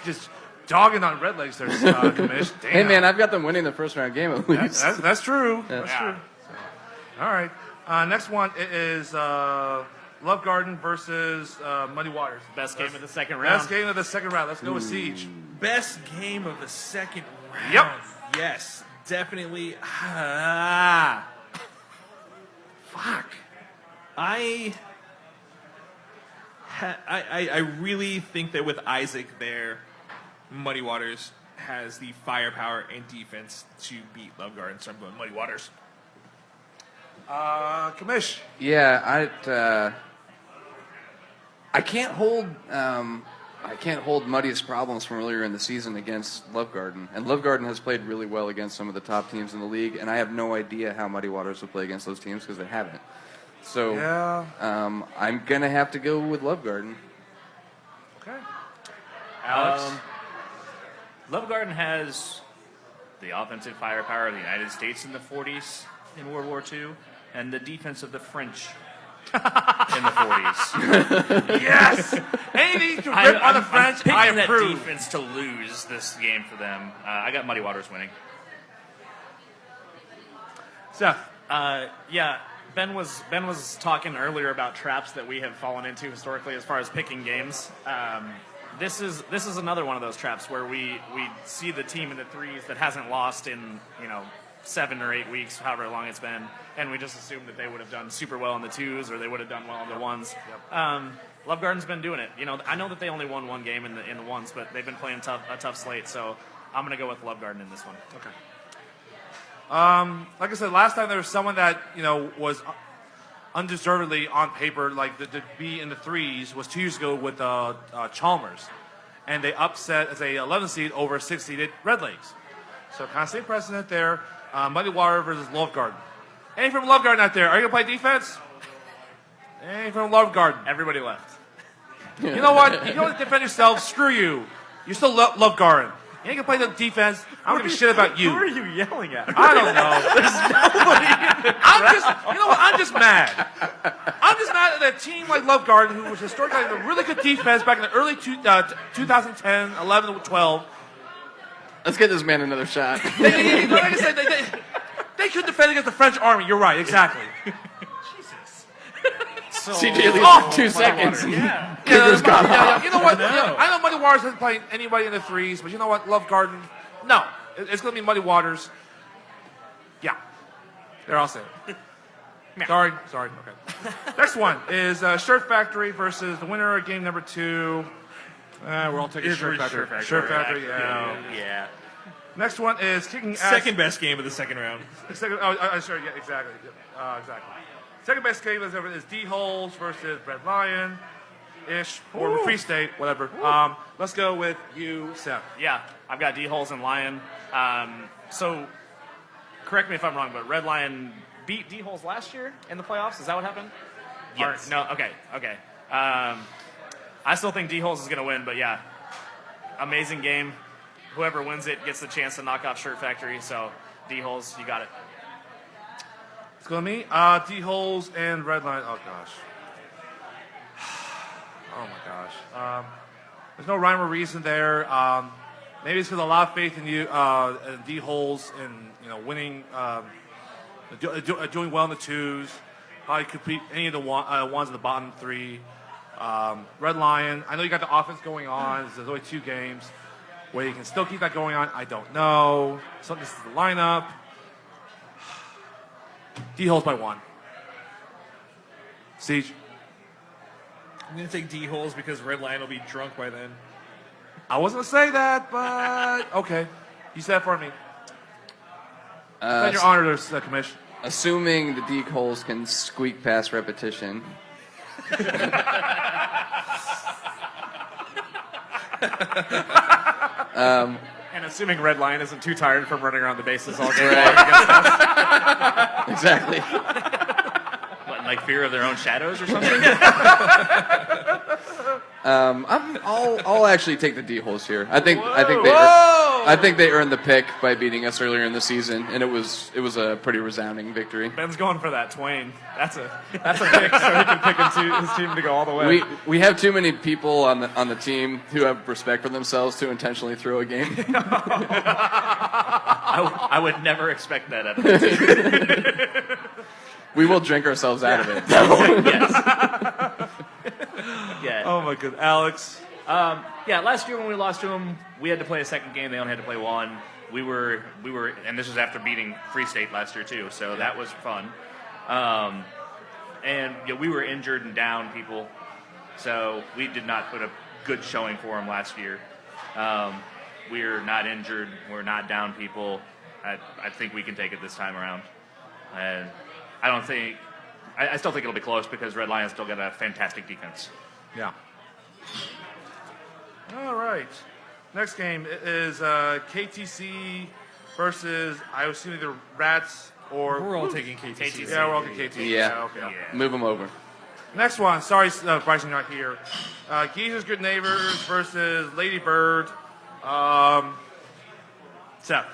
dogging on Red Legs there, Commish. Damn. Hey man, I've got them winning the first round game at least. That's true. Yeah. That's true. All right. Next one is Love Garden versus Muddy Waters. Best game of the second round. Best game of the second round. Let's go with Siege. Best game of the second round. Yep. Yes, definitely. Fuck. I really think that with Isaac there, Muddy Waters has the firepower and defense to beat Love Garden, so I'm going Muddy Waters. Commish. Yeah, I can't hold Muddy's problems from earlier in the season against Love Garden, and Love Garden has played really well against some of the top teams in the league, and I have no idea how Muddy Waters will play against those teams because they haven't. So I'm gonna have to go with Love Garden. Okay. Alex? Love Garden has the offensive firepower of the United States in the 40s in World War II, and the defense of the French in the 40s. Yes! Anything to rip on the French, I I'm picking approve. that defense to lose this game for them. I got Muddy Waters winning. Seth. Ben was talking earlier about traps that we have fallen into historically as far as picking games. This is another one of those traps where we see the team in the threes that hasn't lost in 7 or 8 weeks, however long it's been, and we just assume that they would have done super well in the twos or they would have done well in the ones. Love Garden's been doing it. I know that they only won one game in the ones, but they've been playing a tough slate. So I'm going to go with Love Garden in this one. Okay. Like I said, last time there was someone that was undeservedly on paper to be in the threes was 2 years ago with Chalmers, and they upset as a 11 seed over 6 seeded Red Legs. So kind of same precedent there. Muddy Water versus Love Garden. Any from Love Garden out there? Are you gonna play defense? Any from Love Garden? Everybody left. You know what? You don't defend yourself. Screw you. You still Love Garden. You ain't gonna play the defense. I don't give a shit about you. Who are you yelling at? I don't know. I'm just mad. I'm just mad at a team like Love Garden, who was historically a really good defense back in the early 2010, 11, 12. Let's get this man another shot. Like I said, they could defend against the French army. You're right, exactly. CJ leaves for 2 seconds. Yeah. Cougar's gone off. You know what? Yeah, I know Muddy Waters isn't playing anybody in the threes, but you know what? Love Garden. No, it's going to be Muddy Waters. Yeah, they're all set. Sorry. Okay. Next one is Shirt Factory versus the winner of game number 2. We're all taking Shirt Factory. Shirt Factory. Yeah. Next one is kicking ass. Second best game of the second round. Sure, yeah, exactly. Exactly. Second best game is D-Holes versus Red Lion, or Free State, whatever. Let's go with you, Seth. Yeah, I've got D-Holes and Lion. So, correct me if I'm wrong, but Red Lion beat D-Holes last year in the playoffs? Is that what happened? Yes. Or, no, okay. I still think D-Holes is going to win, but yeah, amazing game. Whoever wins it gets the chance to knock off Shirt Factory, so D-Holes, you got it. It's going to me. D-Holes and Red Lion. Oh, gosh. Oh, my gosh. There's no rhyme or reason there. Maybe it's because a lot of faith in you, and D-Holes, and winning, doing well in the twos. Probably could beat any of the ones in the bottom 3. Red Lion. I know you got the offense going on. There's only 2 games. Whether you can still keep that going on, I don't know. So this is the lineup. D-Holes by 1. Siege. I'm going to take D-Holes because Red Lion will be drunk by then. I wasn't going to say that, but okay. You said it for me. It's your honor, Commish. Assuming the D-Holes can squeak past repetition. And assuming Red Lion isn't too tired from running around the bases all game Right. long against us. Exactly. What, like fear of their own shadows or something? I'll actually take the D-Holes here. I think they earned the pick by beating us earlier in the season, and it was a pretty resounding victory. Ben's going for that Twain. That's a pick, so he can pick his team to go all the way. We have too many people on the team who have respect for themselves to intentionally throw a game. I would never expect that out of the team. We will drink ourselves out of it. Yes. Yeah. Oh my good, Alex. Yeah, last year when we lost to them, we had to play a second game. They only had to play one. We were, and this was after beating Free State last year too, so that was fun. And we were injured and down people, so we did not put a good showing for them last year. We're not injured. We're not down people. I think we can take it this time around. And I still think it'll be close because Red Lion's still got a fantastic defense. Yeah. All right. Next game is KTC versus, I assume either Rats or... We're all taking KTC. Yeah, we're all taking KTC. Yeah. Okay. Yeah. Move them over. Next one. Sorry, Bryson, you're not here. Geezer's Good Neighbors versus Lady Bird. Seth.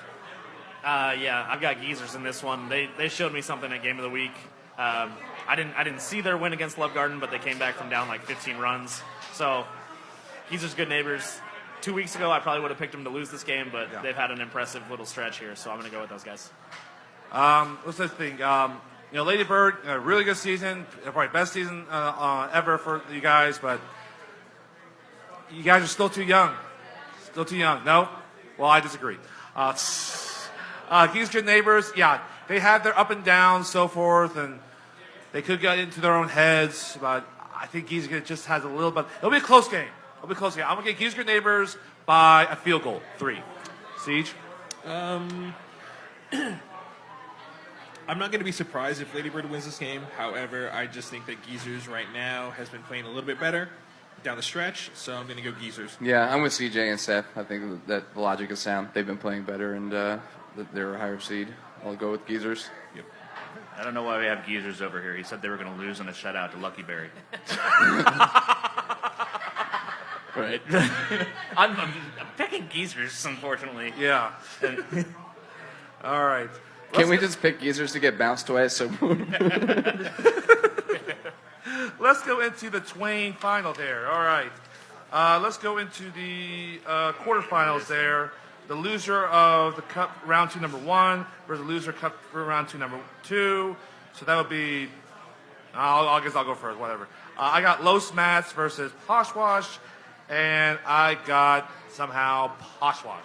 Yeah, I've got Geezers in this one. They showed me something at Game of the Week. I didn't see their win against Love Garden, but they came back from down like 15 runs. So Geezer's Good Neighbors. 2 weeks ago, I probably would have picked them to lose this game, but they've had an impressive little stretch here, so I'm going to go with those guys. What's this thing? Lady Bird, a really good season, probably best season ever for you guys, but you guys are still too young. Still too young. No? Well, I disagree. Geezer's Good Neighbors, yeah, they have their up and downs, so forth, and they could get into their own heads, but I think Geezer just has a little bit. It'll be a close game. I'm going to get Geezer's Good Neighbors by a field goal, 3. Siege? I'm not going to be surprised if Lady Bird wins this game. However, I just think that Geezers right now has been playing a little bit better down the stretch, so I'm going to go Geezers. Yeah, I'm with CJ and Seth. I think that the logic is sound. They've been playing better, and they're a higher seed. I'll go with Geezers. Yep. I don't know why we have Geezers over here. He said they were going to lose in a shutout to Lucky Berry. Right. I'm picking Geezers, unfortunately. Yeah. All right. Can we just pick Geezers to get bounced twice? So Let's go into the Twain final there. All right. Let's go into the quarterfinals there. The loser of the Cup round 2 number 1 versus the loser Cup for round 2 number 2. So that would be I guess I'll go first. Whatever. I got Los Mats versus Poshwash, and I got somehow Poshwash.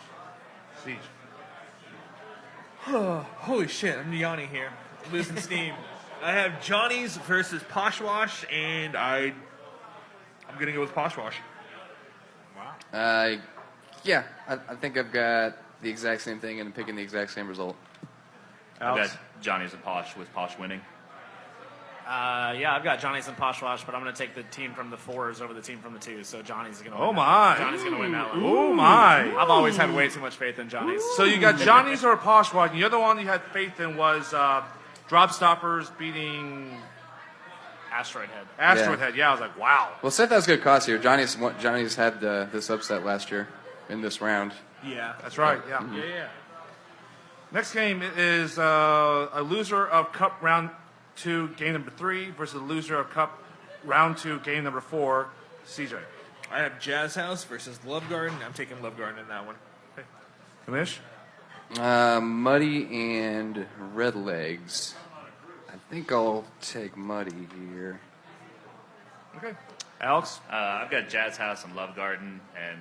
Siege. Holy shit, I'm yawning here. Losing steam. I have Johnny's versus Poshwash, and I'm going to go with Poshwash. Yeah, I think I've got the exact same thing and I'm picking the exact same result. I got Johnny's and Posh with Posh winning. Yeah, I've got Johnny's and Poshwash, but I'm going to take the team from the 4s over the team from the 2s. So Johnny's going to win. Oh my! Johnny's going to win that one. Oh my! I've always had way too much faith in Johnny's. So you got Johnny's or Poshwash, and the other one you had faith in was Drop Stoppers beating Asteroid Head. Asteroid Head. Yeah, I was like, wow. Well, Seth has good cause here. Johnny's had this upset last year in this round. Yeah. That's right. Yeah. Yeah, yeah. Next game is a loser of Cup Round 2, game number 3, versus a loser of Cup Round 2, game number 4, CJ. I have Jazz House versus Love Garden. I'm taking Love Garden in that one. Kamish? Muddy and Red Legs. I think I'll take Muddy here. Okay. Alex? I've got Jazz House and Love Garden, and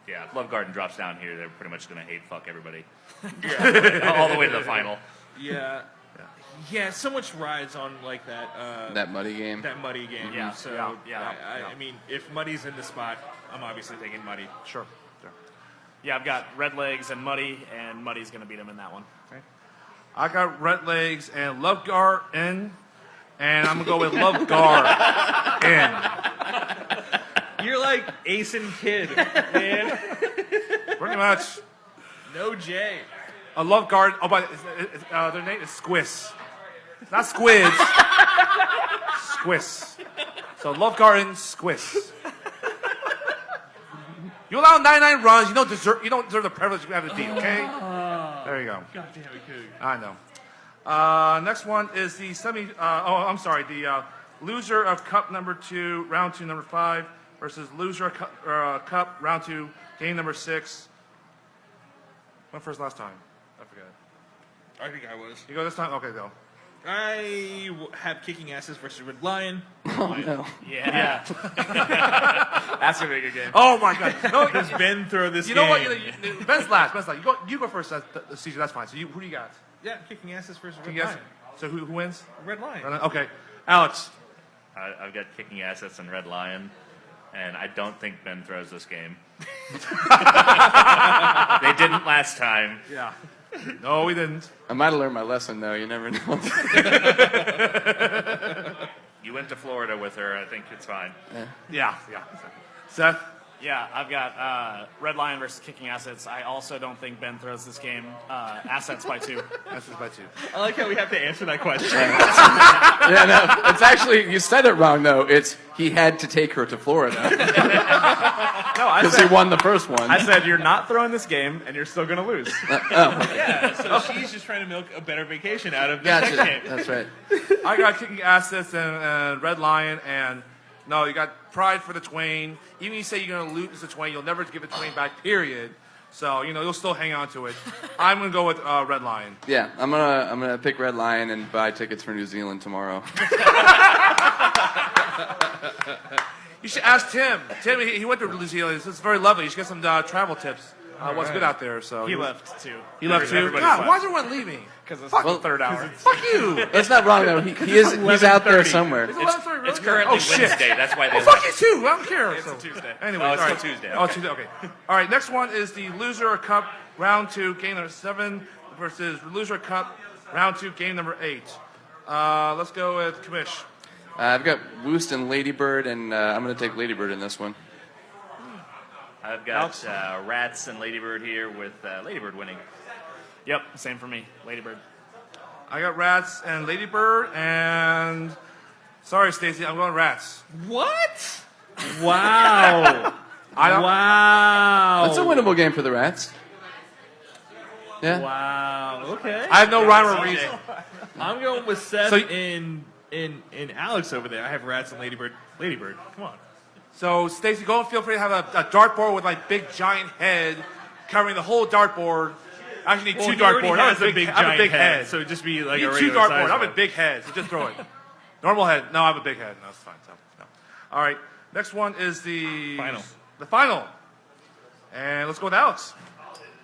yeah, if Love Garden drops down here, they're pretty much going to hate fuck everybody. All the way to the final. Yeah. Yeah, so much rides on like that. That Muddy game. That Muddy game. Yeah, So yeah. I mean, if Muddy's in the spot, I'm obviously taking Muddy. Sure. Yeah, I've got Red Legs and Muddy's going to beat him in that one. Okay. I got Red Legs and Love Gar in, and I'm going to go with Love Gar in. You're like Ace and Kid, man. Pretty much. No J. A Love Guard. Oh, but their name is Squiss. Not Squids. Squiss. So Love Garden, Squiss. You allow 99 runs. You don't deserve the privilege you have to be. Okay. There you go. God damn it, Cougar. I know. Next one is the the loser of Cup number 2, round 2, number 5, versus loser of Cup round 2, game number 6. Went first last time. I forget. I think I was. You go this time? Okay, go. I have Kicking Asses versus Red Lion. Oh, no. Yeah. That's going to be a good game. Oh, my God. No, Does Ben throw this you game? know what? Ben's last. You go first, Caesar. That's fine. So who do you got? Yeah, Kicking Asses versus Red Yes. Lion. So who wins? Red Lion. Okay. Alex. I've got Kicking Assets and Red Lion, and I don't think Ben throws this game. They didn't last time. Yeah. No, we didn't. I might have learned my lesson, though. You never know. You went to Florida with her. I think it's fine. Yeah. Seth. Yeah, I've got Red Lion versus Kicking Assets. I also don't think Ben throws this game. Assets by 2. Assets by 2. I like how we have to answer that question. Yeah, no. It's actually, you said it wrong, though. It's he had to take her to Florida. No, Because he won the first one. I said you're not throwing this game, and you're still going to lose. Yeah, so she's just trying to milk a better vacation out of this Gotcha. next game. That's right. I got Kicking Assets and Red Lion, and no, you got Pride for the Twain. Even you say you're going to lose the Twain, you'll never give the Twain back, period. So, you'll still hang on to it. I'm going to go with Red Lion. Yeah, I'm gonna pick Red Lion and buy tickets for New Zealand tomorrow. You should ask Tim. Tim, he went to New Zealand. It's very lovely. You should get some travel tips. What's good out there? So He left, too. He left too. Everybody God, left. why is everyone leaving? Because it's Well, the third hour. Fuck you. That's not wrong though. He's out there somewhere. It's 11:30, really? It's currently Oh, shit. Wednesday. That's why they Oh, fuck left. you too. I don't care. It's a Tuesday. Anyway, Oh, it's all still right. Tuesday. Oh, Okay. Tuesday. Okay. All right. Next one is the loser of Cup round 2, game number 7 versus loser of Cup round 2, game number 8. Let's go with Kamish. I've got Woost and Ladybird, and I'm gonna take Ladybird in this one. I've got Rats and Ladybird here with Ladybird winning. Yep, same for me. Ladybird. I got Rats and Ladybird, and sorry, Stacy, I'm going Rats. What? Wow. Wow. That's a winnable game for the Rats. Yeah. Wow. Okay. I have no rhyme or reason. I'm going with Seth So- and Alex over there. I have Rats and Ladybird. Ladybird. Come on. So, Stacy, go and feel free to have a dartboard with like big giant head covering the whole dartboard. I actually need Well, two he already dartboards. I has have a big I have a giant big head, head. so just be like I a need two regular size dartboards. I have a one. big head, so just throw it. Normal head. No, I have a big head. No, that's fine. So, no. All right. Next one is the Final. The final. And let's go with Alex.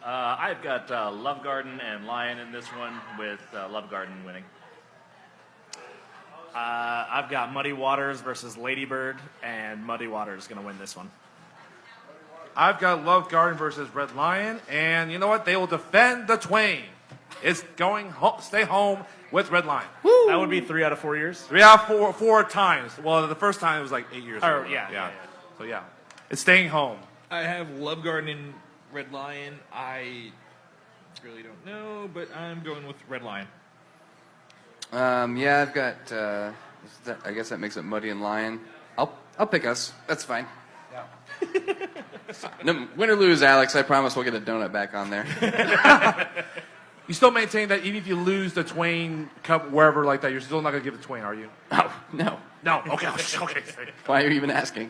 I've got Love Garden and Lion in this one, with Love Garden winning. I've got Muddy Waters versus Ladybird, and Muddy Waters is going to win this one. I've got Love Garden versus Red Lion, and you know what? They will defend the twain. It's going stay home with Red Lion. Woo! That would be 3 out of 4 years. 3 out of 4 times. Well, the first time it was like 8 years ago. Yeah. So yeah, it's staying home. I have Love Garden and Red Lion. I really don't know, but I'm going with Red Lion. Yeah, I've got. I guess that makes it Muddy and Lion. I'll pick us. That's fine. No, win or lose, Alex. I promise we'll get a donut back on there. You still maintain that even if you lose the Twain Cup wherever like that, you're still not going to give the Twain, are you? Oh, no. No. Okay. Okay. Why are you even asking?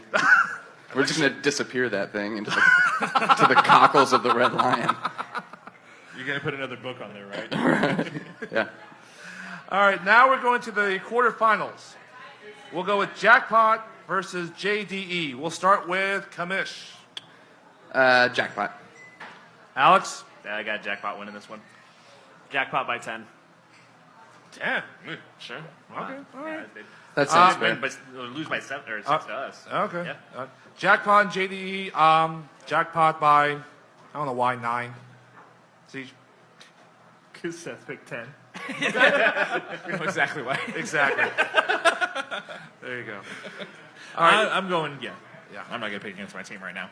We're just going to disappear that thing into to the cockles of the Red Lion. You're going to put another book on there, right? Yeah. All right. Now we're going to the quarterfinals. We'll go with Jackpot versus JDE. We'll start with Kamish. Jackpot. Alex. I got Jackpot winning this one. Jackpot by 10. 10. Sure. Okay. All right. That sounds Win, fair. but lose by 7 or 6 to us. Okay. Yeah. Jackpot and JDE. Jackpot by, I don't know why, 9. Siege. Because Seth picked 10. You know exactly why. Exactly. There you go. I'm going, Yeah. I'm not going to pick against my team right now.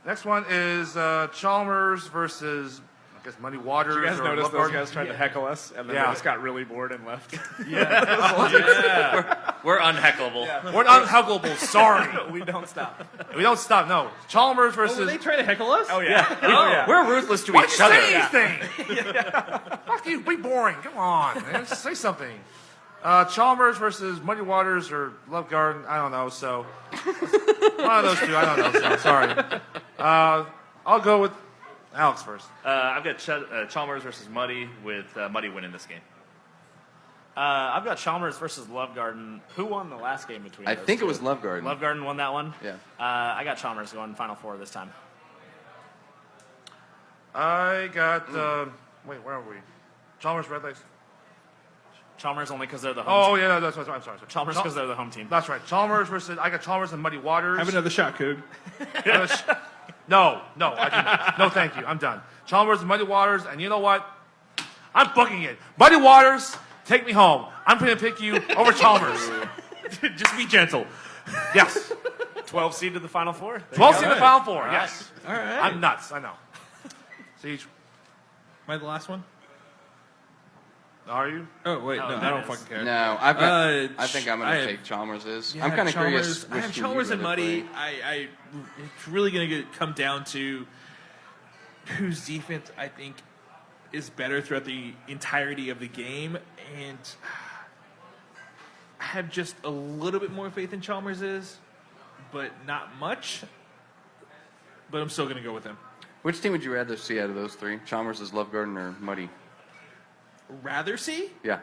Next one is Chalmers versus, I guess, Muddy Waters. Did you guys or notice Love those Garden? guys tried to heckle us, and then Yeah. they just got really bored and left? We're unheckleable. We're unhuggable. Sorry. We don't stop. We don't stop. No. Chalmers Were versus. they trying to heckle us? Oh, yeah. We're ruthless to Why'd each you other. say anything? Fuck you. Be boring. Come on, man. Just say something. Chalmers versus Muddy Waters or Love Garden. I don't know. So one of those two. I don't know. So sorry. I'll go with Alex first. I've got Chalmers versus Muddy, with Muddy winning this game. I've got Chalmers versus Love Garden. Who won the last game between I those think two? it was Love Garden. Love Garden won that one? Yeah. I got Chalmers going Final Four this time. I got. Wait, where are we? Chalmers, Red Lakes. Chalmers only because they're the home Oh team. yeah, no, that's right. I'm sorry. Chalmers because they're the home team. That's right. Chalmers versus. I got Chalmers and Muddy Waters. Have another shot, Coog. No, no, thank you. I'm done. Chalmers and Muddy Waters, and you know what? I'm booking it. Muddy Waters, take me home. I'm going to pick you over Chalmers. Just be gentle. Yes. 12 seed to the Final Four. 12 seed in the Final Four. All Yes. All right. I'm nuts. I know. Siege, Am I the last one? are you? Oh, wait. No, No, I that don't is- fucking care. No, I've got. I ch- think I'm I going have- to take Chalmers. Yeah, I'm kind of curious. Chalmers- I which have team Chalmers you'd and rather Muddy. play. It's really going to come down to whose defense I think is better throughout the entirety of the game, and I have just a little bit more faith in Chalmers is, but not much. But I'm still going to go with him. Which team would you rather see out of those three? Chalmers, Love Garden, or Muddy? Rather see? Yeah.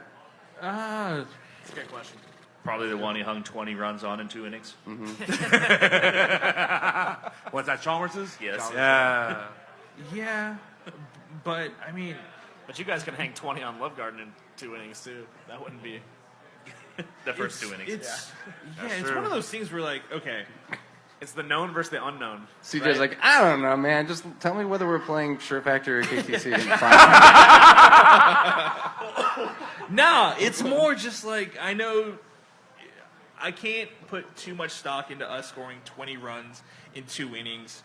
That's a great question. Probably the one he hung 20 runs on in 2 innings. What's that, Chalmers's? Yes. Yeah. Yeah, but I mean, But you guys can hang 20 on Love Garden in 2 innings, too. That wouldn't be... The first 2 innings. It's That's it's true. one of those things where like, okay, It's the known versus the unknown. CJ's like, I don't know, man. Just tell me whether we're playing Sure Factor or KTC. And fine. nah, it's more just like I know I can't put too much stock into us scoring 20 runs in 2 innings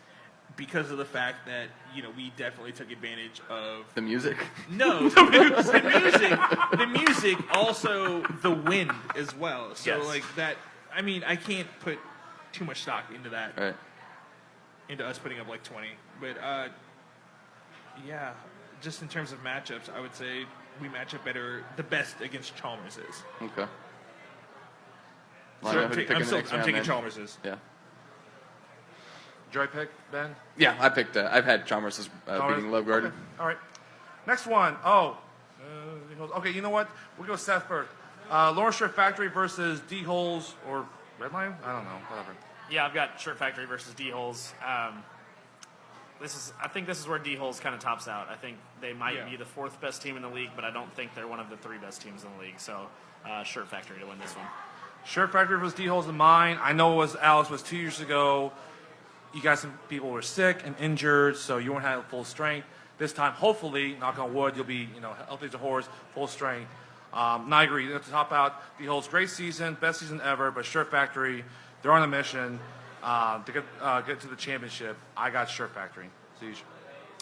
because of the fact that we definitely took advantage of The music. no the music, also the wind as well. So Yes. like that. I mean, I can't put too much stock into that. Right. Into us putting up like 20. But, yeah, just in terms of matchups, I would say we match up better, the best against Chalmers's. Okay. So Line up who to pick in the next I'm round taking then. Chalmers's. Yeah. Joy pick, Ben? Yeah, I picked. I've had Chalmers beating Love Garden. Okay. All right. Next one. Oh. Okay, you know what? We'll go Seth first. Lawrence Shirt Factory versus D-Holes or Redline? I don't know. Whatever. Yeah, I've got Shirt Factory versus D-Holes. I think this is where D-Holes kind of tops out. I think they might be the 4th best team in the league, but I don't think they're one of the 3 best teams in the league. So, Shirt Factory to win this one. Shirt Factory versus D-Holes in mine. I know it was Alice was 2 years ago. You guys, some people were sick and injured, so you won't have full strength. This time, hopefully, knock on wood, you'll be healthy as a horse, full strength. And I agree. To top out, D-Holes great season, best season ever. But Shirt Factory, they're on a mission to get to the championship. I got Shirt Factory. Siege.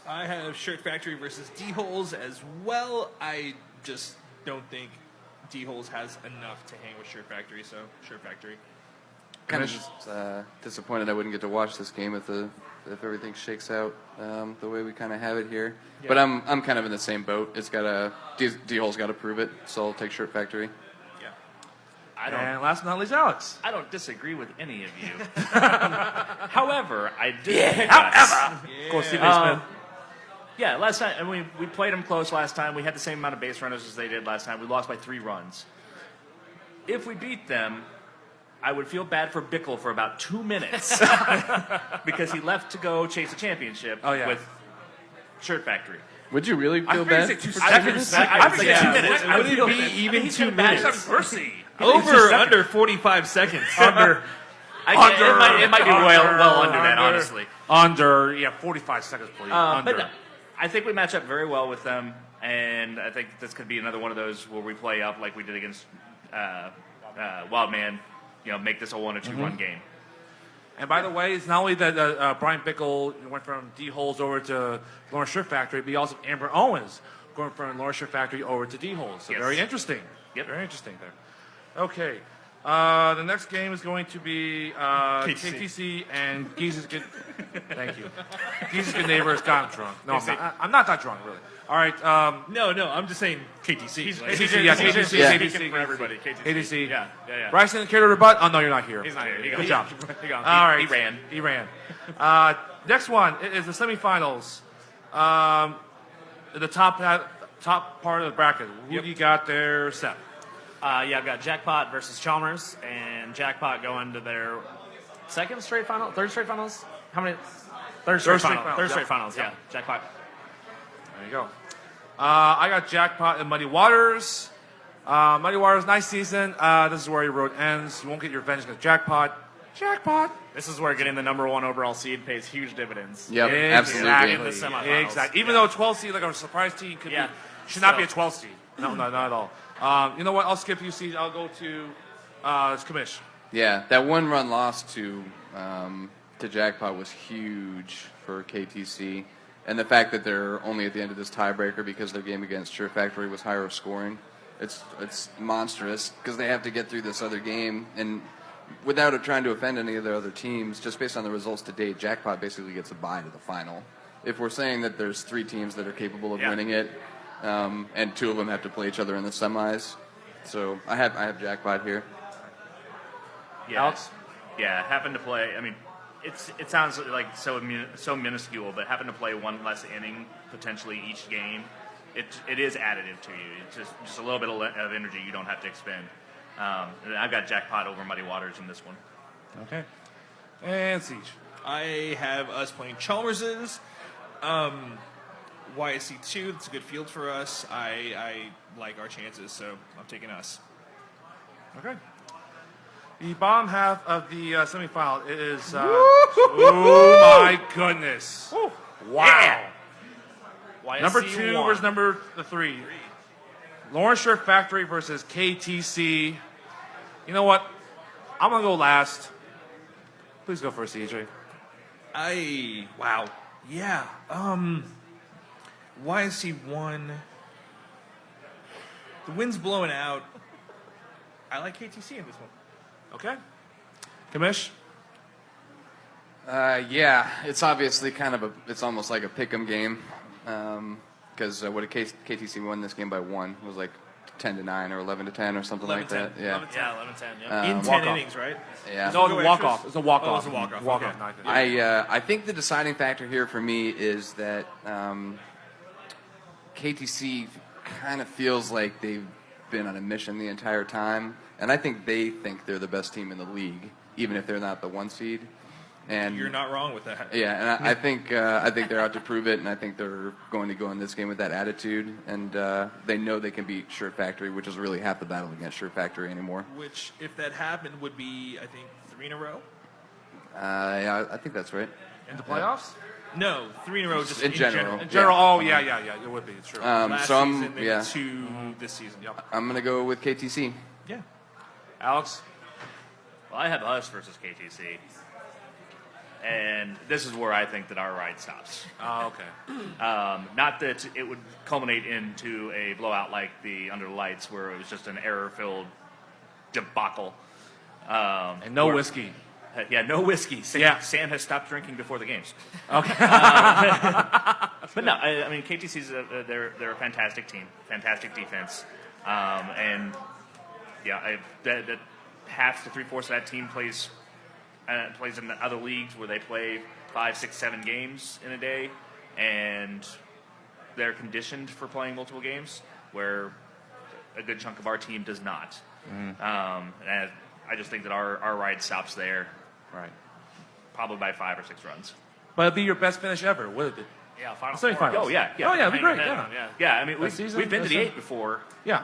I have Shirt Factory versus D-Holes as well. I just don't think D-Holes has enough to hang with Shirt Factory, so Shirt Factory. Kind of just disappointed I wouldn't get to watch this game if everything shakes out the way we kind of have it here. Yeah. But I'm kind of in the same boat. It's got D-Hole's got to prove it, so I'll take Shirt Factory. Yeah. And last but not least, Alex. I don't disagree with any of you. However, I did pick us. Of course, Stephen Smith. Yeah, last time, and we played them close last time. We had the same amount of base runners as they did last time. We lost by 3 runs. If we beat them, I would feel bad for Bickle for about 2 minutes because he left to go chase a championship with Shirt Factory. Would you really feel bad? I think 2 seconds. I think 2 minutes. Would it be even 2 minutes? Have mercy. Over or under 45 seconds? Under. It might be well under that, honestly. Under, 45 seconds, please. Under. But I think we match up very well with them, and I think this could be another one of those where we play up like we did against Wildman. Make this a 1 or 2 run game. And by the way, it's not only that Brian Bickle went from D-Holes over to Lawrence Shirt Factory, but he also Amber Owens going from Lawrence Shirt Factory over to D-Holes. So very interesting. Yep. Very interesting there. Okay. The next game is going to be KTC and Geese's good. Thank you. Geese's good neighbor has gotten drunk. No, I'm not that drunk, really. All right. No, I'm just saying KTC. KTC For everybody. KTC. Yeah. Bryson, care to rebut? Oh, no, you're not here. He's not here. Good job. All right. He ran. Next one is the semifinals. The top part of the bracket. Who do you got there, Seth? I've got Jackpot versus Chalmers, and Jackpot going to their third straight finals? How many? Third straight finals, yeah. Jackpot. There you go. I got Jackpot and Muddy Waters. Muddy Waters, nice season. This is where your road ends. You won't get your revenge against Jackpot. This is where getting the number 1 overall seed pays huge dividends. Yep, absolutely. In the semifinals. Exactly. Even though a 12 seed, like a surprise team, should not be a 12 seed. No, not at all. You know what? I'll skip you seeds. I'll go to Kamish. Yeah, that 1-run loss to Jackpot was huge for KTC. And the fact that they're only at the end of this tiebreaker because their game against Shirt Factory was higher scoring, it's monstrous because they have to get through this other game. And without trying to offend any of their other teams, just based on the results to date, Jackpot basically gets a bye to the final. If we're saying that there's 3 teams that are capable of winning it, and 2 of them have to play each other in the semis, so I have Jackpot here. Yeah. Alex? Yeah, having to play. I mean, it sounds like so minuscule, but having to play 1 less inning potentially each game, it is additive to you. It's just a little bit of energy you don't have to expend. And I've got Jackpot over Muddy Waters in this one. Okay. And Siege. I have us playing Chalmers's. YSC 2, it's a good field for us. I like our chances, so I'm taking us. Okay. The bottom half of the semifinal is. Oh my goodness! Woo. Wow. YSC Number 2 1. versus number 3. Lawrence Shirt Factory versus KTC. You know what? I'm gonna go last. Please go first, CJ. Wow. Yeah. YSC 1. The wind's blowing out. I like KTC in this one. Okay. Kamish? Yeah, it's obviously it's almost like a pick'em game. Because what did KTC won this game by 1? It was like 10-9 or 11-10 or something like that. Yeah. 11-10, yeah. In 10 innings, right? Yeah. No, it's a walk-off. It's a walk-off. Oh, it's a walk-off. Walk-off. Okay. I think the deciding factor here for me is that KTC kind of feels like they've been on a mission the entire time, and I think they think they're the best team in the league, even if they're not the 1 seed. And You're not wrong with that. yeah, and I think they're out to prove it, and I think they're going to go in this game with that attitude, and they know they can beat Shirt Factory, which is really half the battle against Shirt Factory anymore. Which, if that happened, would be, I think, 3 in a row? Yeah, I think that's right. In the playoffs? No, 3 in a row just In general. In general, yeah, it would be. It's true. Last So season, I'm, maybe yeah, 2 this season. Yep. I'm going to go with KTC. Yeah. Alex? Well, I have us versus KTC. And this is where I think that our ride stops. Oh, okay. Not that it would culminate into a blowout like the Under the Lights, where it was just an error-filled debacle. And no whiskey. Yeah, no whiskey. Sam has stopped drinking before the games. Okay. But no, I mean KTC's they're a fantastic team, fantastic defense, and yeah, that half to 3/4 of that team plays in the other leagues where they play 5, 6, 7 games in a day, and they're conditioned for playing multiple games, where a good chunk of our team does not. And I just think that our ride stops there. Right. Probably by 5 or 6 runs. But it'd be your best finish ever, would it? Yeah, final Semifinals. four. Oh, yeah. Oh, yeah, it'd be great, Yeah. Yeah, I mean, That season, we've been to the that's 8 before, Yeah.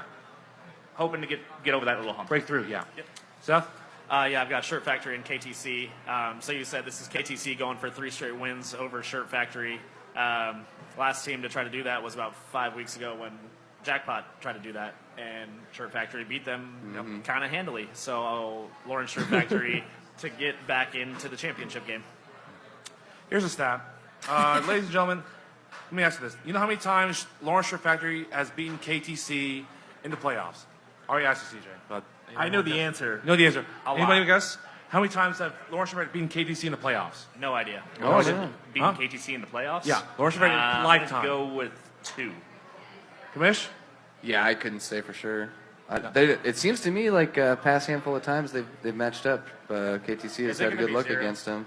hoping to get over that little hump. Breakthrough, yeah. Seth? Yeah, I've got Shirt Factory and KTC. So you said this is KTC going for 3 straight wins over Shirt Factory. Last team to try to do that was about 5 weeks ago when Jackpot tried to do that, and Shirt Factory beat them kind of handily. So Lawrence Shirt Factory to get back into the championship game. Here's a stat. Ladies and gentlemen, let me ask you this. You know how many times Lawrence Shirt Factory has beaten KTC in the playoffs? I already asked you, CJ. But I know the answer. you know the answer. Anybody lot. guess? How many times have Lawrence Shirt Factory beaten KTC in the playoffs? No idea. Oh, yeah. Beating Huh? KTC in the playoffs? Yeah, Lawrence Shirt Factory Let's lifetime. go with 2. Kamish? Yeah, I couldn't say for sure. It seems to me like past handful of times they've matched up. KTC has it had gonna good be luck 0? against them.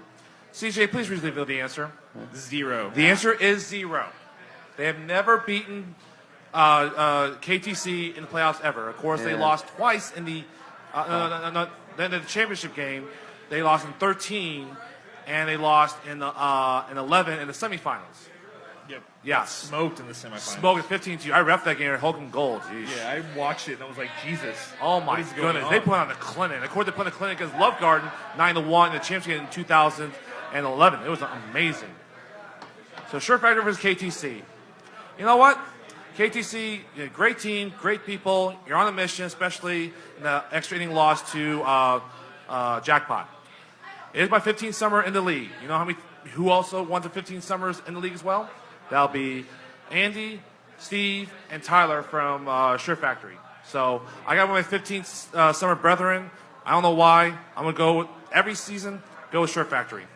CJ, please reveal the answer. 0. The answer is 0. They have never beaten KTC in the playoffs ever. Of course, they Yeah. lost twice in the then in the championship game. They lost in 13, and they lost in 11 in the semifinals. Yep. Yes. Smoked in the semifinals. Smoked 15-2. I ref that game at Holcomb Gold. Jeez. Yeah, I watched it and I was like, Jesus. Oh my what is going goodness! on? They put on a clinic. Of course, they put on a clinic against Love Garden 9-1 in the championship in 2011. It was amazing. So Shirt Factory versus KTC. You know what? KTC, great team, great people. You're on a mission, especially in the extra inning loss to Jackpot. It is my 15th summer in the league. You know who also won the 15 summers in the league as well? That'll be Andy, Steve, and Tyler from Shirt Factory. So I got my 15th summer brethren. I don't know why. I'm going to go with, every season, go with Shirt Factory.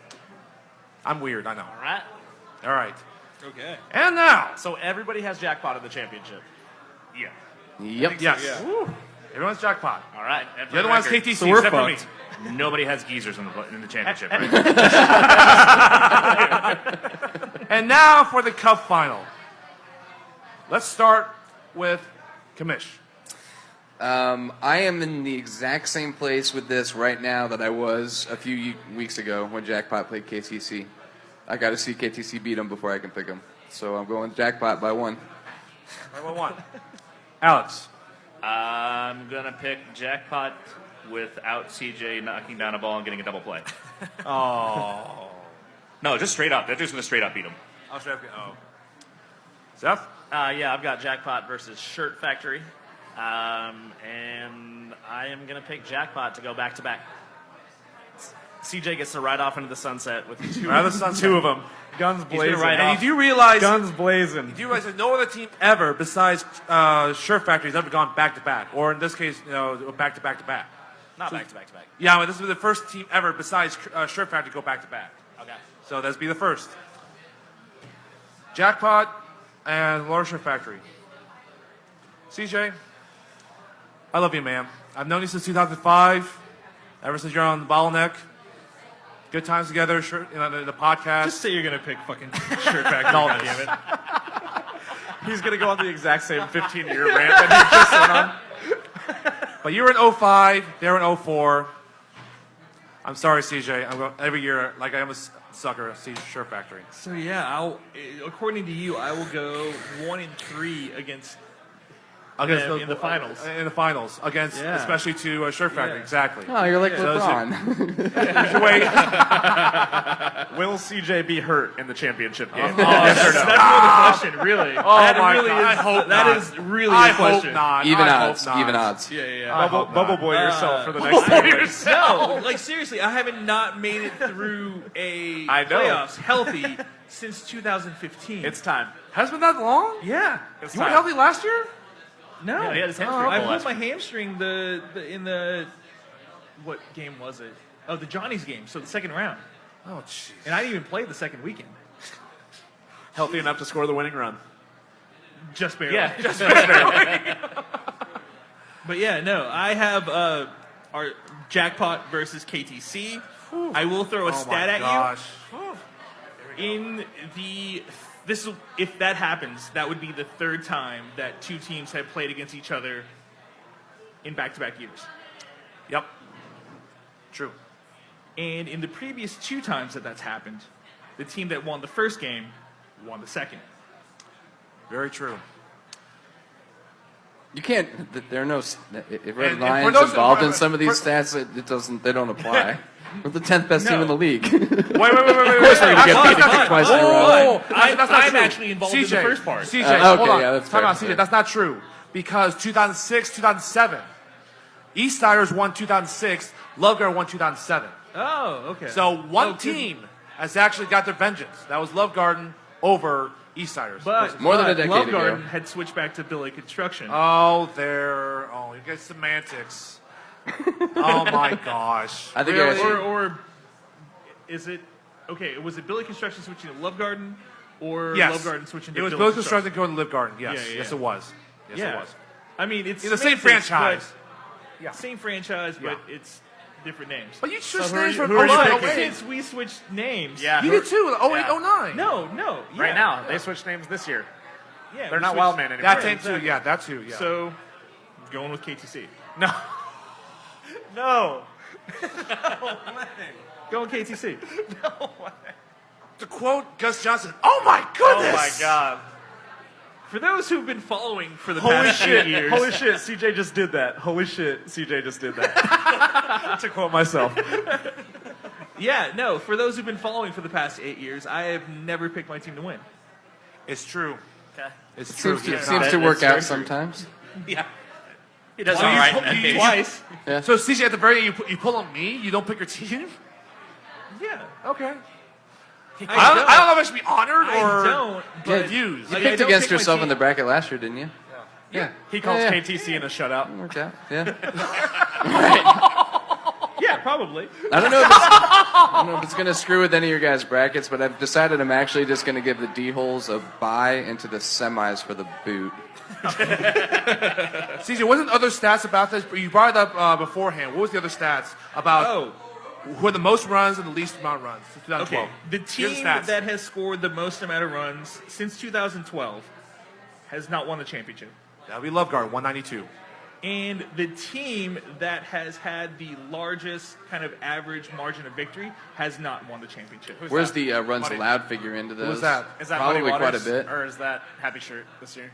I'm weird, I know. All right. All right. Okay. And now. So everybody has Jackpot in the championship. Yeah. Yep. Yes. Yeah. Woo. Everyone's Jackpot. All right. And for The other one's record, KTC, So we're except for me. fucked. Nobody has geezers in the championship. Right? And now for the Cup final. Let's start with Kamish. I am in the exact same place with this right now that I was a few weeks ago when Jackpot played KTC. I got to see KTC beat them before I can pick them. So I'm going Jackpot by 1. Right, 1. Alex. I'm going to pick Jackpot without CJ knocking down a ball and getting a double play. Oh. No, just straight up. They're just going to straight up beat him. Seth? Yeah, I've got Jackpot versus Shirt Factory. And I am going to pick Jackpot to go back-to-back. CJ gets to ride off into the sunset with two of them. Guns blazing. right And off. you do realize Guns blazing. that no other team ever besides Shirt Factory has ever gone back-to-back. Or in this case, back-to-back-to-back. Not back-to-back-to-back. Yeah, but this will be the first team ever besides Shirt Factory to go back-to-back. Okay. So that's be the first. Jackpot and Lawrence Shirt Factory. CJ, I love you, man. I've known you since 2005. Ever since you're on the Ballin. Good times together, the podcast. Just say you're going to pick fucking Shirt Factory. God damn it. He's going to go on the exact same 15-year rant that he just went on. But you were in 05, they were in 04. I'm sorry, CJ. Every year, like I am a sucker at CJ Shirt Factory. So yeah, according to you, I will go 1-3 against them in the finals. In the finals, against especially to Shirt Factory, exactly. Oh, you're like So LeBron. Will CJ be hurt in the championship game? That's really the question, really. Oh that my really God, is, I hope that not. is really I the question. hope not. Even I odds. hope not. Even odds. Yeah. Bubble boy yourself for the next 2 weeks. No, like seriously, I haven't not made it through a I know. playoffs healthy since 2015. It's time. Has it been that long? yeah. It's You were time. healthy last year? No, Yeah, he had his hamstring I pulled pulled last my hamstring in the what game was it? Oh, the Johnny's game. So the second round, Oh, jeez. and I didn't even play the second weekend. Healthy enough to score the winning run. Just barely. Yeah, just barely. But yeah, no, I have our jackpot versus KTC. I will throw a stat at gosh. you. If that happens, that would be the third time that two teams have played against each other in back-to-back years. Yep. True. And in the previous two times that that's happened, the team that won the first game won the second. Very true. You can't. There are no. If Red And Lions for those- involved in for- some of these for- stats, it doesn't. They don't apply. We're the 10th best team in the league. Wait. Of course, we get beat twice in a row. I'm not I'm true. actually involved in the first part. CJ, Okay, hold on. yeah, that's Time fair. out, CJ. That's not true. Because 2006, 2007, Eastsiders won 2006, Loveguard won 2007. Oh, okay. So one team has actually got their vengeance. That was Love Garden over Eastsiders. But More than a decade Love ago. Garden had switched back to Billy Construction. Oh, you guys semantics. Oh my gosh. I think Really? or is it okay? Was it Billy Construction switching to Love Garden, or Yes. Love Garden switching to It was Billy both constructed going to Live Garden. Yes, Yeah, yeah, yes, yeah. it was. Yes, Yeah. it was. I mean, it's It's the same semantics, franchise. but same franchise, but Yeah. it's different names. But you switched who are names you- from who are you 09 picking? away. Since we switched names, Yeah. You did too, 08, 09. no, yeah, Right now, they switched names this year. yeah, They're we not switched- Wildman anymore. That team exactly. too, yeah, that too, yeah. So, going with KTC. No. No. Going KTC. to quote Gus Johnson, oh my goodness! Oh my God. For those who've been following for the Holy past 8 shit. years, Holy shit. CJ just did that. Holy shit. CJ just did that. To quote myself. yeah, no. For those who've been following for the past 8 years, I have never picked my team to win. It's true. Okay. It's true. Seems to, He has seems not. to work That's out very true. sometimes. Yeah, He does So all you right. told- in that you- case. twice. So CJ, at the very end, you pull on me. You don't pick your team. Yeah, Okay. I I don't know if I should be honored I or don't. But confused. You Like, I picked don't against pick my yourself in team. the bracket last year, didn't you? Yeah. He calls Yeah. KTC in a shutout. Worked out. Yeah. Yeah, probably. I don't know if it's going to screw with any of your guys' brackets, but I've decided I'm actually just going to give the D-holes a bye into the semis for the boot. CJ, wasn't other stats about this? You brought it up beforehand. What was the other stats about Oh, who had the most runs and the least amount of runs since 2012? okay. The Here's team stats. that has scored the most amount of runs since 2012 has not won the championship. That would be Love Guard, 192. And the team that has had the largest kind of average margin of victory has not won the championship. Where's the runs allowed figure into those? was that? Is that Probably Muddy quite a Waters, bit. Or is that Happy Shirt this year?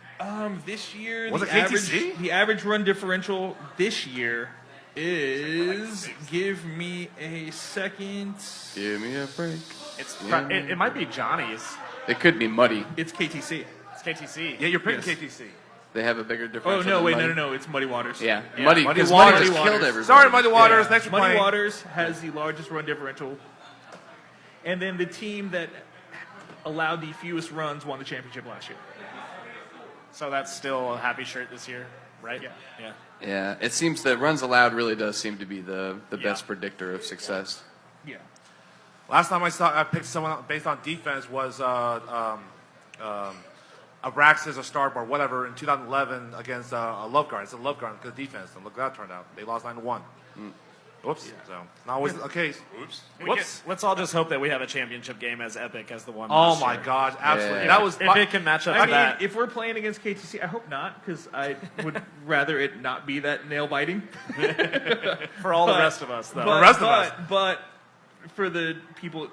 This year, Was the it KTC? average run differential this year is, give me a second, Give me a break. It might be Johnny's. It could be muddy. it's KTC. It's KTC. Yeah, you're picking Yes. KTC. They have a bigger Oh, difference. no, wait, no, it's Muddy Waters. Yeah, Yeah, muddy. Muddy Because Waters. muddy just Muddy killed Waters. everybody. Sorry, Muddy Waters. Thanks for Muddy playing. Waters has the largest run differential. And then the team that allowed the fewest runs won the championship last year. So that's still a Happy Shirt this year, right? Yeah. Yeah, it seems that runs allowed really does seem to be the best predictor of success. Yeah. Last time I picked someone based on defense was Abraxas or Starboard, whatever, in 2011 against a Love Guard. It's a Love Guard because defense. And look how that turned out. They lost 9-1. Whoops. So not always okay. Whoops. Let's all just hope that we have a championship game as epic as the one. Oh last my year. God! Absolutely. Yeah. That was. If it can match up I to mean, that. if we're playing against KTC, I hope not, because I would rather it not be that nail biting. For all the rest of us, though. But for the people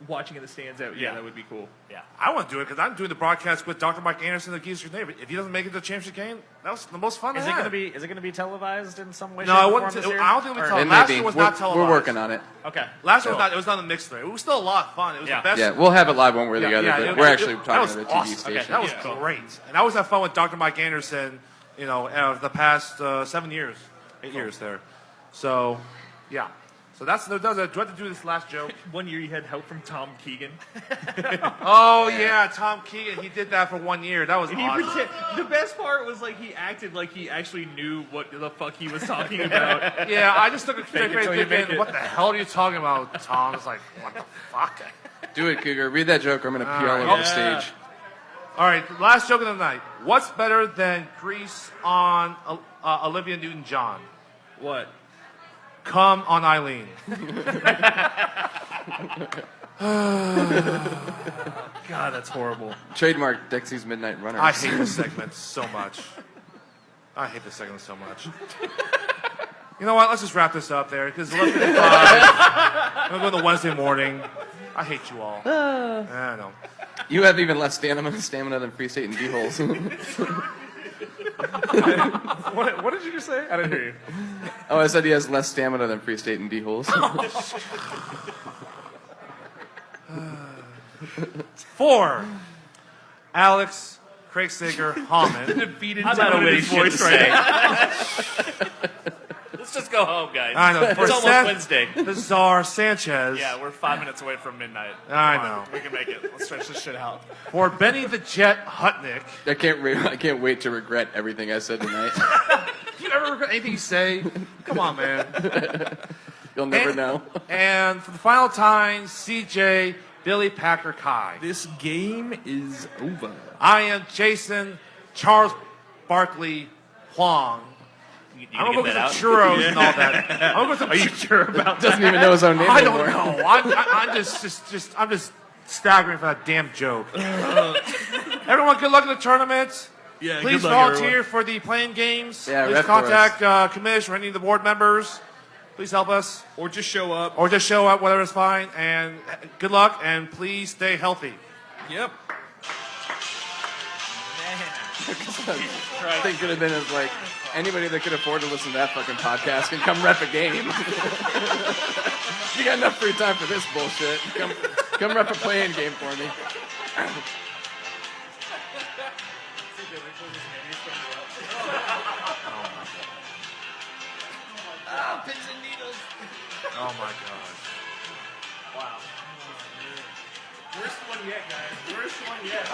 watching in the stands, Yeah. that would be cool. Yeah. I want to do it because I'm doing the broadcast with Dr. Mike Anderson, the Geezer neighbor. If he doesn't make it to the championship game, that was the most fun. Is I it had. going to be televised in some way? No, shape, it or wasn't. form this year? I don't think it was Or- televised. It may Last be. year was not televised. We're working on it. Okay. Last year it was not on the mixed thing. It was still a lot of fun. It was Yeah. the best. Yeah, we'll have it live one way or the other, but we're actually that talking was to the TV awesome. station. Okay, that was great. And I always have fun with Dr. Mike Anderson, the past 7 years, 8 years there. So, yeah. So do I have to do this last joke? One year you had help from Tom Keegan. Oh, yeah, Tom Keegan. He did that for 1 year. That was awesome. The best part was like he acted like he actually knew what the fuck he was talking about. Yeah, I just took a straight face till you make thinking, it. what the hell are you talking about, Tom? It's like, what the fuck? Do it, Cougar. Read that joke or I'm going to pee all over the stage. All right, last joke of the night. What's better than grease on Olivia Newton-John? What? Come on Eileen. God, that's horrible. Trademark Dexy's Midnight Runners. I hate this segment so much. You know what? Let's just wrap this up there because 11:55. I'm going to Wednesday morning. I hate you all. I know. You have even less stamina than Free State and D-holes. What did you just say? I didn't hear you. Oh, I said he has less stamina than Free State and D-holes. 4. Alex, Craig Sager, Hammond. Defeated I'm not a witty shit voice to right say. Let's just go home, guys. I know. For It's almost Seth, Wednesday. the Czar Sanchez. Yeah, we're 5 minutes away from midnight. I Come on, know. we can make it. Let's stretch this shit out. For Benny the Jet Hutnick. I can't wait to regret everything I said tonight. Do you ever regret anything you say? Come on, man. You'll never know. And for the final time, CJ Billy Packer Kai. This game is over. I am Jason Charles Barkley Huang. I'm going to go get some churros and all that. I'm going to Are you sure about that? Doesn't even know his own name I anymore. don't know. I'm just staggering for that damn joke. Everyone, good luck in the tournament. Yeah, Please good luck, volunteer everyone. for the playing games. Yeah, Please rep for contact Commish or any of the board members. Please help us. Or just show up. Or just show up, whatever's fine. And good luck, and please stay healthy. Yep. I think could have been as like anybody that could afford to listen to that fucking podcast can come rep a game. You got enough free time for this bullshit. Come rep a playing game for me. Oh my gosh. Wow. Worst one yet, guys. Worst one yet.